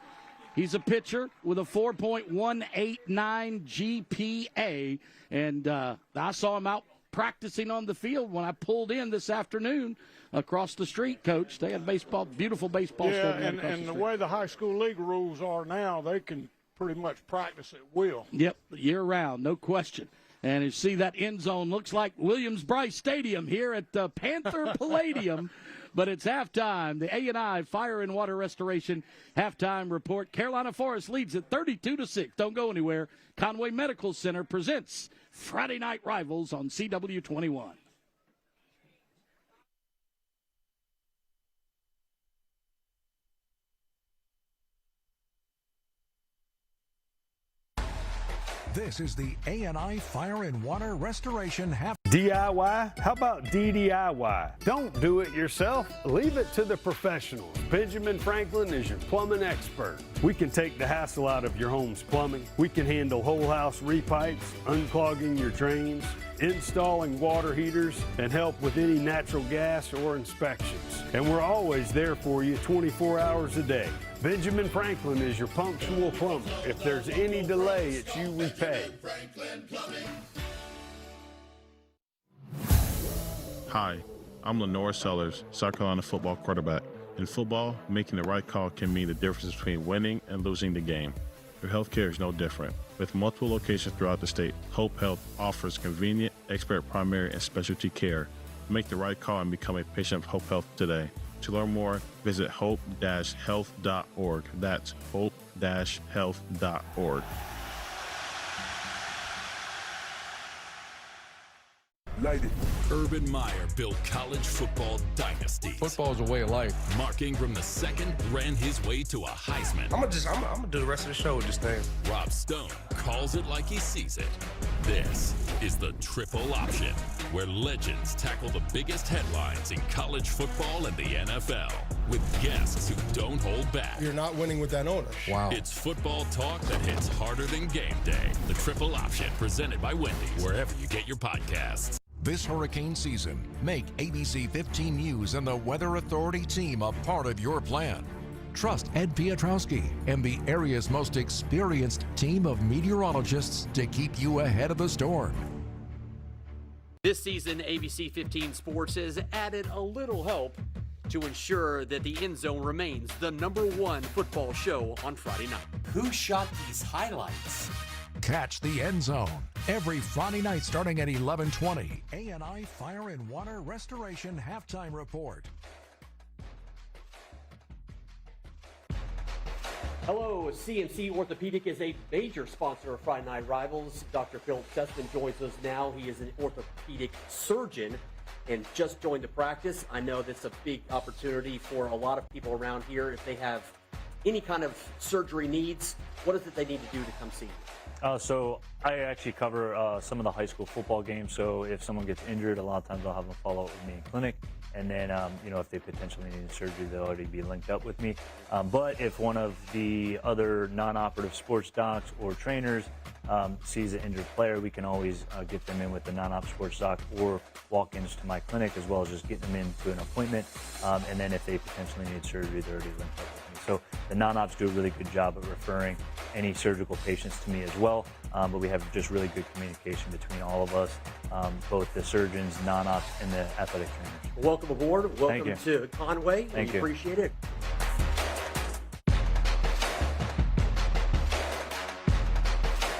He's a pitcher with a 4.189 GPA, and I saw him out practicing on the field when I pulled in this afternoon across the street, Coach. They had baseball, beautiful baseball stadium. And the way the high school league rules are now, they can pretty much practice at will. Yep, year-round, no question. And you see that end zone looks like Williams-Brice Stadium here at Panther Palladium. But it's halftime. The A&I Fire and Water Restoration halftime report. Carolina Forest leads at 32-6. Don't go anywhere. Conway Medical Center presents Friday Night Rivals on CW21. This is the A&I Fire and Water Restoration half. DIY? How about DDIY? Don't do it yourself. Leave it to the professionals. Benjamin Franklin is your plumbing expert. We can take the hassle out of your home's plumbing. We can handle whole house repipes, unclogging your drains, installing water heaters, and help with any natural gas or inspections. And we're always there for you 24 hours a day. Benjamin Franklin is your punctual plumber. If there's any delay, it's you we pay. Hi, I'm Lenore Sellers, South Carolina football quarterback. In football, making the right call can mean the difference between winning and losing the game. Your health care is no different. With multiple locations throughout the state, Hope Health offers convenient, expert primary and specialty care. Make the right call and become a patient of Hope Health today. To learn more, visit hope-health.org. That's hope-health.org. Urban Meyer built college football dynasties. Football is a way of life. Mark Ingram II ran his way to a Heisman. I'm gonna do the rest of the show with this thing. Rob Stone calls it like he sees it. This is the Triple Option, where legends tackle the biggest headlines in college football and the NFL with guests who don't hold back. You're not winning with that owner. Wow. It's football talk that hits harder than game day. The Triple Option, presented by Wendy's, wherever you get your podcasts. This hurricane season, make ABC 15 News and the Weather Authority team a part of your plan. Trust Ed Piotrowski and the area's most experienced team of meteorologists to keep you ahead of the storm. This season, ABC 15 Sports has added a little help to ensure that the End Zone remains the #1 football show on Friday night. Who shot these highlights? Catch the End Zone every Friday night starting at 11:20. A&I Fire and Water Restoration halftime report. Hello, CMC Orthopedic is a major sponsor of Friday Night Rivals. Dr. Phil Sussman joins us now. He is an orthopedic surgeon and just joined the practice. I know this is a big opportunity for a lot of people around here. If they have any kind of surgery needs, what is it they need to do to come see you? So I actually cover some of the high school football games. So if someone gets injured, a lot of times I'll have them follow up with me in clinic. And then, if they potentially need surgery, they'll already be linked up with me. But if one of the other non-operative sports docs or trainers sees an injured player, we can always get them in with the non-op sports doc or walk-ins to my clinic, as well as just getting them into an appointment. And then if they potentially need surgery, they're already linked up with me. So the non-ops do a really good job of referring any surgical patients to me as well. But we have just really good communication between all of us, both the surgeons, non-ops, and the athletic trainers. Welcome aboard. Welcome to Conway. Thank you. Appreciate it.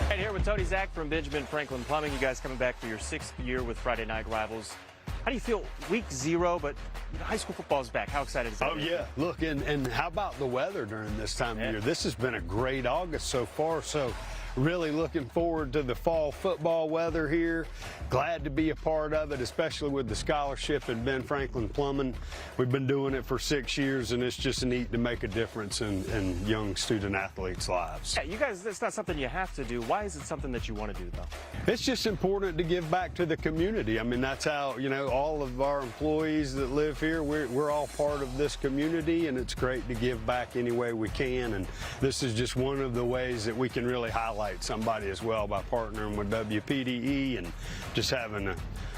Right here with Tony Tony, Zach from Benjamin Franklin Plumbing. You guys coming back for your 6th year with Friday Night Rivals. How do you feel week 0, but high school football is back? How excited is that? Oh, yeah. Look, and how about the weather during this time of year? This has been a great August so far, so really looking forward to the fall football weather here. Glad to be a part of it, especially with the scholarship at Ben Franklin Plumbing. We've been doing it for 6 years, and it's just neat to make a difference in young student athletes' lives. Yeah, you guys, it's not something you have to do. Why is it something that you want to do, though? It's just important to give back to the community. I mean, that's how, you know, all of our employees that live here, we're all part of this community, and it's great to give back any way we can. And this is just one of the ways that we can really highlight somebody as well by partnering with WPDE and just having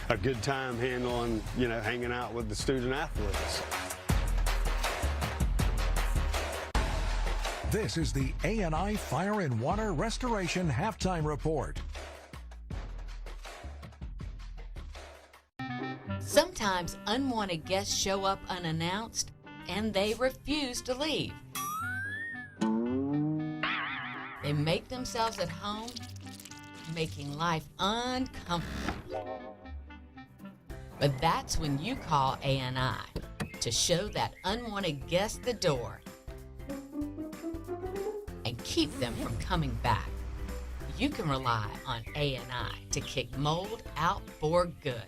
a good time handling, you know, hanging out with the student athletes. This is the A&I Fire and Water Restoration Halftime Report. Sometimes unwanted guests show up unannounced and they refuse to leave. They make themselves at home, making life uncomfortable. But that's when you call A&I to show that unwanted guest the door and keep them from coming back. You can rely on A&I to kick mold out for good.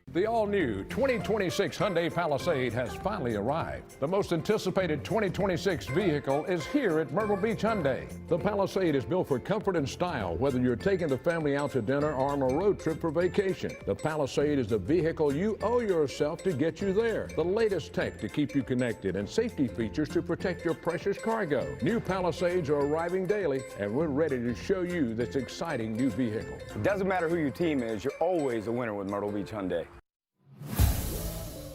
The all-new 2026 Hyundai Palisade has finally arrived. The most anticipated 2026 vehicle is here at Myrtle Beach Hyundai. The Palisade is built for comfort and style, whether you're taking the family out to dinner or on a road trip for vacation. The Palisade is the vehicle you owe yourself to get you there. The latest tech to keep you connected and safety features to protect your precious cargo. New Palisades are arriving daily, and we're ready to show you this exciting new vehicle. It doesn't matter who your team is, you're always a winner with Myrtle Beach Hyundai.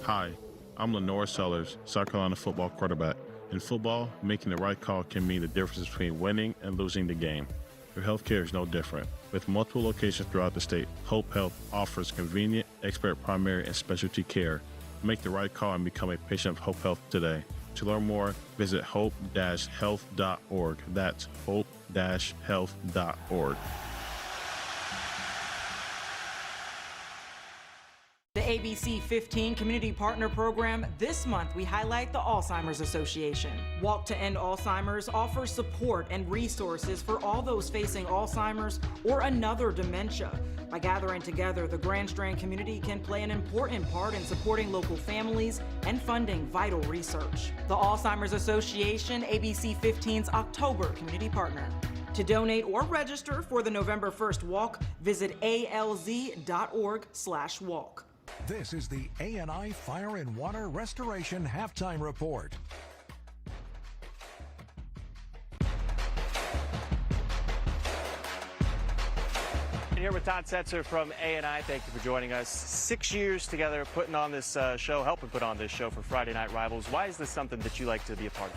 Hi, I'm Lenore Sellers, South Carolina football quarterback. In football, making the right call can mean the difference between winning and losing the game. Your health care is no different. With multiple locations throughout the state, Hope Health offers convenient, expert primary and specialty care. Make the right call and become a patient of Hope Health today. To learn more, visit hope-health.org. That's hope-health.org. The ABC 15 Community Partner Program. This month, we highlight the Alzheimer's Association. Walk to End Alzheimer's offers support and resources for all those facing Alzheimer's or another dementia. By gathering together, the Grand Strand community can play an important part in supporting local families and funding vital research. The Alzheimer's Association, ABC 15's October Community Partner. To donate or register for the November 1st walk, visit alz.org/walk. This is the A&I Fire and Water Restoration Halftime Report. Here with Todd Setzer from A&I. Thank you for joining us. 6 years together putting on this show, helping put on this show for Friday Night Rivals. Why is this something that you like to be a part of?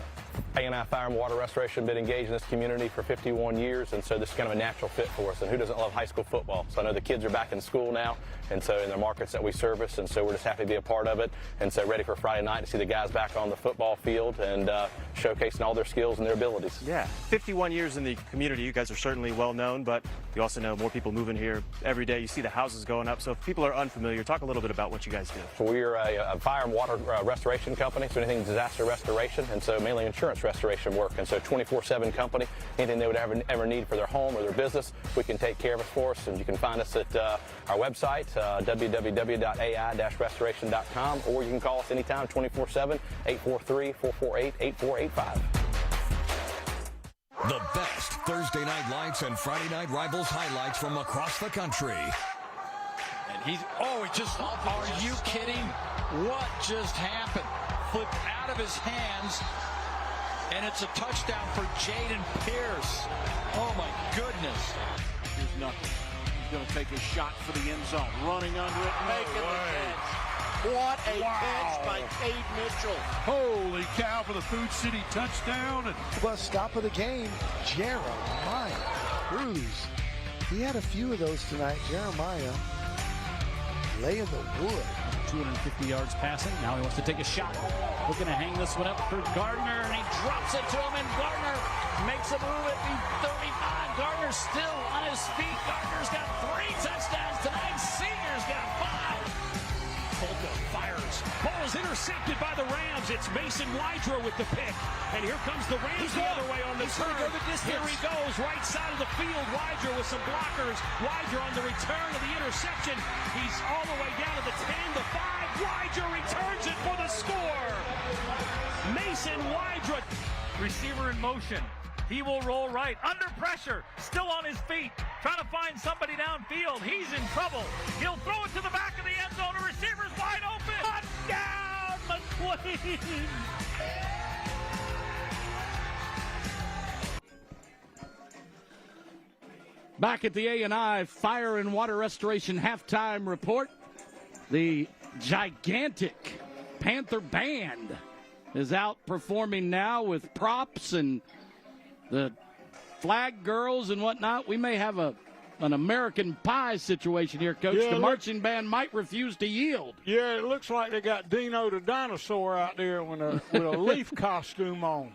A&I Fire and Water Restoration been engaged in this community for 51 years, and so this is kind of a natural fit for us. And who doesn't love high school football? So I know the kids are back in school now, and so in the markets that we service, and so we're just happy to be a part of it, and so ready for Friday night to see the guys back on the football field and showcasing all their skills and their abilities. Yeah, 51 years in the community. You guys are certainly well known, but you also know more people moving here every day. You see the houses going up, so if people are unfamiliar, talk a little bit about what you guys do. So we're a fire and water restoration company, so anything disaster restoration, and so mainly insurance restoration work. And so 24/7 company, anything they would ever need for their home or their business, we can take care of it for us. And you can find us at our website, www.ai-restoration.com, or you can call us anytime, 24/7, 843-448-8485. The best Thursday night lights and Friday night Rivals highlights from across the country. And he just, are you kidding? What just happened? Flipped out of his hands, and it's a touchdown for Jaden Pierce. Oh my goodness. Here's nothing. He's going to take a shot for the end zone. Running under it, making the catch. What a catch by Cade Mitchell. Holy cow for the Food City touchdown. And plus, stop of the game, Jeremiah Cruz. He had a few of those tonight. Jeremiah laying the wood. 250 yards passing. Now he wants to take a shot. Looking to hang this one up for Gardner, and he drops it to him, and Gardner makes a move at the 35. Gardner's still on his feet. Gardner's got 3 touchdowns tonight. Senior's got 5. Polka fires. Ball is intercepted by the Rams. It's Mason Wydra with the pick. And here comes the Rams the other way on the turn. Here he goes, right side of the field. Wydra with some blockers. Wydra on the return of the interception. He's all the way down to the 10, the 5. Wydra returns it for the score. Mason Wydra. Receiver in motion. He will roll right, under pressure, still on his feet, trying to find somebody downfield. He's in trouble. He'll throw it to the back of the end zone. A receiver's wide open. Touchdown, McQueen! Back at the A&I Fire and Water Restoration halftime report, the gigantic Panther Band is out performing now with props and the flag girls and whatnot. We may have an American Pie situation here, Coach. Yeah, the marching band might refuse to yield. Yeah, it looks like they got Dino the dinosaur out there with a leaf costume on.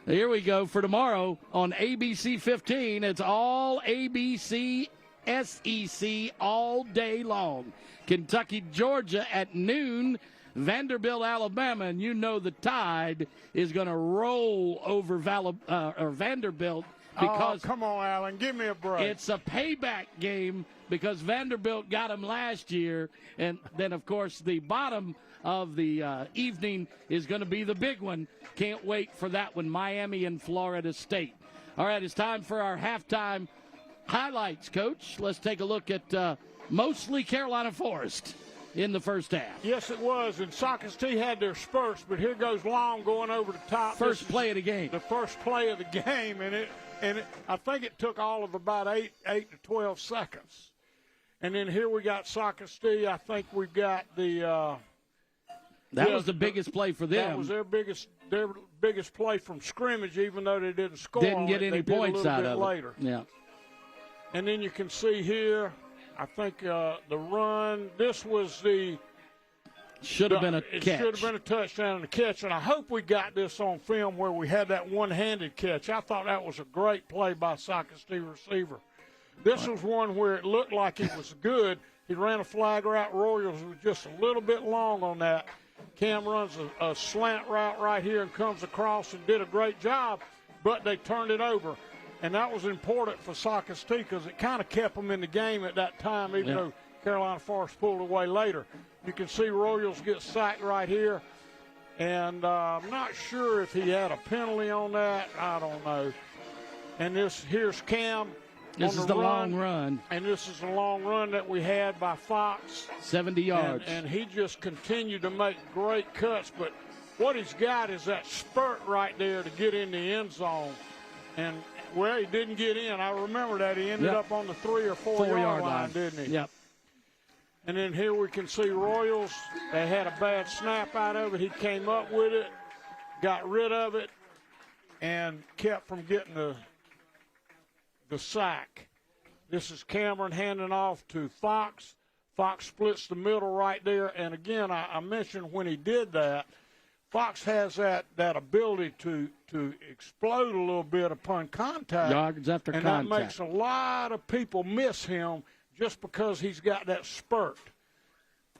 Here we go for tomorrow on ABC 15. It's all ABC SEC all day long. Kentucky, Georgia at noon. Vanderbilt, Alabama, and you know the Tide is going to roll over Vanderbilt because come on, Alan, give me a break. It's a payback game because Vanderbilt got them last year, and then of course the bottom of the evening is going to be the big one. Can't wait for that one, Miami and Florida State. All right, it's time for our halftime highlights, Coach. Let's take a look at mostly Carolina Forest in the first half. Yes, it was, and Socastee had their spurts, but here goes Long going over the top. First play of the game. The first play of the game, and I think it took all of about 8 to 12 seconds. And then here we got Socastee. I think we've got the that was the biggest play for them. That was their biggest play from scrimmage, even though they didn't score. Didn't get any points out of it later. Yeah. And then you can see here, I think the run, this was should have been a catch. It should have been a touchdown and a catch, and I hope we got this on film where we had that one-handed catch. I thought that was a great play by Socastee receiver. This was one where it looked like it was good. He ran a flag route. Royals was just a little bit long on that. Cam runs a slant route right here and comes across and did a great job, but they turned it over. And that was important for Socastee because it kind of kept them in the game at that time, even though Carolina Forest pulled away later. You can see Royals get sacked right here. And I'm not sure if he had a penalty on that. I don't know. And here's Cam. This is the long run. And this is the long run that we had by Fox. 70 yards. And he just continued to make great cuts. But what he's got is that spurt right there to get in the end zone. And well, he didn't get in. I remember that. He ended up on the 3 or 4 yard line, didn't he? Yep. And then here we can see Royals. They had a bad snap out of it. He came up with it, got rid of it, and kept from getting the sack. This is Cameron handing off to Fox. Fox splits the middle right there. And, again, I mentioned when he did that, Fox has that ability to explode a little bit upon contact. Yards after contact. And that makes a lot of people miss him just because he's got that spurt.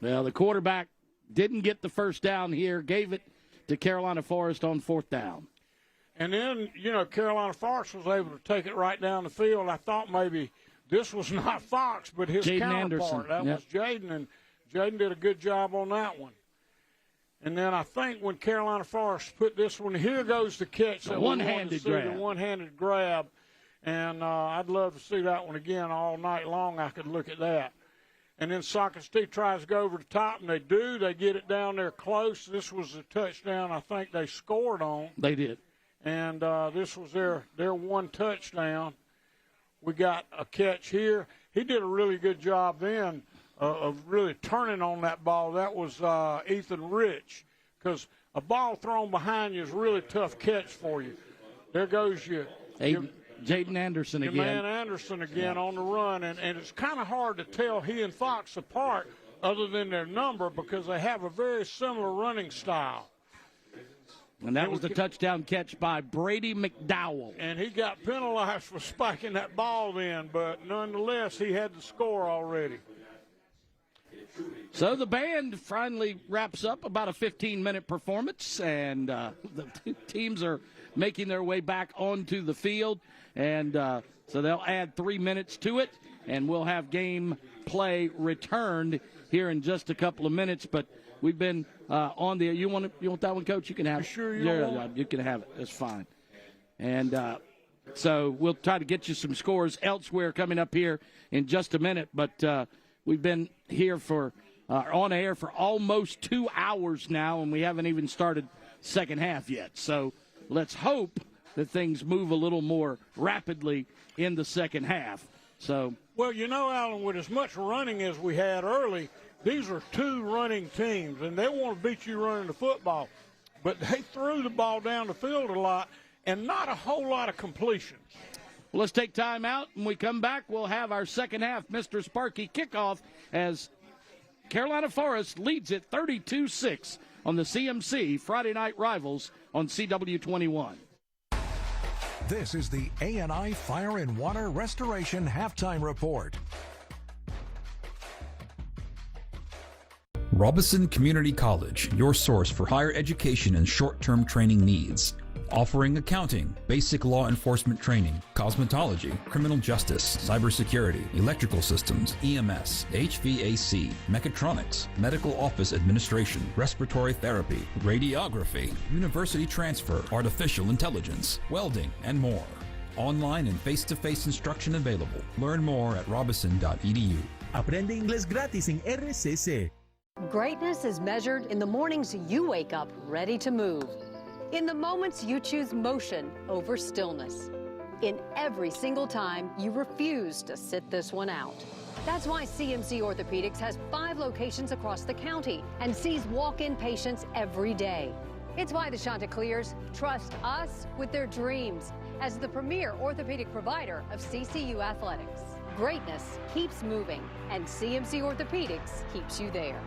Well, the quarterback didn't get the first down here, gave it to Carolina Forest on 4th down. And then, Carolina Forest was able to take it right down the field. I thought maybe this was not Fox, but his Jaden counterpart. Anderson. That was Jaden, and Jaden did a good job on that one. And then I think when Carolina Forest put this one, here goes the catch. The one-handed grab. The one-handed grab. And I'd love to see that one again all night long. I could look at that. And then Socastee tries to go over the top, and they do. They get it down there close. This was a touchdown I think they scored on. They did. And this was their one touchdown. We got a catch here. He did a really good job then of really turning on that ball. That was Ethan Rich, because a ball thrown behind you is a really tough catch for you. There goes Jaden Anderson again. Man Anderson again on the run, and it's kind of hard to tell he and Fox apart other than their number, because they have a very similar running style. And that was the touchdown catch by Brady McDowell. And he got penalized for spiking that ball in, but nonetheless, he had the score already. So the band finally wraps up about a 15-minute performance, and the teams are making their way back onto the field. And so they'll add 3 minutes to it, and we'll have game play returned here in just a couple of minutes. But we've been on the – you want that one, Coach? You can have it. Sure you can have it. That's fine. And so we'll try to get you some scores elsewhere coming up here in just a minute. But we've been here for on air for almost 2 hours now, and we haven't even started second half yet. So let's hope that things move a little more rapidly in the second half. So, well, you know, Alan, with as much running as we had early, these are two running teams, and they want to beat you running the football. But they threw the ball down the field a lot and not a whole lot of completions. Well, let's take time out. When we come back, we'll have our second half Mr. Sparky kickoff as Carolina Forest leads it 32-6 on the CMC Friday Night Rivals on CW21. This is the A&I Fire and Water Restoration Halftime Report. Robison Community College, your source for higher education and short-term training needs. Offering accounting, basic law enforcement training, cosmetology, criminal justice, cybersecurity, electrical systems, EMS, HVAC, mechatronics, medical office administration, respiratory therapy, radiography, university transfer, artificial intelligence, welding, and more. Online and face-to-face instruction available. Learn more at robison.edu. Aprende inglés gratis en RCC. Greatness is measured in the mornings you wake up ready to move. In the moments you choose motion over stillness. In every single time you refuse to sit this one out. That's why CMC Orthopedics has 5 locations across the county and sees walk-in patients every day. It's why the Chanticleers trust us with their dreams as the premier orthopedic provider of CCU athletics. Greatness keeps moving, and CMC Orthopedics keeps you there.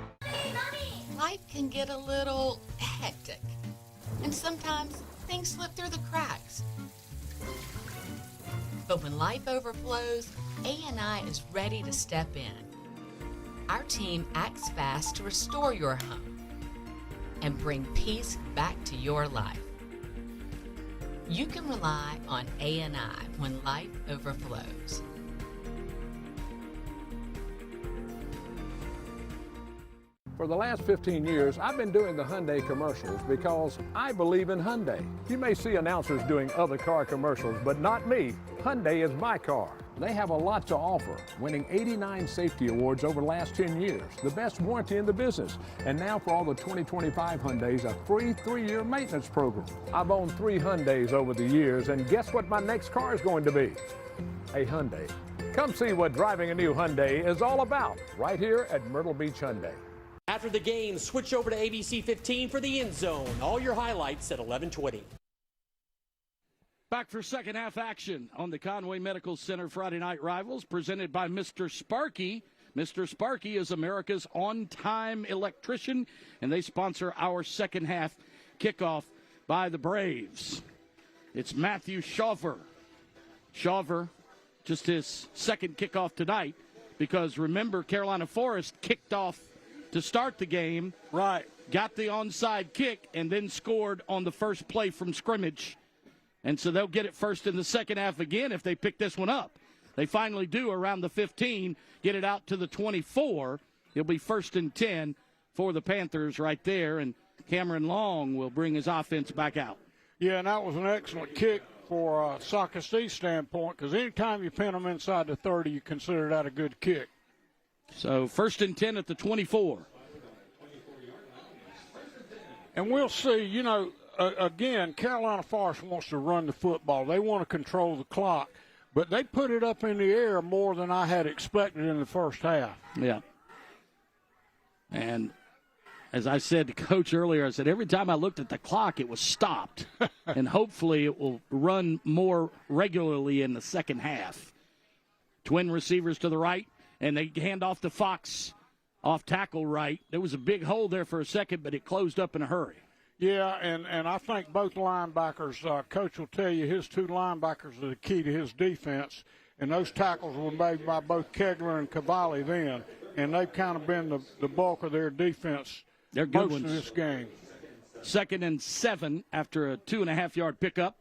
Life can get a little hectic, and sometimes things slip through the cracks. But when life overflows, A&I is ready to step in. Our team acts fast to restore your home and bring peace back to your life. You can rely on A&I when life overflows. For the last 15 years, I've been doing the Hyundai commercials because I believe in Hyundai. You may see announcers doing other car commercials, but not me. Hyundai is my car. They have a lot to offer, winning 89 safety awards over the last 10 years, the best warranty in the business, and now for all the 2025 Hyundais, a free 3-year maintenance program. I've owned 3 Hyundais over the years, and guess what my next car is going to be? A Hyundai. Come see what driving a new Hyundai is all about, right here at Myrtle Beach Hyundai. After the game, switch over to ABC 15 for the End Zone. All your highlights at 11:20. Back for second half action on the Conway Medical Center Friday Night Rivals, presented by Mr. Sparky. Mr. Sparky is America's on-time electrician, and they sponsor our second half kickoff by the Braves. It's Matthew Shawver. Shawver, just his second kickoff tonight, because remember, Carolina Forest kicked off to start the game, right? Got the onside kick and then scored on the first play from scrimmage. And so they'll get it first in the second half again if they pick this one up. They finally do around the 15, get it out to the 24. It'll be 1st and 10 for the Panthers right there, and Cameron Long will bring his offense back out. Yeah, and that was an excellent kick for Socastee standpoint, because anytime you pin them inside the 30, you consider that a good kick. So 1st and 10 at the 24. And we'll see, you know, again, Carolina Forest wants to run the football. They want to control the clock. But they put it up in the air more than I had expected in the first half. Yeah. And as I said to Coach earlier, I said every time I looked at the clock, it was stopped. And hopefully it will run more regularly in the second half. Twin receivers to the right. And they hand off to Fox off tackle right. There was a big hole there for a second, but it closed up in a hurry. Yeah, and I think both linebackers, Coach will tell you his two linebackers are the key to his defense, and those tackles were made by both Kegler and Cavalli then, and they've kind of been the bulk of their defense They're good most ones. of this game. 2nd and 7 after a 2.5-yard pickup.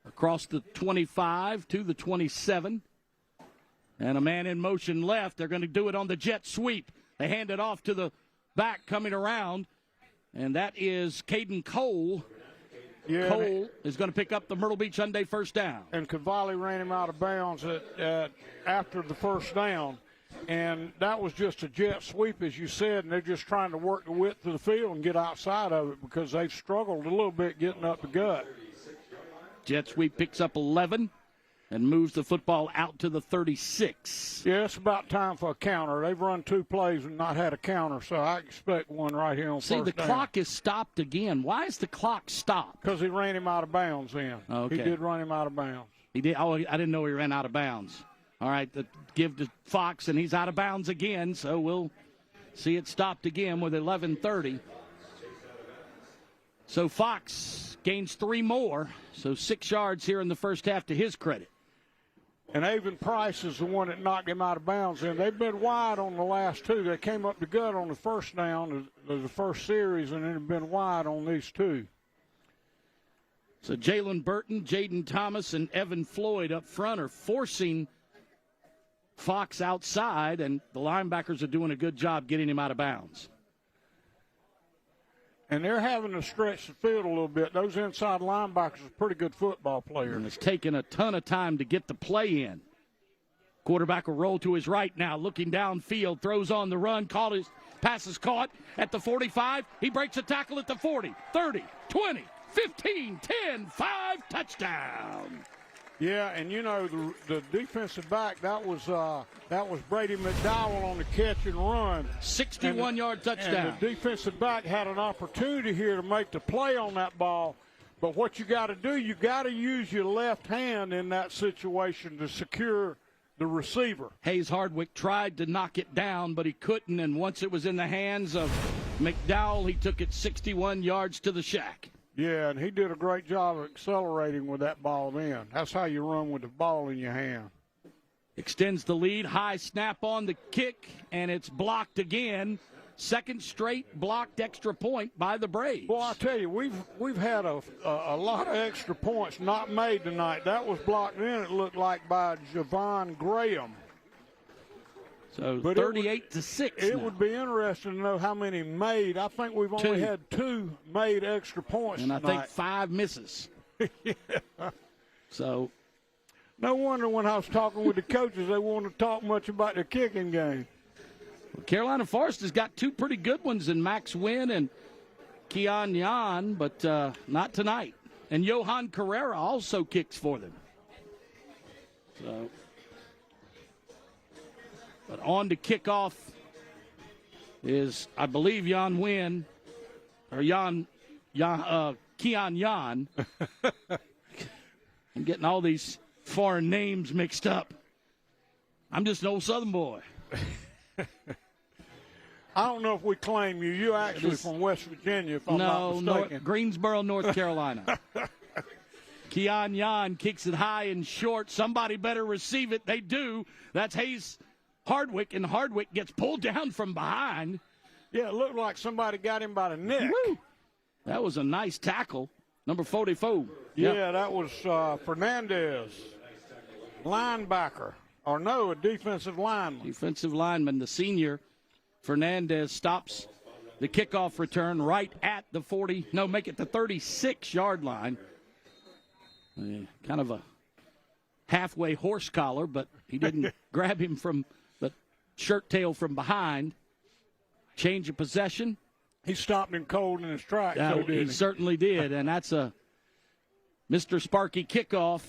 Across the 25 to the 27. And a man in motion left. They're going to do it on the jet sweep. They hand it off to the back coming around. And that is Caden Cole. Yeah, Cole is going to pick up the Myrtle Beach Hyundai first down. And Cavalli ran him out of bounds after the first down. And that was just a jet sweep, as you said, and they're just trying to work the width of the field and get outside of it because they've struggled a little bit getting up the gut. Jet sweep picks up 11 and moves the football out to the 36. Yeah, it's about time for a counter. They've run 2 plays and not had a counter, so I expect one right here on first down. See, the clock is stopped again. Why is the clock stopped? Because he ran him out of bounds then. Okay. He did run him out of bounds. He did. Oh, I didn't know he ran out of bounds. All right, give to Fox, and he's out of bounds again, so we'll see it stopped again with 11:30. So Fox gains 3 more, so 6 yards here in the first half to his credit. And Avon Price is the one that knocked him out of bounds. And they've been wide on the last 2. They came up the gut on the first down, the first series, and then have been wide on these 2. So Jalen Burton, Jaden Thomas, and Evan Floyd up front are forcing Fox outside, and the linebackers are doing a good job getting him out of bounds. And they're having to stretch the field a little bit. Those inside linebackers are pretty good football players. And it's taken a ton of time to get the play in. Quarterback will roll to his right now, looking downfield, throws on the run, pass is caught at the 45. He breaks a tackle at the 40, 30, 20, 15, 10, 5, touchdown. Yeah, and you know the defensive back, that was Brady McDowell on the catch and run. 61-yard touchdown. And the defensive back had an opportunity here to make the play on that ball. But what you got to do, you got to use your left hand in that situation to secure the receiver. Hayes Hardwick tried to knock it down, but he couldn't. And once it was in the hands of McDowell, he took it 61 yards to the shack. Yeah, and he did a great job of accelerating with that ball then. That's how you run with the ball in your hand. Extends the lead. High snap on the kick, and it's blocked again. Second straight blocked extra point by the Braves. Well, I tell you, we've had a lot of extra points not made tonight. That was blocked in, it looked like, by Javon Graham. So but 38-6. It would be interesting to know how many made. I think we've only had 2 made extra points and tonight. I think 5 misses. Yeah. So no wonder when I was talking with the coaches, they wanted to talk much about the kicking game. Carolina Forest has got 2 pretty good ones in Max Wynn and Keon Yan, but not tonight. And Johan Carrera also kicks for them. So, but on to kickoff is, I believe, Keon Yan. I'm getting all these foreign names mixed up. I'm just an old Southern boy. I don't know if we claim you. You're actually from West Virginia, if I'm not mistaken. No, Greensboro, North Carolina. Keon Yan kicks it high and short. Somebody better receive it. They do. That's Hayes Hardwick, and Hardwick gets pulled down from behind. Yeah, it looked like somebody got him by the neck. Woo. That was a nice tackle. Number 44. Yeah, that was Fernandez, linebacker. Or no, a defensive lineman. Defensive lineman, the senior. Fernandez stops the kickoff return right at the 40. No, make it the 36-yard line. Kind of a halfway horse collar, but he didn't grab him from the shirt tail from behind. Change of possession. He stopped him cold in his tracks. He certainly did, and that's a Mr. Sparky kickoff.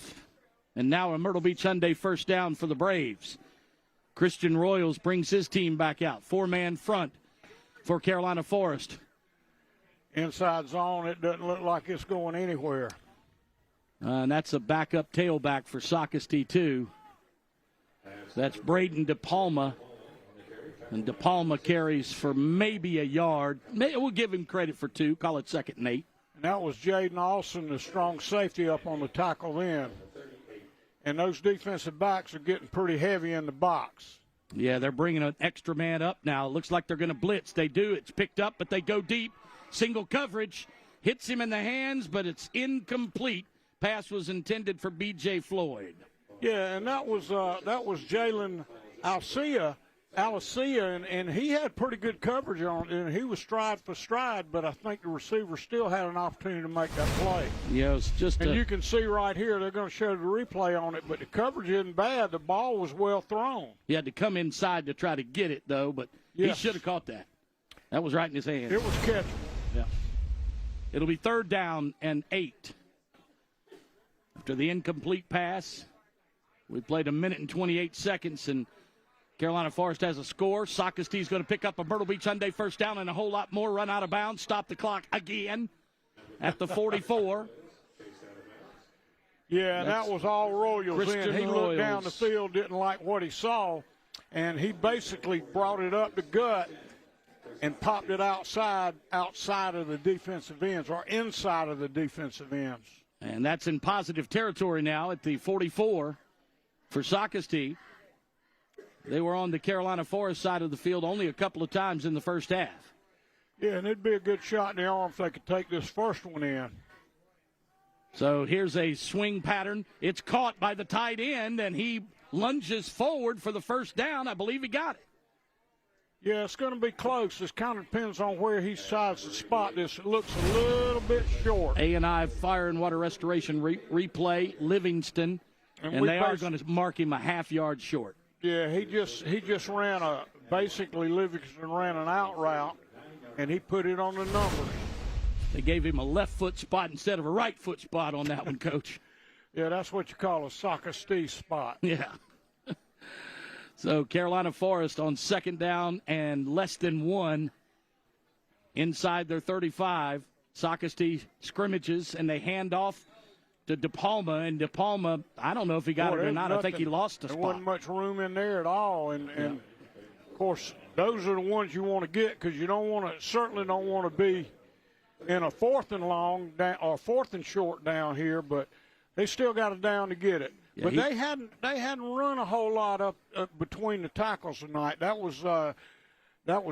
And now a Myrtle Beach Hyundai first down for the Braves. Christian Royals brings his team back out. 4-man front for Carolina Forest. Inside zone, it doesn't look like it's going anywhere. And that's a backup tailback for Socastee, too. That's Braden DePalma. And De Palma carries for maybe a yard. We'll give him credit for 2. Call it 2nd and 8. And that was Jaden Austin, the strong safety, up on the tackle then. And those defensive backs are getting pretty heavy in the box. Yeah, they're bringing an extra man up now. It looks like they're going to blitz. They do. It's picked up, but they go deep. Single coverage. Hits him in the hands, but it's incomplete. Pass was intended for B.J. Floyd. Yeah, and that was Jalen Alicia, and he had pretty good coverage on it, and he was stride for stride, but I think the receiver still had an opportunity to make that play. Yeah, it's just and you can see right here, they're going to show the replay on it, but the coverage isn't bad. The ball was well thrown. He had to come inside to try to get it, though, but he should have caught that. That was right in his hands. It was catchable. Yeah. It'll be 3rd down and 8. After the incomplete pass, we played 1 minute and 28 seconds, and Carolina Forest has a score. Socastee's going to pick up a Myrtle Beach Hyundai first down and a whole lot more. Run out of bounds. Stop the clock again at the 44. Yeah, and that was all Royals Christian in. He looked down Royals. the field, didn't like what he saw, and he basically brought it up the gut and popped it outside of the defensive ends or inside of the defensive ends. And that's in positive territory now at the 44 for Socastee. They were on the Carolina Forest side of the field only a couple of times in the first half. Yeah, and it'd be a good shot in the arm if they could take this first one in. So here's a swing pattern. It's caught by the tight end, and he lunges forward for the first down. I believe he got it. Yeah, it's going to be close. This kind of depends on where he decides to spot this. It looks a little bit short. A&I Fire and Water Restoration replay, Livingston, and they are going to mark him a half-yard short. Yeah, he just ran basically Livingston ran an out route, and he put it on the numbers. They gave him a left foot spot instead of a right foot spot on that one, Coach. Yeah, that's what you call a Socastee spot. Yeah. So Carolina Forest on 2nd down and less than 1 inside their 35. Socastee scrimmages, and they hand off to De Palma, and De Palma, I don't know if he got it or not. I think he lost a spot. There wasn't much room in there at all, and of course, those are the ones you want to get because you certainly don't want to be in a 4th and long down, or 4th and short down here, but they still got it down to get it. Yeah, but they hadn't run a whole lot up between the tackles tonight. That was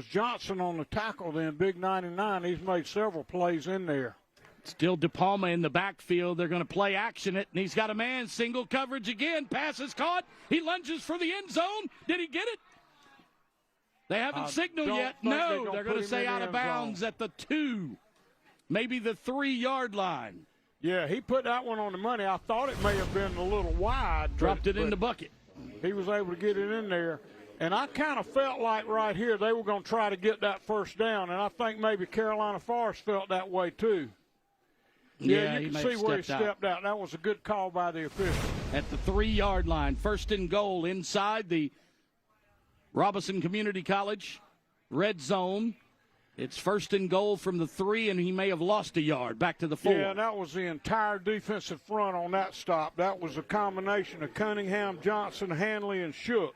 Johnson on the tackle then, big 99. He's made several plays in there. Still De Palma in the backfield. They're going to play action it, and he's got a man. Single coverage again. Pass is caught. He lunges for the end zone. Did he get it? They haven't signaled yet. No, they're going to say out of bounds at the 2, maybe the 3-yard line. Yeah, he put that one on the money. I thought it may have been a little wide. Dropped it in the bucket. He was able to get it in there. And I kind of felt like right here they were going to try to get that first down, and I think maybe Carolina Forest felt that way too. Yeah, you can see where he stepped out. That was a good call by the official. At the 3-yard line, 1st and goal inside the Robinson Community College red zone. It's 1st and goal from the 3, and he may have lost a yard back to the 4. Yeah, and that was the entire defensive front on that stop. That was a combination of Cunningham, Johnson, Hanley, and Shook.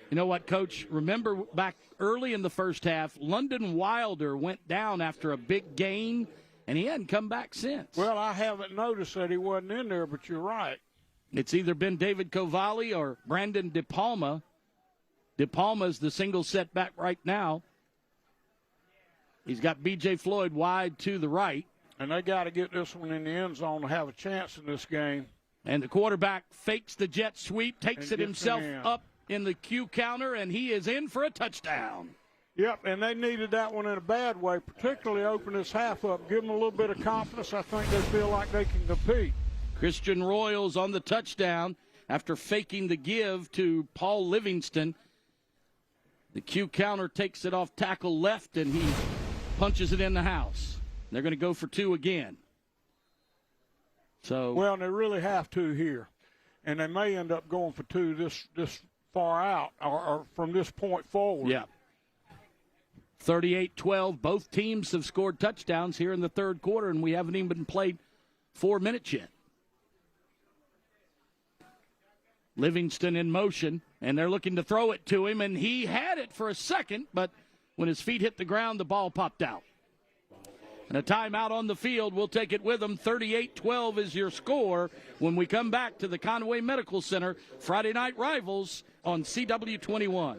You know what, Coach? Remember back early in the first half, London Wilder went down after a big gain, and he hadn't come back since. Well, I haven't noticed that he wasn't in there, but you're right. It's either been David Cavalli or Brandon De Palma. De Palma's the single setback right now. He's got B.J. Floyd wide to the right. And they got to get this one in the end zone to have a chance in this game. And the quarterback fakes the jet sweep, takes it himself up in the Q counter, and he is in for a touchdown. Yep, and they needed that one in a bad way, particularly open this half up. Give them a little bit of confidence. I think they feel like they can compete. Christian Royals on the touchdown after faking the give to Paul Livingston. The Q counter takes it off tackle left, and he punches it in the house. They're going to go for 2 again. So well, they really have to here, and they may end up going for 2 this far out or from this point forward. Yeah. 38-12. Both teams have scored touchdowns here in the third quarter, and we haven't even played 4 minutes yet. Livingston in motion, and they're looking to throw it to him, and he had it for a second, but when his feet hit the ground, the ball popped out. And a timeout on the field. We'll take it with them. 38-12 is your score when we come back to the Conway Medical Center. Friday Night Rivals on CW21.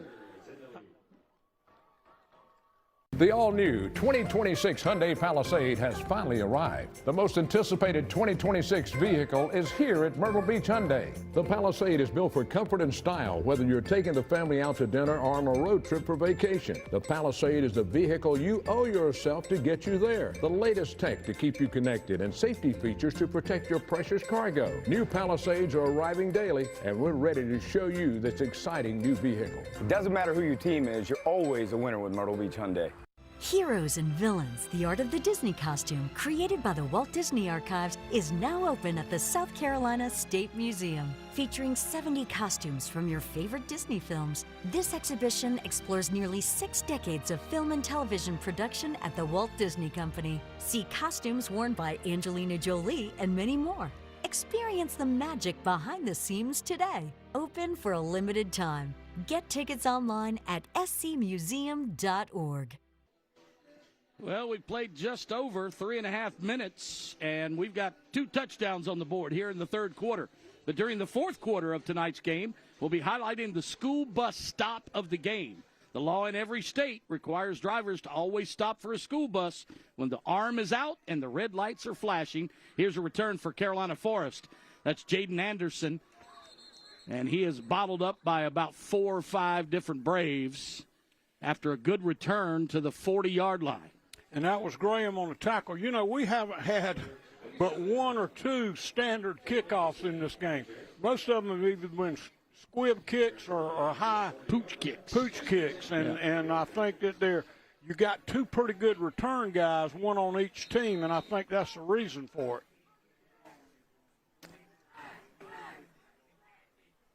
The all-new 2026 Hyundai Palisade has finally arrived. The most anticipated 2026 vehicle is here at Myrtle Beach Hyundai. The Palisade is built for comfort and style, whether you're taking the family out to dinner or on a road trip for vacation. The Palisade is the vehicle you owe yourself to get you there. The latest tech to keep you connected and safety features to protect your precious cargo. New Palisades are arriving daily, and we're ready to show you this exciting new vehicle. It doesn't matter who your team is, you're always a winner with Myrtle Beach Hyundai. Heroes and Villains, the art of the Disney costume, created by the Walt Disney Archives, is now open at the South Carolina State Museum. Featuring 70 costumes from your favorite Disney films, this exhibition explores nearly 6 decades of film and television production at the Walt Disney Company. See costumes worn by Angelina Jolie and many more. Experience the magic behind the scenes today. Open for a limited time. Get tickets online at scmuseum.org. Well, we've played just over 3.5 minutes, and we've got 2 touchdowns on the board here in the third quarter. But during the fourth quarter of tonight's game, we'll be highlighting the school bus stop of the game. The law in every state requires drivers to always stop for a school bus when the arm is out and the red lights are flashing. Here's a return for Carolina Forest. That's Jaden Anderson, and he is bottled up by about 4 or 5 different Braves after a good return to the 40-yard line. And that was Graham on the tackle. You know, we haven't had but 1 or 2 standard kickoffs in this game. Most of them have either been squib kicks or high pooch kicks. And I think that you got 2 pretty good return guys, 1 on each team, and I think that's the reason for it.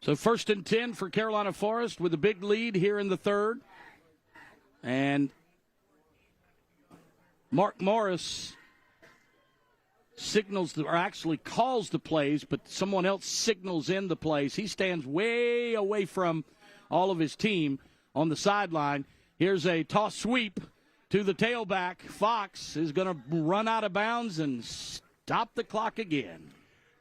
So 1st and 10 for Carolina Forest with a big lead here in the third. And Mark Morris calls the plays, but someone else signals in the plays. He stands way away from all of his team on the sideline. Here's a toss sweep to the tailback. Fox is going to run out of bounds and stop the clock again.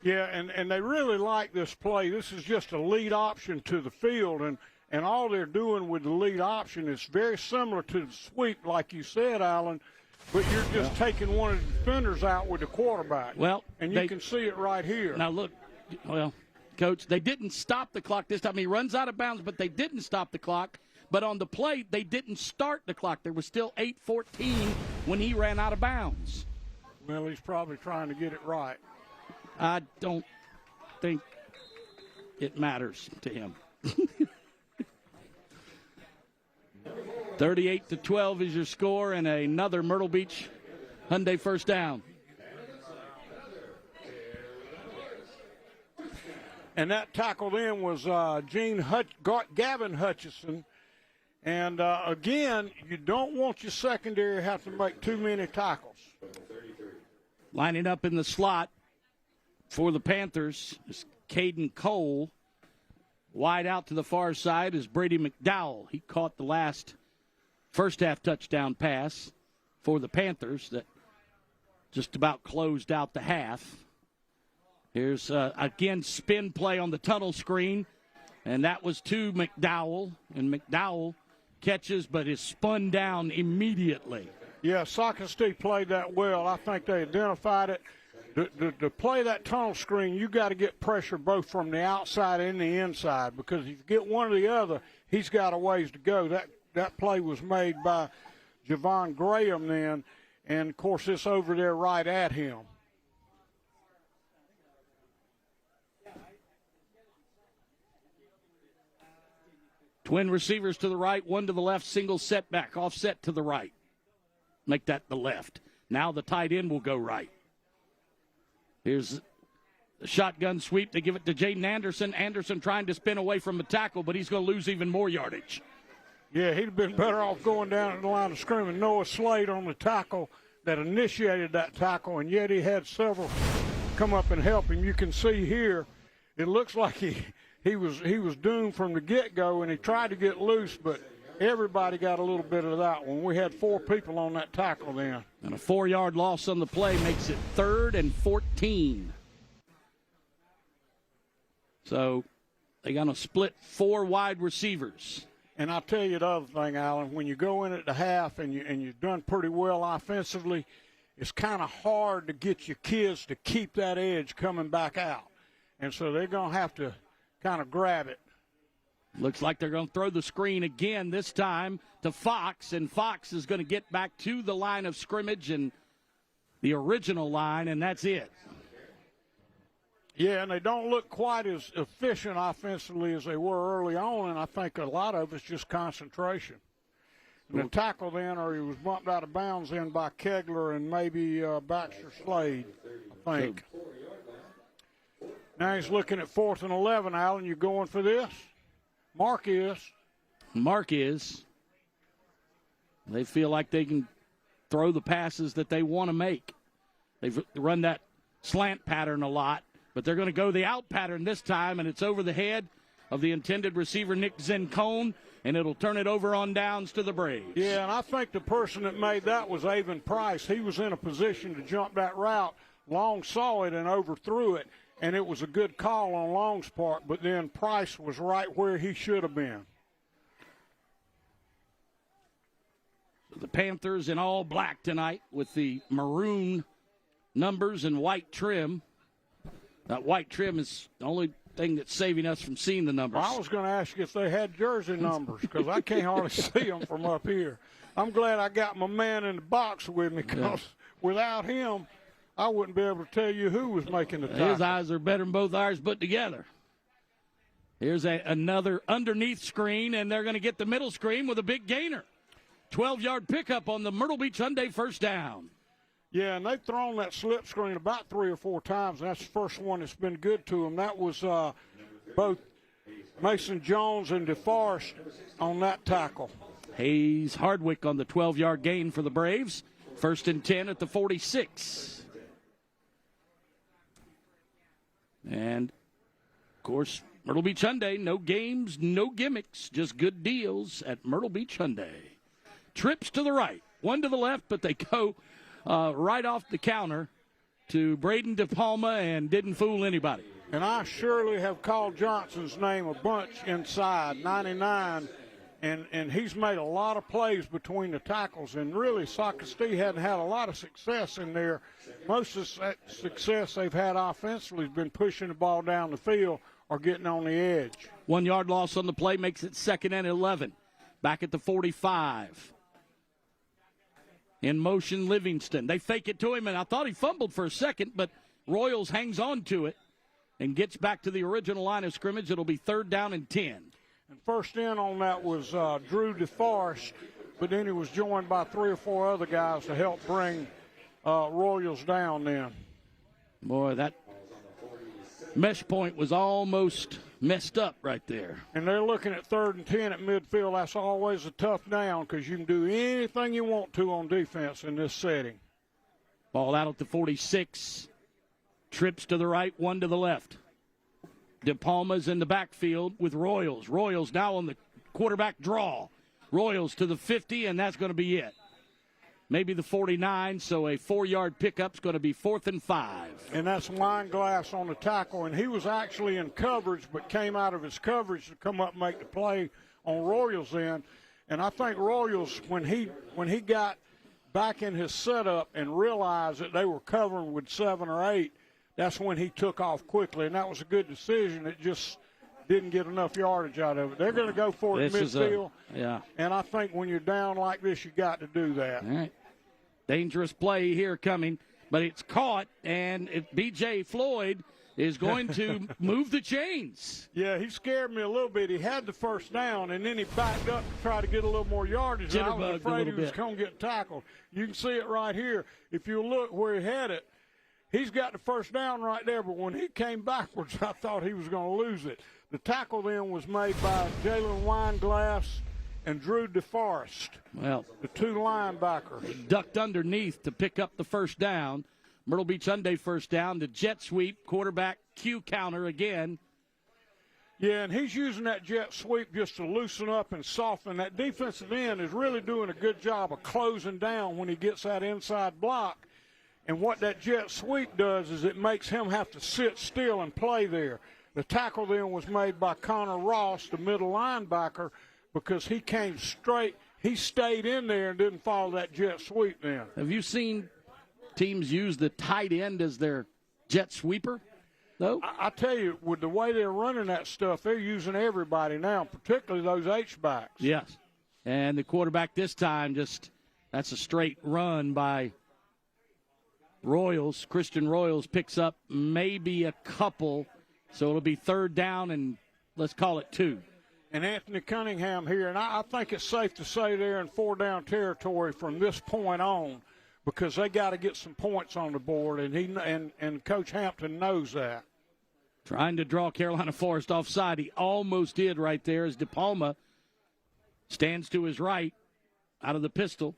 Yeah, and they really like this play. This is just a lead option to the field, and all they're doing with the lead option is very similar to the sweep, like you said, Alan, but you're just taking one of the defenders out with the quarterback. Well, and you can see it right here. Now, look, Coach, they didn't stop the clock this time. He runs out of bounds, but they didn't stop the clock. But on the play, they didn't start the clock. There was still 8:14 when he ran out of bounds. Well, he's probably trying to get it right. I don't think it matters to him. 38-12 is your score, and another Myrtle Beach Hyundai first down. And that tackle then was Gavin Hutchison. And, again, you don't want your secondary to have to make too many tackles. Lining up in the slot for the Panthers is Caden Cole. Wide out to the far side is Brady McDowell. He caught the first half touchdown pass for the Panthers that just about closed out the half. Here's, again, spin play on the tunnel screen, and that was to McDowell. And McDowell catches but is spun down immediately. Yeah, Socastee played that well. I think they identified it. To play that tunnel screen, you got to get pressure both from the outside and the inside, because if you get one or the other, he's got a ways to go. That play was made by Javon Graham then, and, of course, it's over there right at him. Twin receivers to the right, one to the left, single setback, offset to the right. Make that the left. Now the tight end will go right. Here's the shotgun sweep. They give it to Jaden Anderson. Anderson trying to spin away from the tackle, but he's going to lose even more yardage. Yeah, he'd have been better off going down at the line of scrimmage. Noah Slade on the tackle that initiated that tackle, and yet he had several come up and help him. You can see here, it looks like he he was doomed from the get-go, and he tried to get loose, but everybody got a little bit of that one. We had 4 people on that tackle then. And a 4-yard loss on the play makes it 3rd and 14. So they're going to split 4 wide receivers. And I'll tell you the other thing, Alan, when you go in at the half and you've done pretty well offensively, it's kind of hard to get your kids to keep that edge coming back out. And so they're going to have to kind of grab it. Looks like they're going to throw the screen again, this time to Fox, and Fox is going to get back to the line of scrimmage and the original line, and that's it. Yeah, and they don't look quite as efficient offensively as they were early on, and I think a lot of it's just concentration. And the tackle then, or he was bumped out of bounds in by Kegler and maybe Baxter Slade, I think. Now he's looking at 4th and 11, Alan. You going for this? Mark is. They feel like they can throw the passes that they want to make. They've run that slant pattern a lot, but they're going to go the out pattern this time, and it's over the head of the intended receiver, Nick Zencone, and it'll turn it over on downs to the Braves. Yeah, and I think the person that made that was Avon Price. He was in a position to jump that route. Long saw it and overthrew it, and it was a good call on Long's part, but then Price was right where he should have been. The Panthers in all black tonight with the maroon numbers and white trim. That white trim is the only thing that's saving us from seeing the numbers. Well, I was going to ask you if they had jersey numbers because I can't hardly see them from up here. I'm glad I got my man in the box with me because without him, I wouldn't be able to tell you who was making the tackle. His eyes are better than both ours put together. Here's another underneath screen, and they're going to get the middle screen with a big gainer. 12-yard pickup on the Myrtle Beach Hyundai first down. Yeah, and they've thrown that slip screen about 3 or 4 times, and that's the first one that's been good to them. That was both Mason Jones and DeForest on that tackle. Hayes Hardwick on the 12-yard gain for the Braves. 1st and 10 at the 46. And, of course, Myrtle Beach Hyundai, no games, no gimmicks, just good deals at Myrtle Beach Hyundai. Trips to the right, one to the left, but they go right off the counter to Braden DePalma and didn't fool anybody. And I surely have called Johnson's name a bunch inside, 99, and he's made a lot of plays between the tackles. And really, Socastee hadn't had a lot of success in there. Most of the success they've had offensively has been pushing the ball down the field or getting on the edge. 1 yard loss on the play makes it 2nd and 11. Back at the 45. In motion, Livingston. They fake it to him, and I thought he fumbled for a second, but Royals hangs on to it and gets back to the original line of scrimmage. It'll be 3rd down and 10. And first in on that was Drew DeForest, but then he was joined by 3 or 4 other guys to help bring Royals down then. Boy, that mesh point was almost messed up right there. And they're looking at 3rd and 10 at midfield. That's always a tough down because you can do anything you want to on defense in this setting. Ball out at the 46. Trips to the right, one to the left. DePalma's in the backfield with Royals. Royals now on the quarterback draw. Royals to the 50, and that's going to be it. Maybe the 49, so a 4-yard pickup's going to be 4th and 5. And that's Wineglass on the tackle, and he was actually in coverage but came out of his coverage to come up and make the play on Royals end. And I think Royals, when he got back in his setup and realized that they were covering with 7 or 8, that's when he took off quickly, and that was a good decision. It just didn't get enough yardage out of it. They're going to go for it midfield. And I think when you're down like this, you got to do that. All right. Dangerous play here coming, but it's caught, and B.J. Floyd is going to move the chains. Yeah, he scared me a little bit. He had the first down, and then he backed up to try to get a little more yardage. And I was afraid he was going to get tackled. You can see it right here. If you look where he had it, he's got the first down right there, but when he came backwards, I thought he was going to lose it. The tackle then was made by Jalen Wineglass and Drew DeForest, well, the 2 linebackers. Ducked underneath to pick up the first down. Myrtle Beach Hyundai first down. The jet sweep, quarterback Q counter again. Yeah, and he's using that jet sweep just to loosen up and soften. That defensive end is really doing a good job of closing down when he gets that inside block. And what that jet sweep does is it makes him have to sit still and play there. The tackle then was made by Connor Ross, the middle linebacker, because he came straight. He stayed in there and didn't follow that jet sweep then. Have you seen teams use the tight end as their jet sweeper? No? I tell you, with the way they're running that stuff, they're using everybody now, particularly those H-backs. Yes. And the quarterback this time that's a straight run by Royals. Christian Royals picks up maybe a couple, so it'll be 3rd down and let's call it 2. And Anthony Cunningham here, and I think it's safe to say they're in 4-down territory from this point on, because they got to get some points on the board, and Coach Hampton knows that. Trying to draw Carolina Forest offside. He almost did right there as DePalma stands to his right out of the pistol.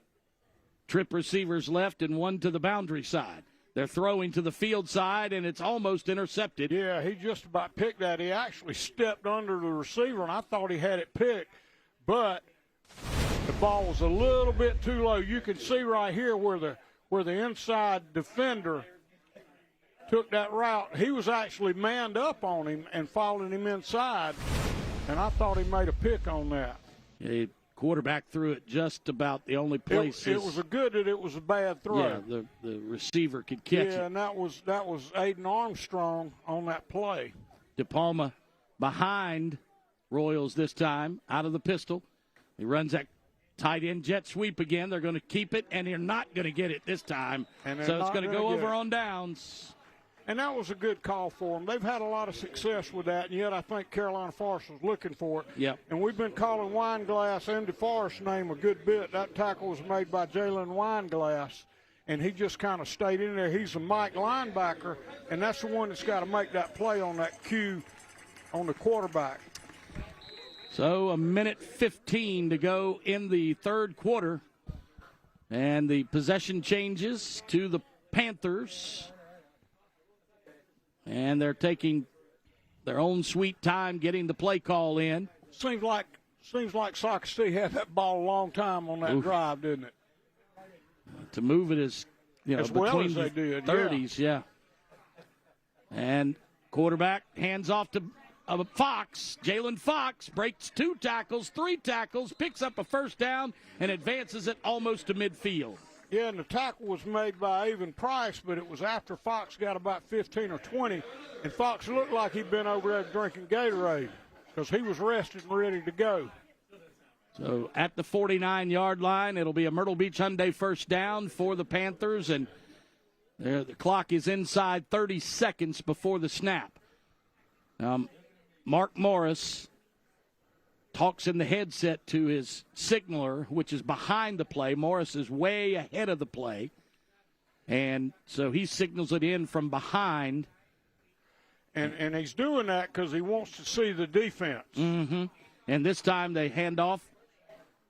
Trip receivers left and one to the boundary side. They're throwing to the field side, and it's almost intercepted. Yeah, he just about picked that. He actually stepped under the receiver, and I thought he had it picked, but the ball was a little bit too low. You can see right here where the inside defender took that route. He was actually manned up on him and following him inside, and I thought he made a pick on that. The quarterback threw it just about the only place. It was a good that it was a bad throw. Yeah, the receiver could catch it. Yeah, and that was Aiden Armstrong on that play. DePalma behind Royals this time, out of the pistol. He runs that tight end jet sweep again. They're going to keep it, and they're not going to get it this time. So it's going to go over on downs. And that was a good call for them. They've had a lot of success with that, and yet I think Carolina Forest was looking for it. Yep. And we've been calling Wineglass and DeForest's name a good bit. That tackle was made by Jalen Wineglass, and he just kind of stayed in there. He's a Mike linebacker, and that's the one that's got to make that play on that cue on the quarterback. So 1:15 to go in the 3rd quarter, and the possession changes to the Panthers. And they're taking their own sweet time getting the play call in. Seems like Socastee had that ball a long time on that drive, didn't it? To move it as well between as they did, 30s, yeah. And quarterback hands off to Fox. Jalen Fox breaks 2 tackles, 3 tackles, picks up a 1st down, and advances it almost to midfield. Yeah, and the tackle was made by Avon Price, but it was after Fox got about 15 or 20, and Fox looked like he'd been over there drinking Gatorade because he was rested and ready to go. So at the 49-yard line, it'll be a Myrtle Beach Hyundai 1st down for the Panthers, and the clock is inside 30 seconds before the snap. Mark Morris talks in the headset to his signaler, which is behind the play. Morris is way ahead of the play. And so he signals it in from behind. And he's doing that because he wants to see the defense. Mm-hmm. And this time they hand off,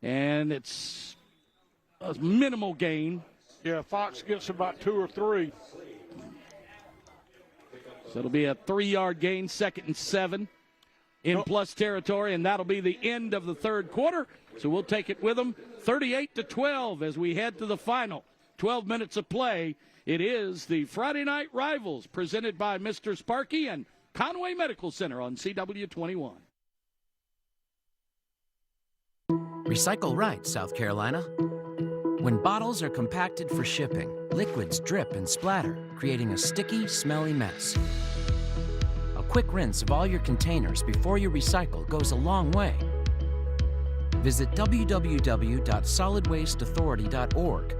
and it's a minimal gain. Yeah, Fox gets about 2 or 3. So it'll be a 3-yard gain, 2nd and 7. In plus territory, and that'll be the end of the 3rd quarter. So we'll take it with them 38-12 as we head to the final 12 minutes of play. It is the Friday Night Rivals presented by Mr. Sparky and Conway Medical Center on CW21. Recycle right, South Carolina. When bottles are compacted for shipping, liquids drip and splatter, creating a sticky, smelly mess. Quick rinse of all your containers before you recycle goes a long way. Visit www.solidwasteauthority.org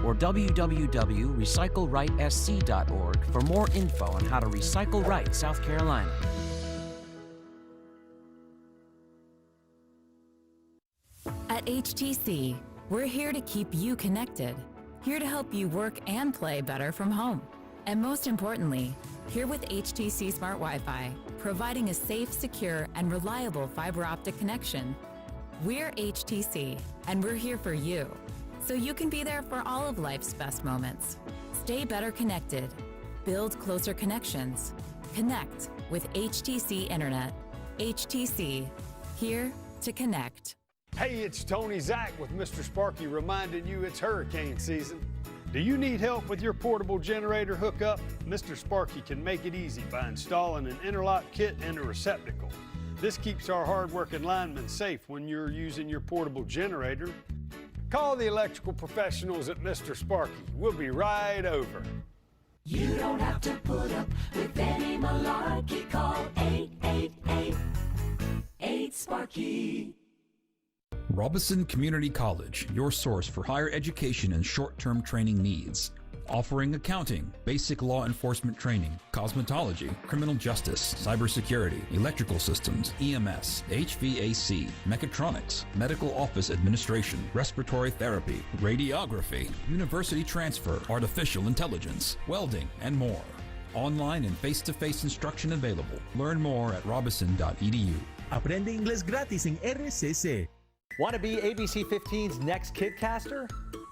or www.recyclerightsc.org for more info on how to recycle right, South Carolina. At HTC, we're here to keep you connected, here to help you work and play better from home. And most importantly, here with HTC Smart Wi-Fi, providing a safe, secure, and reliable fiber optic connection. We're HTC, and we're here for you, so you can be there for all of life's best moments. Stay better connected. Build closer connections. Connect with HTC Internet. HTC, here to connect. Hey, it's Tony Zach with Mr. Sparky reminding you it's hurricane season. Do you need help with your portable generator hookup? Mr. Sparky can make it easy by installing an interlock kit and a receptacle. This keeps our hard-working linemen safe when you're using your portable generator. Call the electrical professionals at Mr. Sparky. We'll be right over. You don't have to put up with any malarkey. Call 888-8-SPARKY. Robison Community College, your source for higher education and short-term training needs. Offering accounting, basic law enforcement training, cosmetology, criminal justice, cybersecurity, electrical systems, EMS, HVAC, mechatronics, medical office administration, respiratory therapy, radiography, university transfer, artificial intelligence, welding, and more. Online and face-to-face instruction available. Learn more at robison.edu. Aprende inglés gratis en RCC. Want to be ABC 15's next Kidcaster?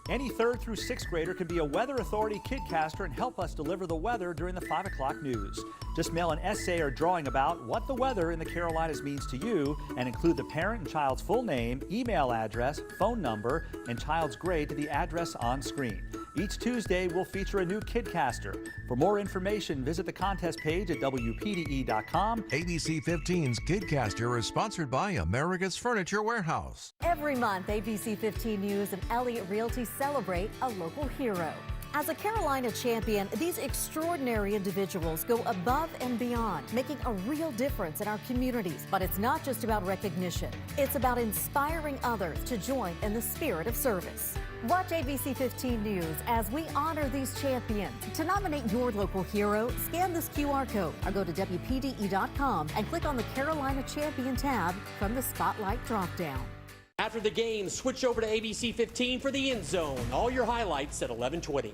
Any 3rd through 6th grader can be a Weather Authority Kidcaster and help us deliver the weather during the 5 o'clock news. Just mail an essay or drawing about what the weather in the Carolinas means to you and include the parent and child's full name, email address, phone number, and child's grade to the address on screen. Each Tuesday, we'll feature a new Kidcaster. For more information, visit the contest page at WPDE.com. ABC 15's Kidcaster is sponsored by America's Furniture Warehouse. Every month, ABC 15 News and Elliott Realty celebrate a local hero. As a Carolina champion, these extraordinary individuals go above and beyond, making a real difference in our communities. But it's not just about recognition. It's about inspiring others to join in the spirit of service. Watch ABC 15 News as we honor these champions. To nominate your local hero, scan this QR code or go to WPDE.com and click on the Carolina Champion tab from the Spotlight dropdown. After the game, switch over to ABC 15 for the End Zone. All your highlights at 11:20.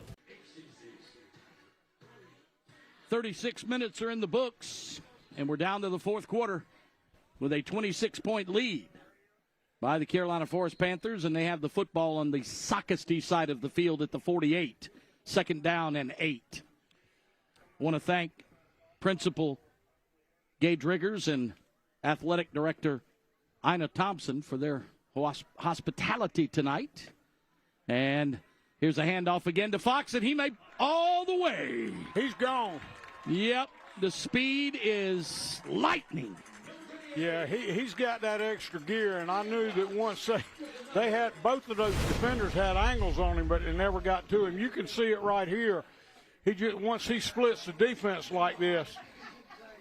36 minutes are in the books, and we're down to the fourth quarter with a 26-point lead by the Carolina Forest Panthers, and they have the football on the Socastee side of the field at the 48. 2nd down and 8. I want to thank Principal Gage Riggers and Athletic Director Ina Thompson for their hospitality tonight. And here's a handoff again to Fox, and he made all the way. He's gone. Yep, the speed is lightning. Yeah, he's got that extra gear, and I knew that once they had, both of those defenders had angles on him, but it never got to him. You can see it right here. Once he splits the defense like this,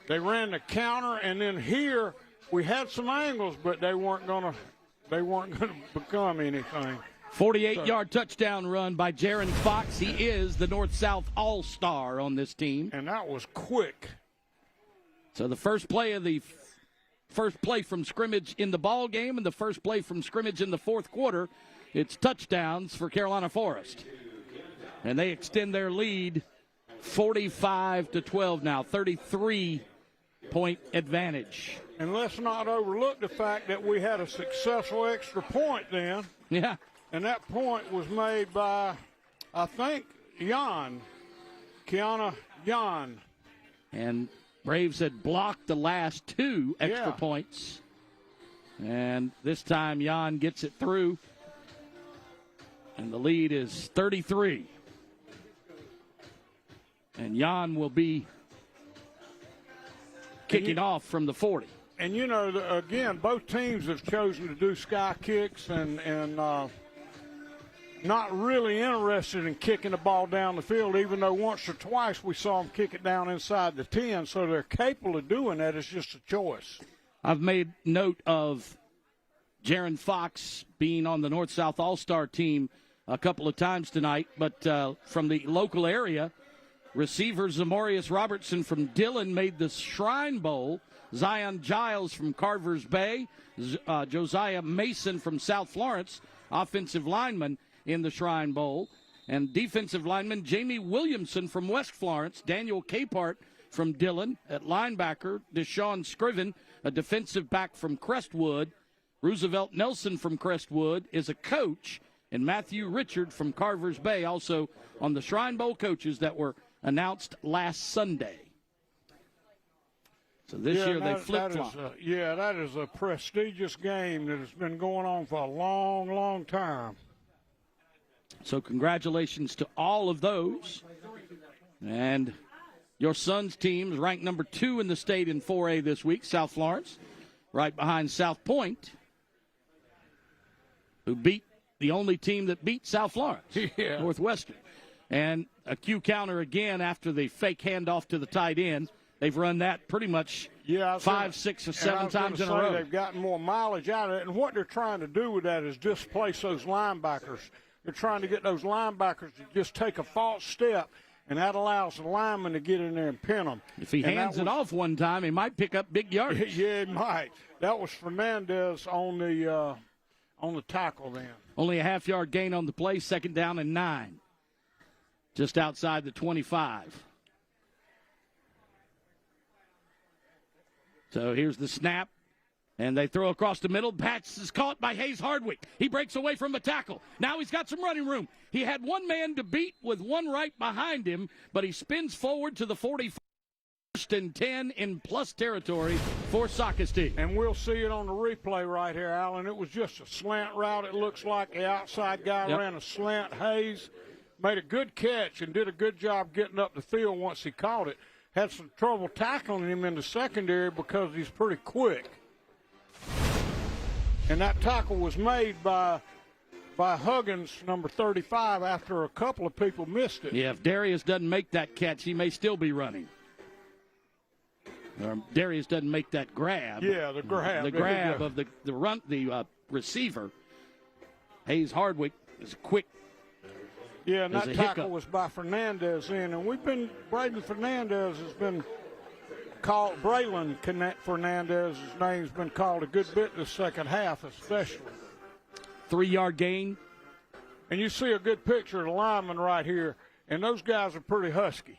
they ran the counter, and then here we had some angles, but they weren't gonna become anything. 48-yard touchdown run by Jaron Fox. He is the North-South All-Star on this team. And that was quick. So the first play from scrimmage in the ball game and the first play from scrimmage in the fourth quarter, it's touchdowns for Carolina Forest. And they extend their lead 45-12 now, 33-point advantage. And let's not overlook the fact that we had a successful extra point then. Yeah. And that point was made by, I think, Kiana Jan. And Braves had blocked the last 2 extra points. And this time Jan gets it through. And the lead is 33. And Jan will be kicking off from the 40. And, you know, again, both teams have chosen to do sky kicks and not really interested in kicking the ball down the field, even though once or twice we saw them kick it down inside the 10. So they're capable of doing that. It's just a choice. I've made note of Jaron Fox being on the North-South All-Star team a couple of times tonight, but from the local area, receiver Zamorius Robertson from Dillon made the Shrine Bowl. Zion Giles from Carvers Bay, Josiah Mason from South Florence, offensive lineman in the Shrine Bowl, and defensive lineman Jamie Williamson from West Florence, Daniel Capehart from Dillon at linebacker, Deshaun Scriven, a defensive back from Crestwood, Roosevelt Nelson from Crestwood is a coach, and Matthew Richard from Carvers Bay also on the Shrine Bowl coaches that were announced last Sunday. So this year they flip-flop. That is a prestigious game that has been going on for a long, long time. So congratulations to all of those. And your son's team is ranked number 2 in the state in 4A this week, South Florence, right behind South Point, who beat the only team that beat South Florence, Northwestern. And a Q counter again after the fake handoff to the tight end. They've run that pretty much 5, 6, or 7 times in a row. They've gotten more mileage out of it, and what they're trying to do with that is displace those linebackers. They're trying to get those linebackers to just take a false step, and that allows the lineman to get in there and pin them. If he hands it off one time, he might pick up big yardage. Yeah, he might. That was Fernandez on the tackle then. Only a half-yard gain on the play, 2nd down and 9. Just outside the 25. So here's the snap, and they throw across the middle. Patch is caught by Hayes Hardwick. He breaks away from the tackle. Now he's got some running room. He had one man to beat with one right behind him, but he spins forward to the 41st and 10 in plus territory for Socastee. And we'll see it on the replay right here, Alan. It was just a slant route. It looks like the outside guy ran a slant. Hayes made a good catch and did a good job getting up the field once he caught it. Had some trouble tackling him in the secondary because he's pretty quick. And that tackle was made by Huggins, number 35, after a couple of people missed it. Yeah, if Darius doesn't make that catch, he may still be running. Or Darius doesn't make that grab. Yeah, the grab. The grab of the receiver. Hayes Hardwick is quick. Yeah, and that tackle was by Fernandez in. And Braden Fernandez has been called, Braylon Fernandez, his name's been called a good bit in the second half especially. 3-yard gain. And you see a good picture of the lineman right here, and those guys are pretty husky.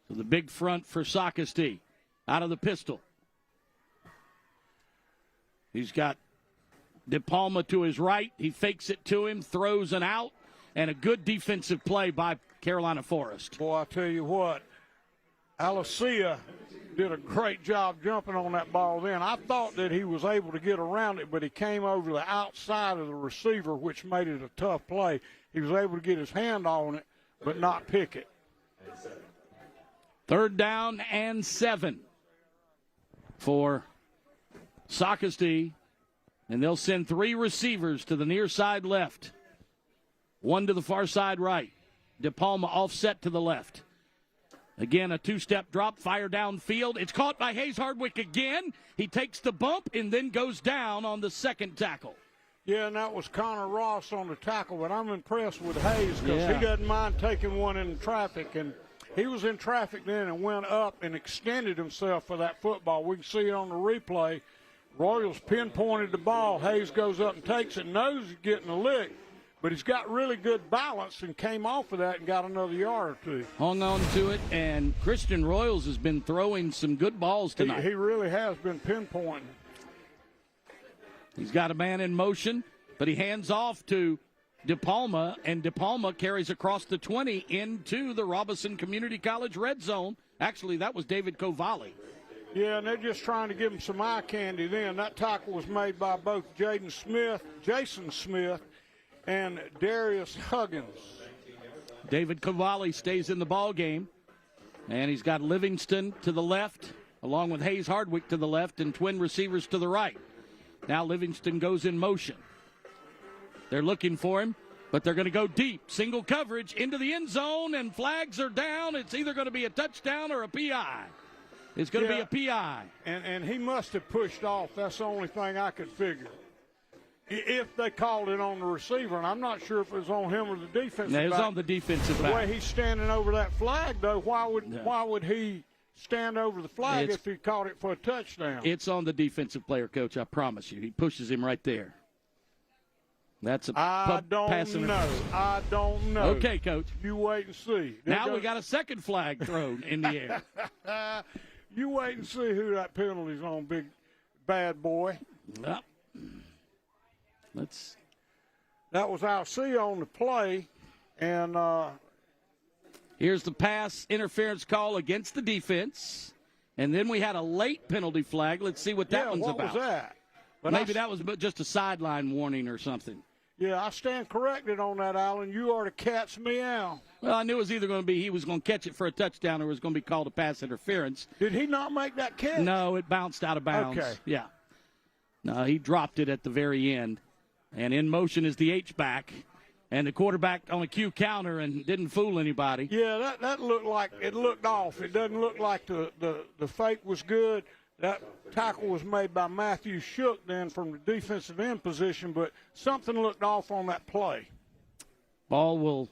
So the big front for Socastee out of the pistol. He's got DePalma to his right. He fakes it to him, throws an out, and a good defensive play by Carolina Forest. Boy, I tell you what, Alicia did a great job jumping on that ball then. I thought that he was able to get around it, but he came over the outside of the receiver, which made it a tough play. He was able to get his hand on it, but not pick it. 3rd down and 7 for Socastee. And they'll send 3 receivers to the near side left. 1 to the far side right. DePalma offset to the left. Again, a 2-step drop, fire downfield. It's caught by Hayes Hardwick again. He takes the bump and then goes down on the 2nd tackle. Yeah, and that was Connor Ross on the tackle, but I'm impressed with Hayes because he doesn't mind taking one in traffic. And he was in traffic then and went up and extended himself for that football. We can see it on the replay. Royals pinpointed the ball. Hayes goes up and takes it, knows he's getting a lick, but he's got really good balance and came off of that and got another yard or 2. Hung on to it, and Christian Royals has been throwing some good balls tonight. He really has been pinpointing. He's got a man in motion, but he hands off to DePalma, and DePalma carries across the 20 into the Robinson Community College red zone. Actually, that was David Kovali. Yeah, and they're just trying to give him some eye candy then. That tackle was made by both Jason Smith, and Darius Huggins. David Cavalli stays in the ball game, and he's got Livingston to the left, along with Hayes Hardwick to the left, and twin receivers to the right. Now Livingston goes in motion. They're looking for him, but they're going to go deep. Single coverage into the end zone, and flags are down. It's either going to be a touchdown or a PI. It's going to be a PI. And he must have pushed off. That's the only thing I could figure. If they called it on the receiver, and I'm not sure if it was on him or the defensive back. It was on the defensive back. The way he's standing over that flag, though, why would he stand over the flag if he caught it for a touchdown? It's on the defensive player, Coach, I promise you. He pushes him right there. That's a I don't know. Okay, Coach. You wait and see. Now we got a second flag thrown in the air. You wait and see who that penalty's on, big bad boy. Yep. That was Alcia on the play, and here's the pass interference call against the defense. And then we had a late penalty flag. Let's see what that one's what about. Was that? But Maybe that was just a sideline warning or something. Yeah, I stand corrected on that, Alan. You are the cat's meow. Well, I knew it was either going to be he was going to catch it for a touchdown or it was going to be called a pass interference. Did he not make that catch? No, it bounced out of bounds. Okay. Yeah. No, he dropped it at the very end. And in motion is the H-back. And the quarterback on a Q counter and didn't fool anybody. Yeah, that looked like it looked off. It doesn't look like the fake was good. That tackle was made by Matthew Shook then from the defensive end position, but something looked off on that play. Ball will,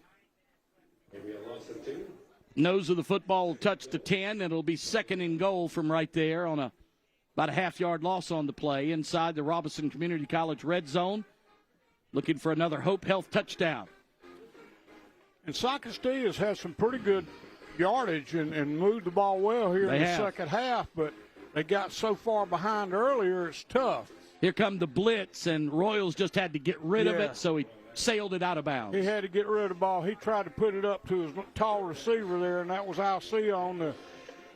nose of the football will touch the 10, and it'll be 2nd and goal from right there on about a half-yard loss on the play inside the Robinson Community College red zone, looking for another Hope Health touchdown. And Socastee has had some pretty good yardage and moved the ball well here in the second half, but they got so far behind earlier, it's tough. Here come the blitz, and Royals just had to get rid of it, so he sailed it out of bounds. He had to get rid of the ball. He tried to put it up to his tall receiver there, and that was Alcia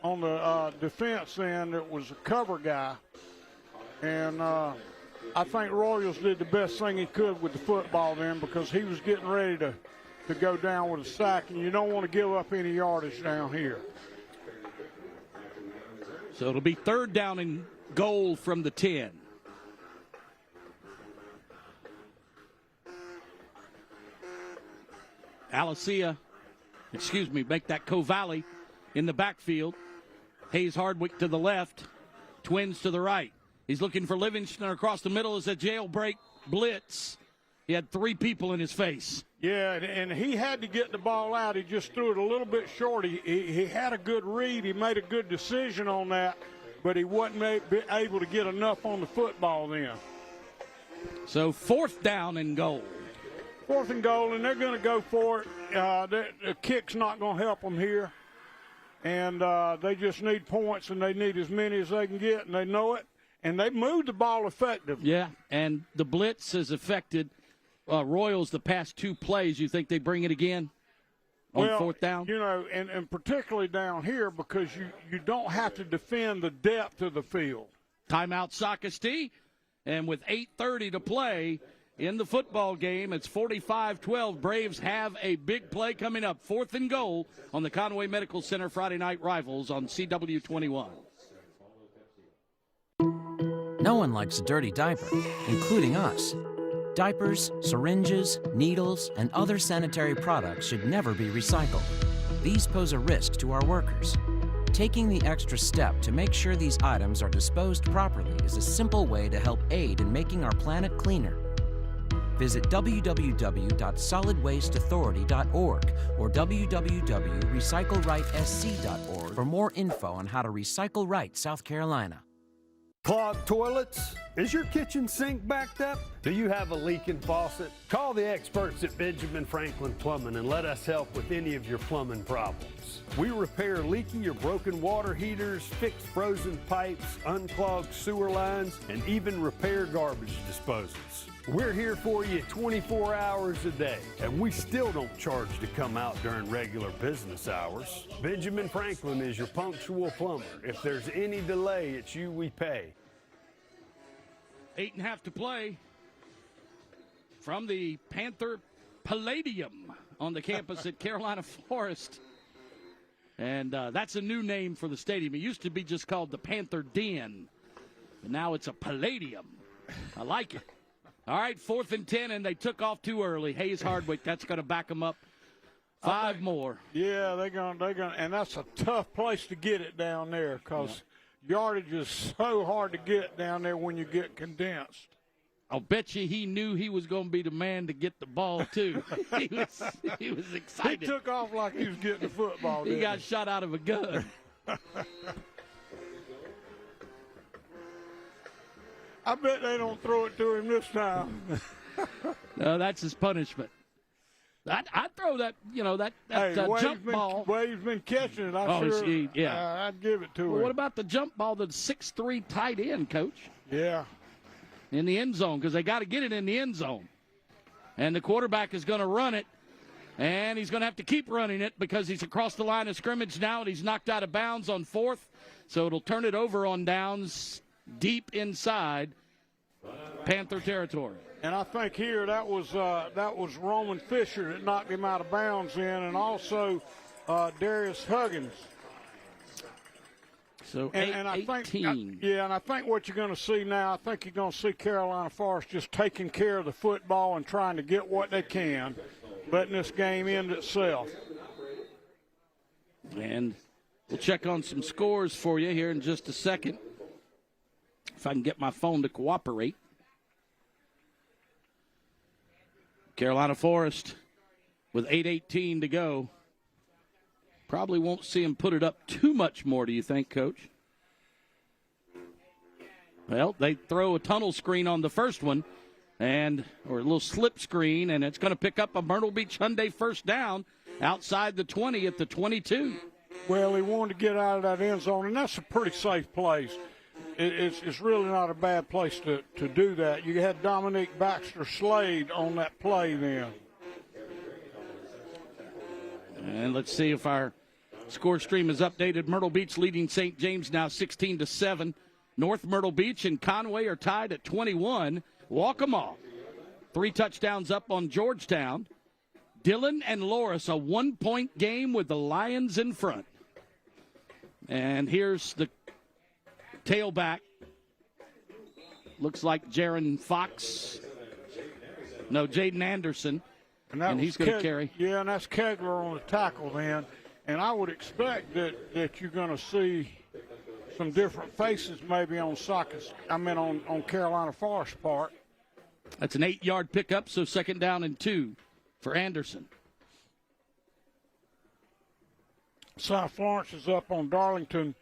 on the defense then. It was a cover guy. And I think Royals did the best thing he could with the football then because he was getting ready to go down with a sack, and you don't want to give up any yardage down here. So it'll be 3rd down and goal from the 10. Make that Covally in the backfield. Hayes Hardwick to the left, Twins to the right. He's looking for Livingston across the middle as a jailbreak blitz. He had 3 people in his face. Yeah, and he had to get the ball out. He just threw it a little bit short. He had a good read. He made a good decision on that, but he wasn't able to get enough on the football then. So 4th down and goal. 4th and goal, and they're going to go for it. The kick's not going to help them here, and they just need points, and they need as many as they can get, and they know it, and they moved the ball effectively. Yeah, and the blitz has affected Royals the past 2 plays. You think they bring it again on 4th down? You know, and particularly down here because you don't have to defend the depth of the field. Timeout Socastee, and with 8:30 to play in the football game, it's 45-12. Braves have a big play coming up. 4th and goal on the Conway Medical Center Friday Night Rivals on CW21. No one likes a dirty diaper, including us. Diapers, syringes, needles, and other sanitary products should never be recycled. These pose a risk to our workers. Taking the extra step to make sure these items are disposed properly is a simple way to help aid in making our planet cleaner. Visit www.solidwasteauthority.org or www.recyclerightsc.org for more info on how to recycle right South Carolina. Clogged toilets? Is your kitchen sink backed up? Do you have a leaking faucet? Call the experts at Benjamin Franklin Plumbing and let us help with any of your plumbing problems. We repair leaky or broken water heaters, fix frozen pipes, unclog sewer lines, and even repair garbage disposals. We're here for you 24 hours a day, and we still don't charge to come out during regular business hours. Benjamin Franklin is your punctual plumber. If there's any delay, it's you we pay. 8.5 to play from the Panther Palladium on the campus at Carolina Forest. And that's a new name for the stadium. It used to be just called the Panther Den, but now it's a Palladium. I like it. All right, 4th and 10, and they took off too early. Hayes Hardwick, that's going to back them up 5 more. Yeah, they're going, and that's a tough place to get it down there because yardage is so hard to get down there when you get condensed. I'll bet you he knew he was going to be the man to get the ball, too. he was excited. He took off like he was getting the football. He got shot out of a gun. I bet they don't throw it to him this time. No, that's his punishment. I'd throw that, jump ball. Well, he's been catching it. I'd give it to him. What about the jump ball, the 6'3" tight end, Coach? Yeah. In the end zone, because they got to get it in the end zone. And the quarterback is going to run it. And he's going to have to keep running it because he's across the line of scrimmage now, and he's knocked out of bounds on 4th. So it'll turn it over on downs deep inside Panther territory. And I think here that was Roman Fisher that knocked him out of bounds in, and also Darius Huggins. So and I think what you're going to see now, I think you're going to see Carolina Forest just taking care of the football and trying to get what they can, letting this game end itself. And we'll check on some scores for you here in just a second, if I can get my phone to cooperate. Carolina Forest with 8:18 to go. Probably won't see him put it up too much more, do you think, Coach? Well, they throw a tunnel screen on the first one, or a little slip screen, and it's going to pick up a Myrtle Beach Hyundai first down outside the 20 at the 22. Well, he wanted to get out of that end zone, and that's a pretty safe place. It's really not a bad place to do that. You had Dominique Baxter-Slade on that play then. And let's see if our score stream is updated. Myrtle Beach leading St. James now 16-7. North Myrtle Beach and Conway are tied at 21. Waccamaw, 3 touchdowns up on Georgetown. Dillon and Loris, a 1-point game with the Lions in front. And here's the tailback. Looks like Jaron Fox. No, Jaden Anderson. And he's going to carry. Yeah, and that's Kegler on the tackle then. And I would expect that you're going to see some different faces maybe on on Carolina Forest part. That's an 8-yard pickup, so 2nd down and 2 for Anderson. South Florence is up on Darlington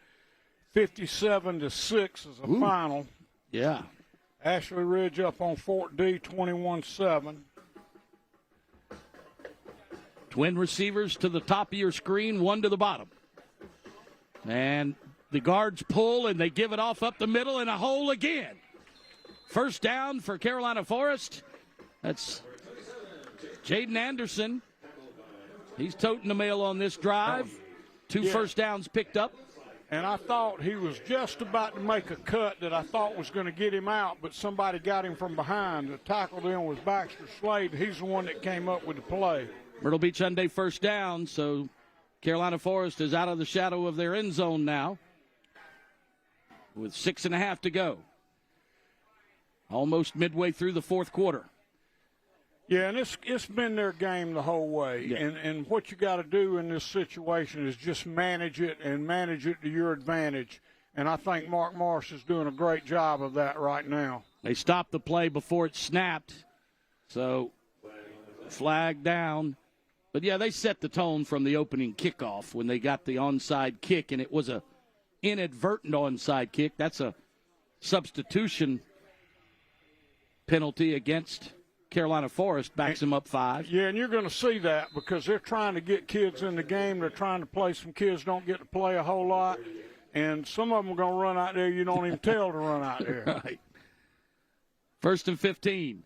57-6 as a final. Yeah. Ashley Ridge up on Fort D 21-7. Twin receivers to the top of your screen, one to the bottom. And the guards pull, and they give it off up the middle, and a hole again. First down for Carolina Forest. That's Jaden Anderson. He's toting the mail on this drive. 2 first downs picked up. And I thought he was just about to make a cut that I thought was going to get him out, but somebody got him from behind. The tackle then was Baxter Slade. He's the one that came up with the play. Myrtle Beach Hyundai first down, so Carolina Forest is out of the shadow of their end zone now with 6.5 to go. Almost midway through the 4th quarter. Yeah, and it's been their game the whole way. Yeah. And what you got to do in this situation is just manage it and manage it to your advantage. And I think Mark Morris is doing a great job of that right now. They stopped the play before it snapped, so flag down. But, yeah, they set the tone from the opening kickoff when they got the onside kick, and it was a inadvertent onside kick. That's a substitution penalty against Carolina Forest, backs them up 5. Yeah, and you're going to see that because they're trying to get kids in the game. They're trying to play. Some kids don't get to play a whole lot, and some of them are going to run out there you don't even tell to run out there. Right. 1st and 15.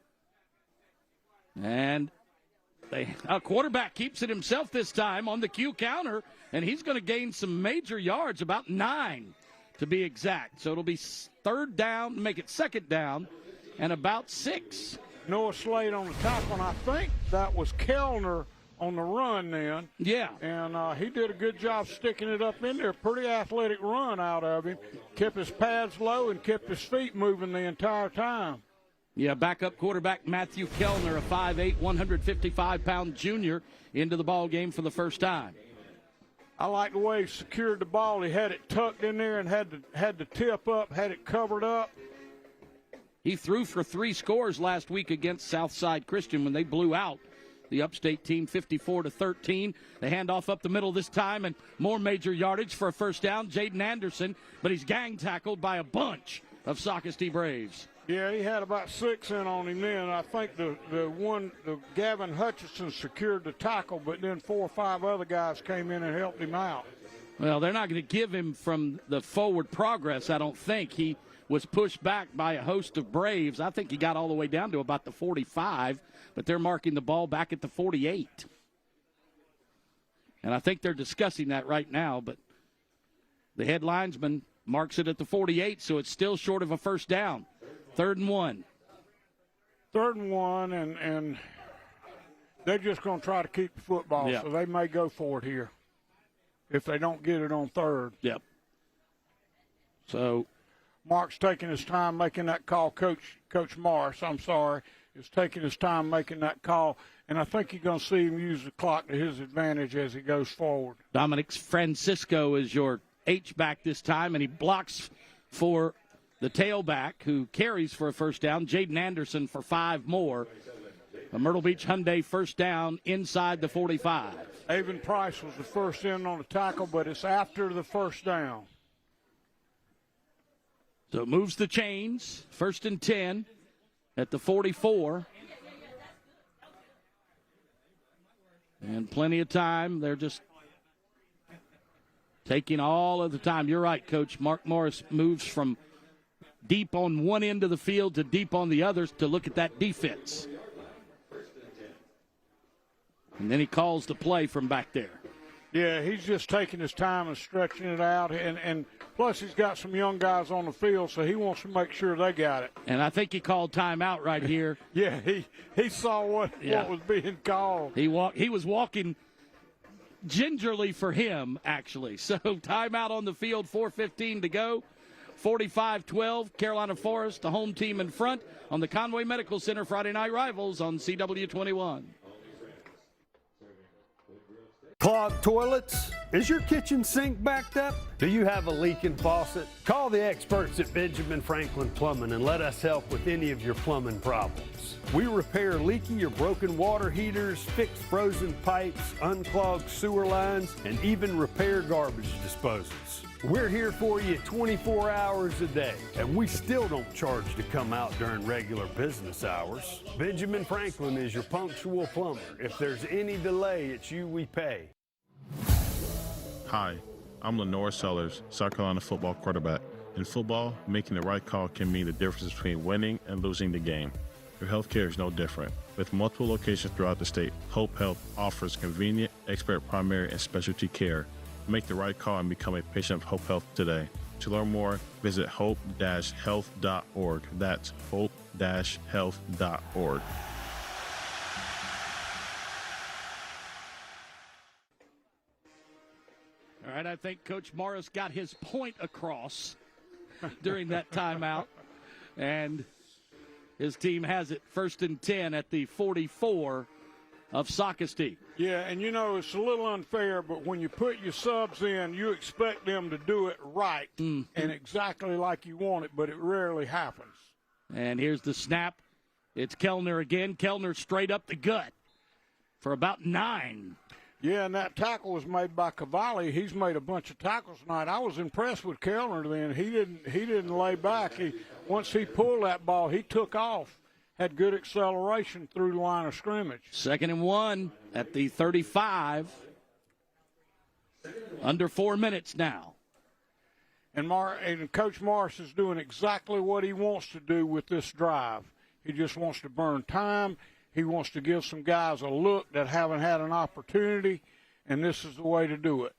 And a quarterback keeps it himself this time on the Q counter, and he's going to gain some major yards, about 9 to be exact. So it'll be 3rd down, make it 2nd down, and about 6. Noah Slade on the tackle, and I think that was Kellner on the run then. Yeah. And he did a good job sticking it up in there. Pretty athletic run out of him. Kept his pads low and kept his feet moving the entire time. Yeah, backup quarterback Matthew Kellner, a 5'8", 155-pound junior, into the ball game for the first time. I like the way he secured the ball. He had it tucked in there and had the tip up, had it covered up. He threw for 3 scores last week against Southside Christian when they blew out the upstate team 54-13. They hand off up the middle this time, and more major yardage for a first down. Jaden Anderson, but he's gang tackled by a bunch of Socastee Braves. Yeah, he had about 6 in on him then. I think the Gavin Hutchinson secured the tackle, but then 4 or 5 other guys came in and helped him out. Well, they're not going to give him from the forward progress, I don't think. He was pushed back by a host of Braves. I think he got all the way down to about the 45, but they're marking the ball back at the 48. And I think they're discussing that right now, but the head linesman marks it at the 48, so it's still short of a first down. 3rd and 1. 3rd and 1, and they're just going to try to keep the football, so they may go for it here if they don't get it on 3rd. Yep. So Mark's taking his time making that call. Coach Morris, is taking his time making that call, and I think you're going to see him use the clock to his advantage as he goes forward. Dominic Francisco is your H-back this time, and he blocks for the tailback who carries for a first down, Jaden Anderson, for 5 more. A Myrtle Beach Hyundai first down inside the 45. Avon Price was the first in on the tackle, but it's after the first down. So it moves the chains. 1st and 10 at the 44. And plenty of time. They're just taking all of the time. You're right, Coach. Mark Morris moves from deep on one end of the field to deep on the others to look at that defense. And then he calls the play from back there. Yeah, he's just taking his time and stretching it out. And plus he's got some young guys on the field, so he wants to make sure they got it. And I think he called timeout right here. Yeah, he saw what was being called. He was walking gingerly for him, actually. So timeout on the field, 4:15 to go. 45-12, Carolina Forest, the home team in front on the Conway Medical Center Friday Night Rivals on CW21. Clogged toilets? Is your kitchen sink backed up? Do you have a leaking faucet? Call the experts at Benjamin Franklin Plumbing and let us help with any of your plumbing problems. We repair leaky or broken water heaters, fix frozen pipes, unclog sewer lines, and even repair garbage disposals. We're here for you 24 hours a day, and we still don't charge to come out during regular business hours. Benjamin Franklin is your punctual plumber. If there's any delay, it's you we pay. Hi, I'm Lenore Sellers, South Carolina football quarterback. In football, making the right call can mean the difference between winning and losing the game. Your healthcare is no different. With multiple locations throughout the state, Hope Health offers convenient, expert primary and specialty care. Make the right call and become a patient of Hope Health today. To learn more, visit hope-health.org. That's hope-health.org. All right, I think Coach Morris got his point across during that timeout. And his team has it 1st and 10 at the 44 of Socastee. Yeah, and you know, it's a little unfair, but when you put your subs in, you expect them to do it right and exactly like you want it, but it rarely happens. And here's the snap. It's Kellner again. Kellner straight up the gut for about 9. Yeah, and that tackle was made by Cavalli. He's made a bunch of tackles tonight. I was impressed with Kellner then. He didn't lay back. Once he pulled that ball, he took off. Had good acceleration through the line of scrimmage. 2nd and 1 at the 35. Under 4 minutes now. And Coach Morris is doing exactly what he wants to do with this drive. He just wants to burn time. He wants to give some guys a look that haven't had an opportunity, and this is the way to do it.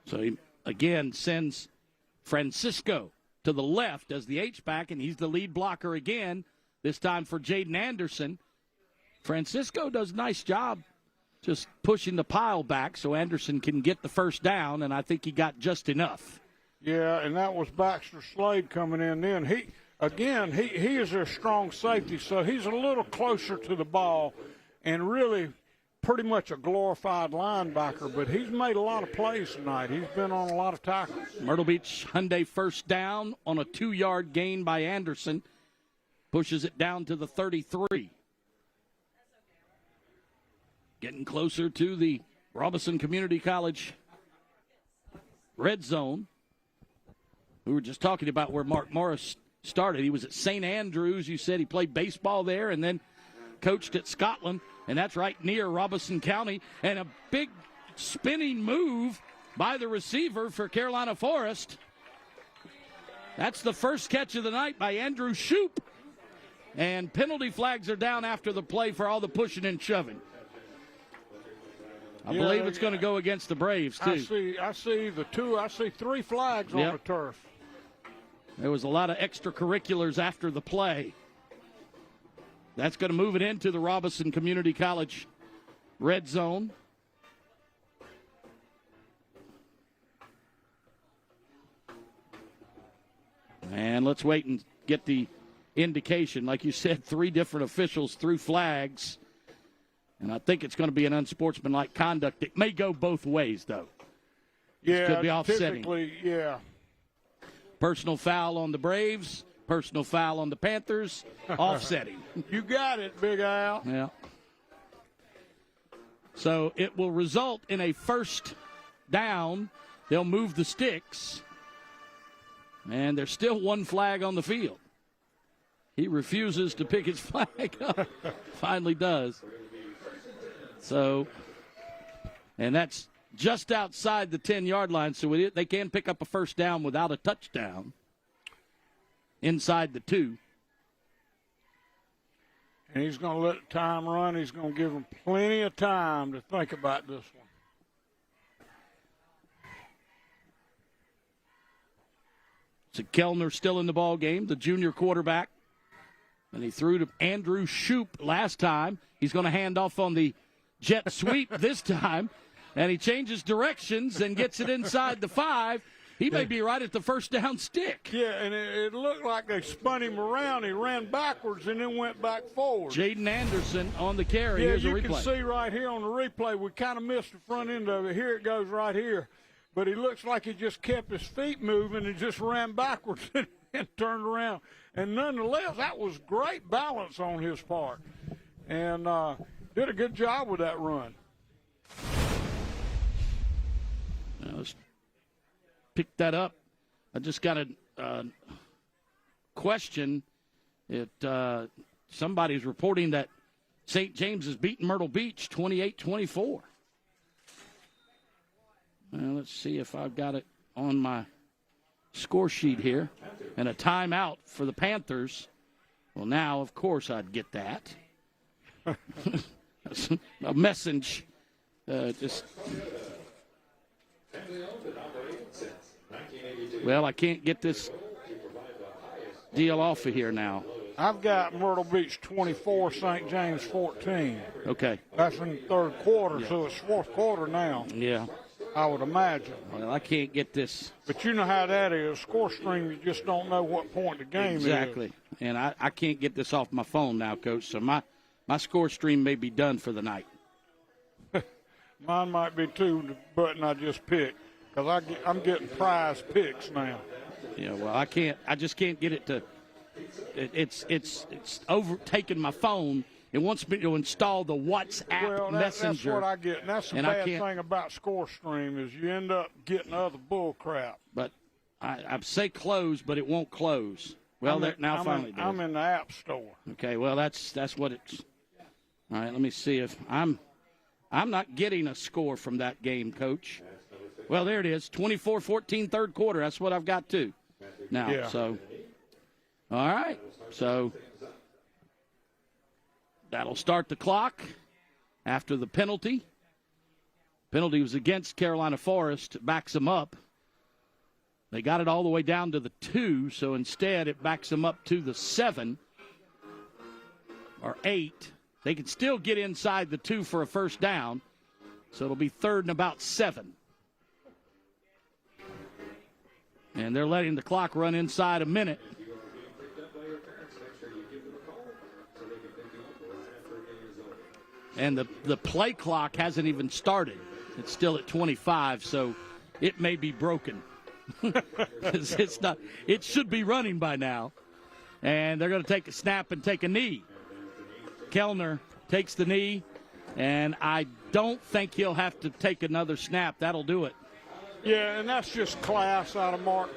So he, again, sends Francisco to the left as the H-back, and he's the lead blocker again, this time for Jaden Anderson. Francisco does a nice job just pushing the pile back so Anderson can get the first down, and I think he got just enough. Yeah, and that was Baxter Slade coming in then. He is their strong safety, so he's a little closer to the ball and really pretty much a glorified linebacker, but he's made a lot of plays tonight. He's been on a lot of tackles. Myrtle Beach Hyundai first down on a 2-yard gain by Anderson. Pushes it down to the 33. Getting closer to the Robinson Community College red zone. We were just talking about where Mark Morris started. He was at St. Andrews. You said he played baseball there and then coached at Scotland, and that's right near Robeson County. And a big spinning move by the receiver for Carolina Forest. That's the first catch of the night by Andrew Shoup. And penalty flags are down after the play for all the pushing and shoving. I believe it's going to go against the Braves, too. I see 3 flags on the turf. There was a lot of extracurriculars after the play. That's going to move it into the Robinson Community College red zone. And let's wait and get the indication. Like you said, 3 different officials threw flags. And I think it's going to be an unsportsmanlike conduct. It may go both ways, though. Yeah, it could be offsetting. Typically, yeah. Personal foul on the Braves, personal foul on the Panthers, offsetting. You got it, Big Al. Yeah. So it will result in a first down. They'll move the sticks. And there's still 1 flag on the field. He refuses to pick his flag up. Finally does. So, and that's just outside the 10-yard line, so they can pick up a first down without a touchdown inside the 2. And he's going to let time run. He's going to give them plenty of time to think about this one. So Kellner still in the ball game, the junior quarterback. And he threw to Andrew Shoup last time. He's going to hand off on the jet sweep this time. And he changes directions and gets it inside the 5. He may be right at the first down stick. Yeah, and it looked like they spun him around. He ran backwards and then went back forward. Jaden Anderson on the carry. Yeah, Here's a replay. you can see right here on the replay, we kind of missed the front end of it. Here it goes right here. But he looks like he just kept his feet moving and just ran backwards and turned around. And nonetheless, that was great balance on his part. And did a good job with that run. Let's pick that up. I just got a question. Somebody's reporting that St. James has beaten Myrtle Beach 28-24. Let's see if I've got it on my score sheet here. And a timeout for the Panthers. Well, now, of course, I'd get that. A message. Well, I can't get this deal off of here now. I've got Myrtle Beach 24, St. James 14. Okay. That's in the third quarter, Yeah. so it's fourth quarter now. Yeah. I would imagine. Well, I can't get this. But you know how that is. Score stream, you just don't know what point the game is. Exactly. And I can't get this off my phone now, Coach, so my score stream may be done for the night. Mine might be too, the button I just picked, because I'm getting prize picks now. Yeah, well, I just can't get it to it's overtaking my phone. It wants me to install the WhatsApp Messenger. That's what I get. And that's the bad thing about Score Stream is you end up getting other bull crap. But I say close, but it won't close. Well, finally does. I'm in the App Store. Okay, well, that's what it's. All right, let me see if I'm not getting a score from that game, Coach. Well, there it is, 24-14 third quarter. That's what I've got, too. Now, Yeah. So, all right. So, that'll start the clock after the penalty. Penalty was against Carolina Forest. Backs them up. They got it all the way down to the 2, so instead it backs them up to the 7 or 8. They can still get inside the 2 for a first down, so it'll be 3rd and about 7. And they're letting the clock run inside a minute. And the play clock hasn't even started. It's still at 25, so it may be broken. It's not. It should be running by now. And they're going to take a snap and take a knee. Kellner takes the knee, and I don't think he'll have to take another snap. That'll do it. Yeah, and that's just class out of Mark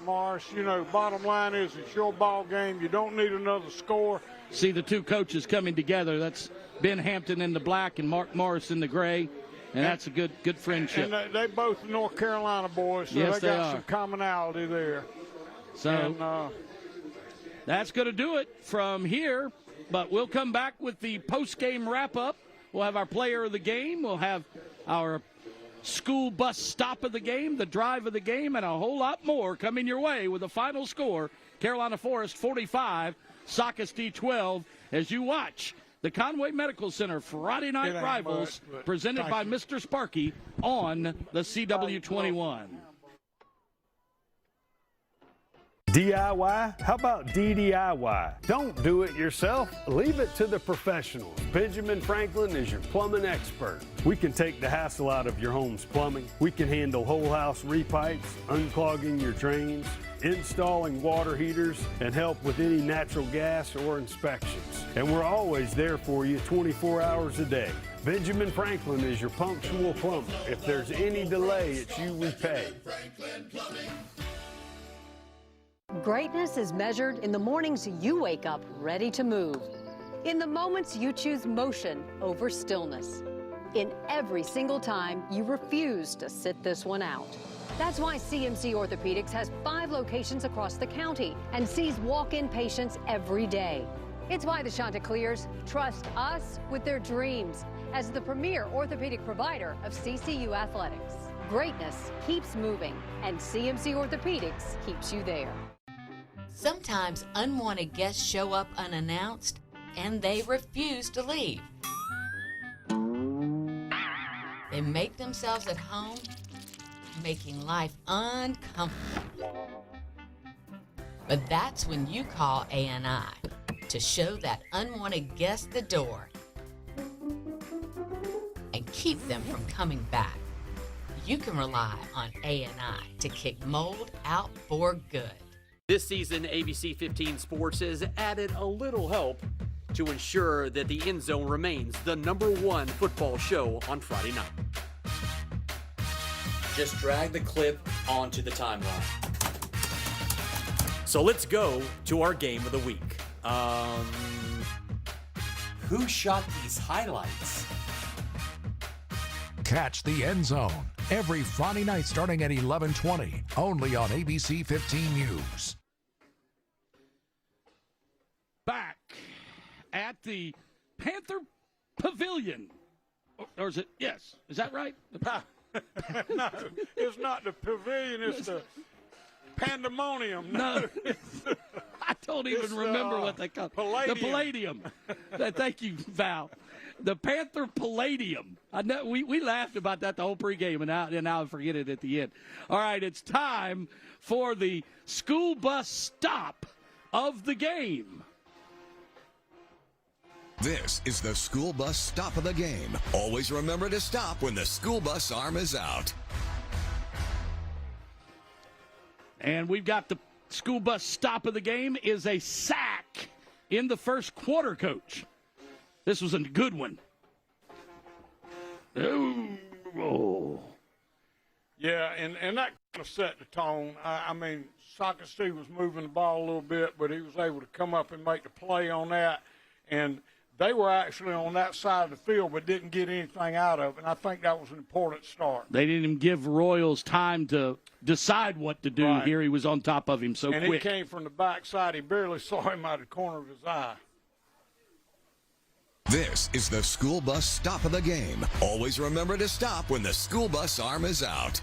Morris. You know, bottom line is it's your ball game. You don't need another score. See the two coaches coming together. That's Ben Hampton in the black and Mark Morris in the gray. And that's a good friendship. And they both North Carolina boys, so yes, they got some commonality there. So that's going to do it from here. But we'll come back with the post-game wrap-up We'll have our player of the game. We'll have our school bus stop of the game, the drive of the game, and a whole lot more coming your way with the final score, Carolina Forest 45, Socastee 12, as you watch the Conway Medical Center Friday Night Rivals presented by Mr. Sparky on the CW21. DIY? How about DDIY? Don't do it yourself. Leave it to the professionals. Benjamin Franklin is your plumbing expert. We can take the hassle out of your home's plumbing. We can handle whole house repipes, unclogging your drains, installing water heaters, and help with any natural gas or inspections. And we're always there for you 24 hours a day. Benjamin Franklin is your punctual plumber. If there's any delay, it's you we pay. Greatness is measured in the mornings you wake up ready to move, in the moments you choose motion over stillness, in every single time you refuse to sit this one out. That's why CMC Orthopedics has 5 locations across the county and sees walk-in patients every day. It's why the Chanticleers trust us with their dreams as the premier orthopedic provider of CCU athletics. Greatness keeps moving, and CMC Orthopedics keeps you there. Sometimes unwanted guests show up unannounced and they refuse to leave. They make themselves at home, making life uncomfortable. But that's when you call ANI to show that unwanted guest the door and keep them from coming back. You can rely on ANI to kick mold out for good. This season, ABC 15 Sports has added a little help to ensure that the End Zone remains the #1 football show on Friday night. Just drag the clip onto the timeline. So let's go to our game of the week. Who shot these highlights? Catch the End Zone every Friday night starting at 11:20, only on ABC 15 News. Back at the Panther Pavilion. Or is it? Yes. Is that right? No, it's not the pavilion, it's the pandemonium. No. I don't even remember what they call it. Palladium. The Palladium. Thank you, Val. The Panther Palladium. I know we laughed about that the whole pregame, and now I forget it at the end. All right, it's time for the school bus stop of the game. This is the school bus stop of the game. Always remember to stop when the school bus arm is out. And we've got the school bus stop of the game is a sack in the first quarter, Coach. This was a good one. Oh. Yeah, and that kind of set the tone. I mean, Socastee was moving the ball a little bit, but he was able to come up and make the play on that. And they were actually on that side of the field but didn't get anything out of it, and I think that was an important start. They didn't even give Royals time to decide what to do. Right. Here he was on top of him so and quick. He came from the backside. He barely saw him out of the corner of his eye. This is the school bus stop of the game. Always remember to stop when the school bus arm is out.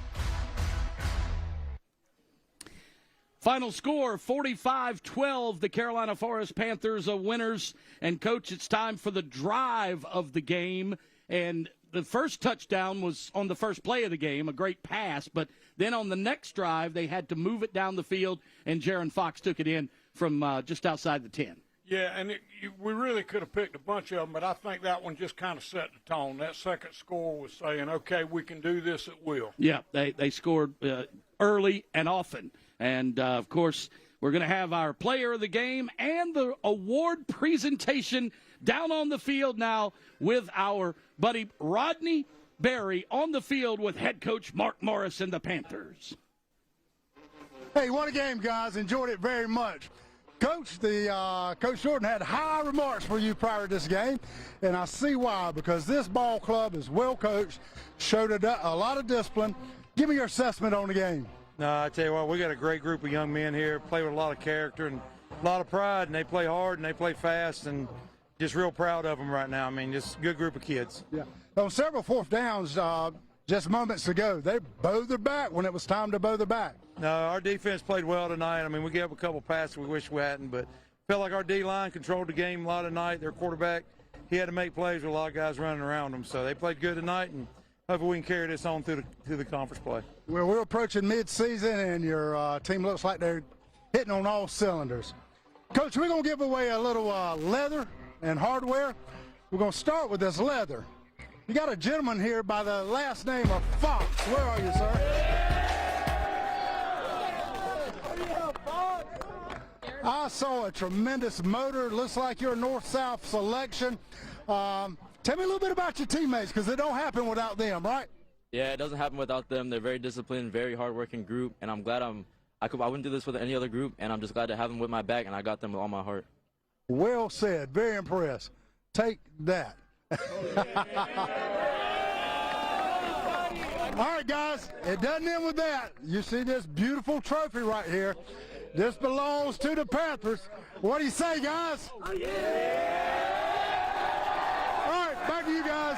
Final score, 45-12. The Carolina Forest Panthers are winners. And, Coach, it's time for the drive of the game. And the first touchdown was on the first play of the game, a great pass. But then on the next drive, they had to move it down the field, and Jaron Fox took it in from just outside the 10. Yeah, and we really could have picked a bunch of them, but I think that one just kind of set the tone. That second score was saying, okay, we can do this at will. Yeah, they scored early and often. And, of course, we're going to have our player of the game and the award presentation down on the field now with our buddy Rodney Berry on the field with head coach Mark Morris and the Panthers. Hey, what a game, guys. Enjoyed it very much. Coach, Coach Jordan had high remarks for you prior to this game, and I see why, because this ball club is well coached, showed a lot of discipline. Give me your assessment on the game. No, I tell you what, we got a great group of young men here, play with a lot of character and a lot of pride, and they play hard and they play fast and just real proud of them right now. I mean, just a good group of kids. Yeah. On several fourth downs just moments ago, they bowed their back when it was time to bow their back. No, our defense played well tonight. I mean, we gave up a couple passes we wish we hadn't, but felt like our D-line controlled the game a lot tonight. Their quarterback, he had to make plays with a lot of guys running around him. So they played good tonight, and hopefully we can carry this on through the conference play. Well, we're approaching mid-season, and your team looks like they're hitting on all cylinders. Coach, we're going to give away a little leather and hardware. We're going to start with this leather. You got a gentleman here by the last name of Fox. Where are you, sir? I saw a tremendous motor. Looks like you're a north-south selection. Tell me a little bit about your teammates, because it don't happen without them, right? Yeah, it doesn't happen without them. They're very disciplined, very hard-working group, and I'm glad I wouldn't do this with any other group, and I'm just glad to have them with my back, and I got them with all my heart. Well said. Very impressed. Take that. All right, guys, it doesn't end with that. You see this beautiful trophy right here. This belongs to the Panthers. What do you say, guys? Oh, yeah. All right, back to you guys.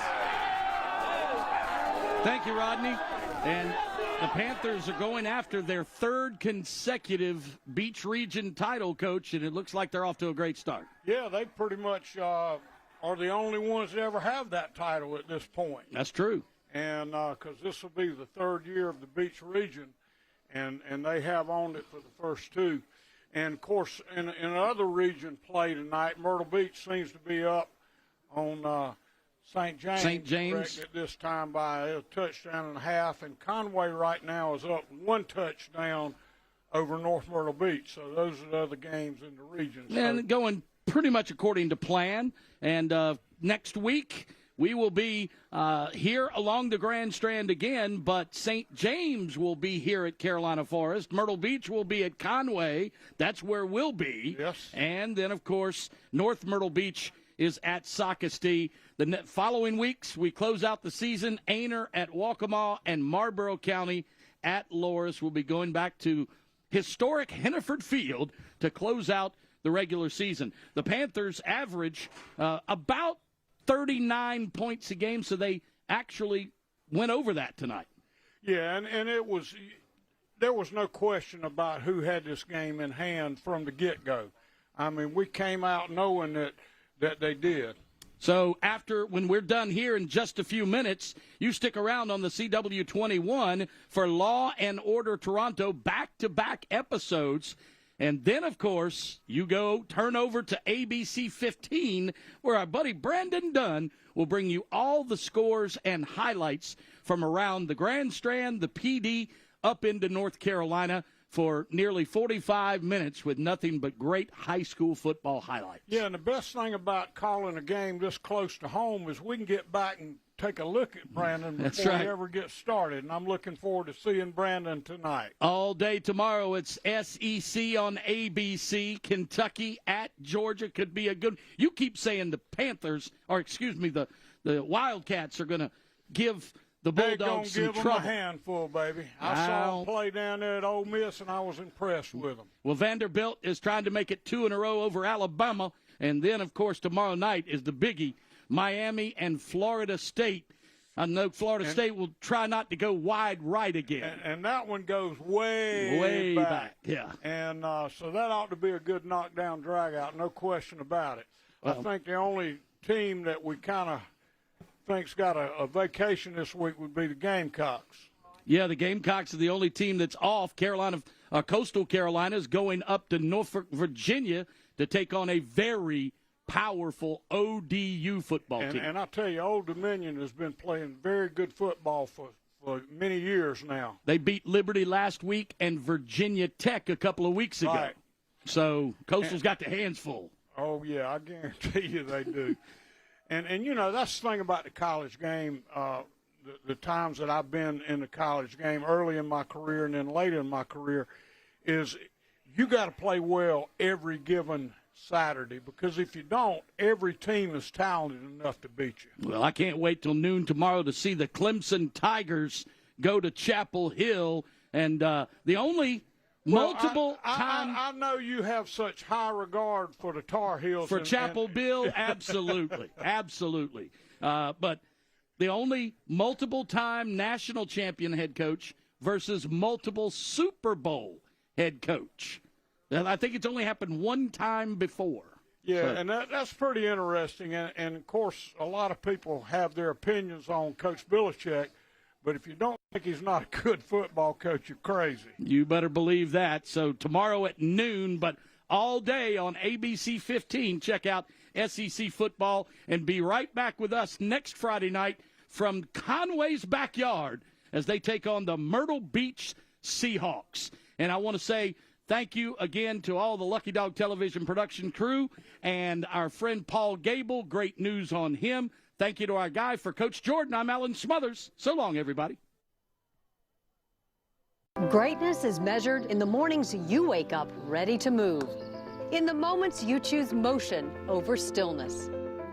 Thank you, Rodney. And the Panthers are going after their third consecutive Beach Region title, Coach, and it looks like they're off to a great start. Yeah, they pretty much are the only ones that ever have that title at this point. That's true. And because this will be the third year of the Beach Region, and they have owned it for the first two. And, of course, in another region play tonight, Myrtle Beach seems to be up on St. James. At this time by a touchdown and a half. And Conway right now is up one touchdown over North Myrtle Beach. So those are the other games in the region. And going pretty much according to plan. And next week we will be here along the Grand Strand again, but St. James will be here at Carolina Forest. Myrtle Beach will be at Conway. That's where we'll be. Yes. And then, of course, North Myrtle Beach is at Socastee. The following weeks, we close out the season. Aner at Waccamaw and Marlboro County at Loris. We'll be going back to historic Henneford Field to close out the regular season. The Panthers average about 39 points a game, so they actually went over that tonight. Yeah, and there was no question about who had this game in hand from the get-go. I mean, we came out knowing that they did. So when we're done here in just a few minutes, you stick around on the CW21 for Law and Order Toronto back-to-back episodes. And then, of course, you turn over to ABC 15, where our buddy Brandon Dunn will bring you all the scores and highlights from around the Grand Strand, the PD, up into North Carolina for nearly 45 minutes with nothing but great high school football highlights. Yeah, and the best thing about calling a game this close to home is we can get back and take a look at Brandon before he ever gets started, and I'm looking forward to seeing Brandon tonight. All day tomorrow, it's SEC on ABC. Kentucky at Georgia could be a good. You keep saying the Panthers, or excuse me, the Wildcats are going to give the Bulldogs some trouble. They're going to give them a handful, baby. I saw them play down there at Ole Miss, and I was impressed with them. Well, Vanderbilt is trying to make it 2 in a row over Alabama, and then, of course, tomorrow night is the biggie. Miami and Florida State. I know Florida State will try not to go wide right again. And that one goes way back. Yeah. And so that ought to be a good knockdown drag-out, no question about it. Well, I think the only team that we kind of think's got a vacation this week would be the Gamecocks. Yeah, the Gamecocks are the only team that's off. Coastal Carolina is going up to Norfolk, Virginia to take on a very powerful ODU football team. And I tell you, Old Dominion has been playing very good football for many years now. They beat Liberty last week and Virginia Tech a couple of weeks ago. Right. So Coastal's got their hands full. Oh, yeah, I guarantee you they do. And you know, that's the thing about the college game, the times that I've been in the college game, early in my career and then later in my career, is you got to play well every given Saturday, because if you don't, every team is talented enough to beat you. Well, I can't wait till noon tomorrow to see the Clemson Tigers go to Chapel Hill. And the only Multiple time. I know you have such high regard for the Tar Heels. For Chapel Bill, absolutely. Absolutely. But the only multiple-time national champion head coach versus multiple Super Bowl head coach. I think it's only happened one time before. Yeah, and that's pretty interesting. And, of course, a lot of people have their opinions on Coach Belichick. But if you don't think he's not a good football coach, you're crazy. You better believe that. So tomorrow at noon, but all day on ABC 15, check out SEC football and be right back with us next Friday night from Conway's backyard as they take on the Myrtle Beach Seahawks. And I want to say thank you again to all the Lucky Dog Television production crew and our friend Paul Gable. Great news on him. Thank you to our guy. For Coach Jordan, I'm Alan Smothers. So long, everybody. Greatness is measured in the mornings you wake up ready to move, in the moments you choose motion over stillness,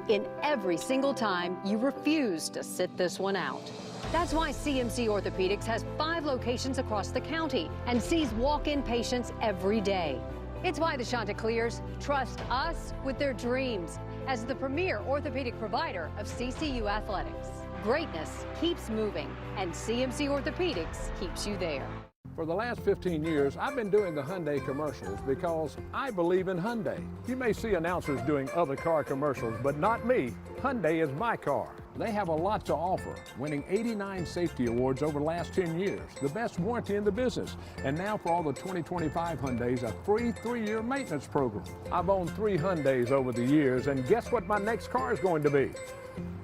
in every single time you refuse to sit this one out. That's why CMC Orthopedics has 5 locations across the county and sees walk-in patients every day. It's why the Chanticleers trust us with their dreams as the premier orthopedic provider of CCU athletics. Greatness keeps moving, and CMC Orthopedics keeps you there. For the last 15 years, I've been doing the Hyundai commercials because I believe in Hyundai. You may see announcers doing other car commercials, but not me. Hyundai is my car. They have a lot to offer, winning 89 safety awards over the last 10 years, the best warranty in the business, and now for all the 2025 Hyundais, a free 3-year maintenance program. I've owned 3 Hyundais over the years, and guess what my next car is going to be?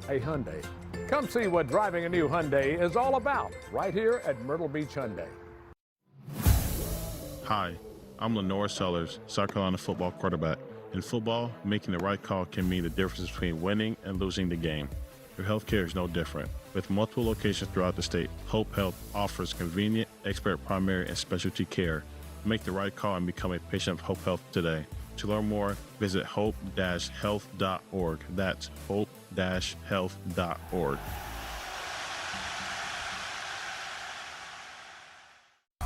A Hyundai. Come see what driving a new Hyundai is all about, right here at Myrtle Beach Hyundai. Hi, I'm Lenore Sellers, South Carolina football quarterback. In football, making the right call can mean the difference between winning and losing the game. Your healthcare is no different. With multiple locations throughout the state, Hope Health offers convenient, expert primary and specialty care. Make the right call and become a patient of Hope Health today. To learn more, visit hope-health.org. That's hope-health.org.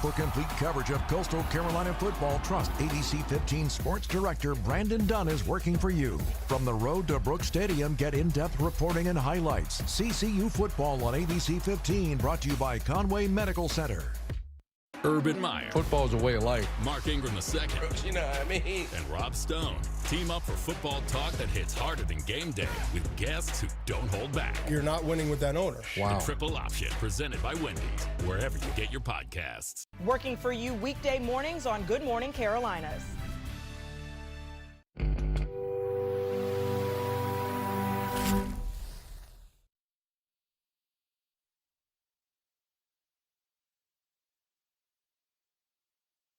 For complete coverage of Coastal Carolina football, trust ABC 15 Sports Director Brandon Dunn is working for you. From the road to Brooks Stadium, get in-depth reporting and highlights. CCU football on ABC 15, brought to you by Conway Medical Center. Urban Meyer. Football's a way of life. Mark Ingram II. You know what I mean? And Rob Stone. Team up for football talk that hits harder than game day with guests who don't hold back. You're not winning with that owner. Wow. The Triple Option, presented by Wendy's, wherever you get your podcasts. Working for you weekday mornings on Good Morning Carolinas.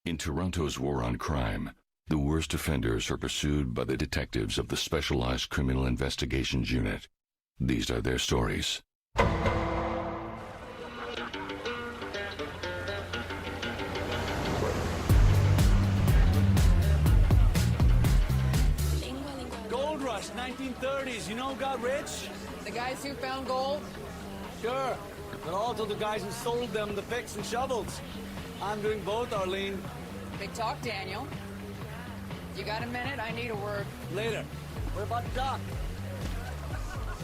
In Toronto's war on crime, the worst offenders are pursued by the detectives of the Specialized Criminal Investigations Unit. These are their stories. Gold rush, 1930s. You know who got rich? The guys who found gold? Sure. But also the guys who sold them the picks and shovels. I'm doing both, Arlene. Big talk, Daniel. You got a minute? I need a word. Later. We're about to talk.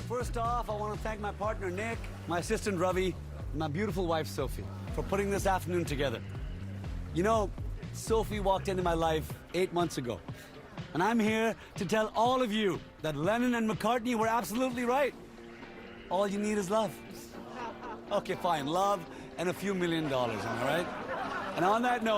First off, I want to thank my partner, Nick, my assistant, Ravi, and my beautiful wife, Sophie, for putting this afternoon together. You know, Sophie walked into my life 8 months ago. And I'm here to tell all of you that Lennon and McCartney were absolutely right. All you need is love. Okay, fine. Love and a few $1 million, am I right? And on that note,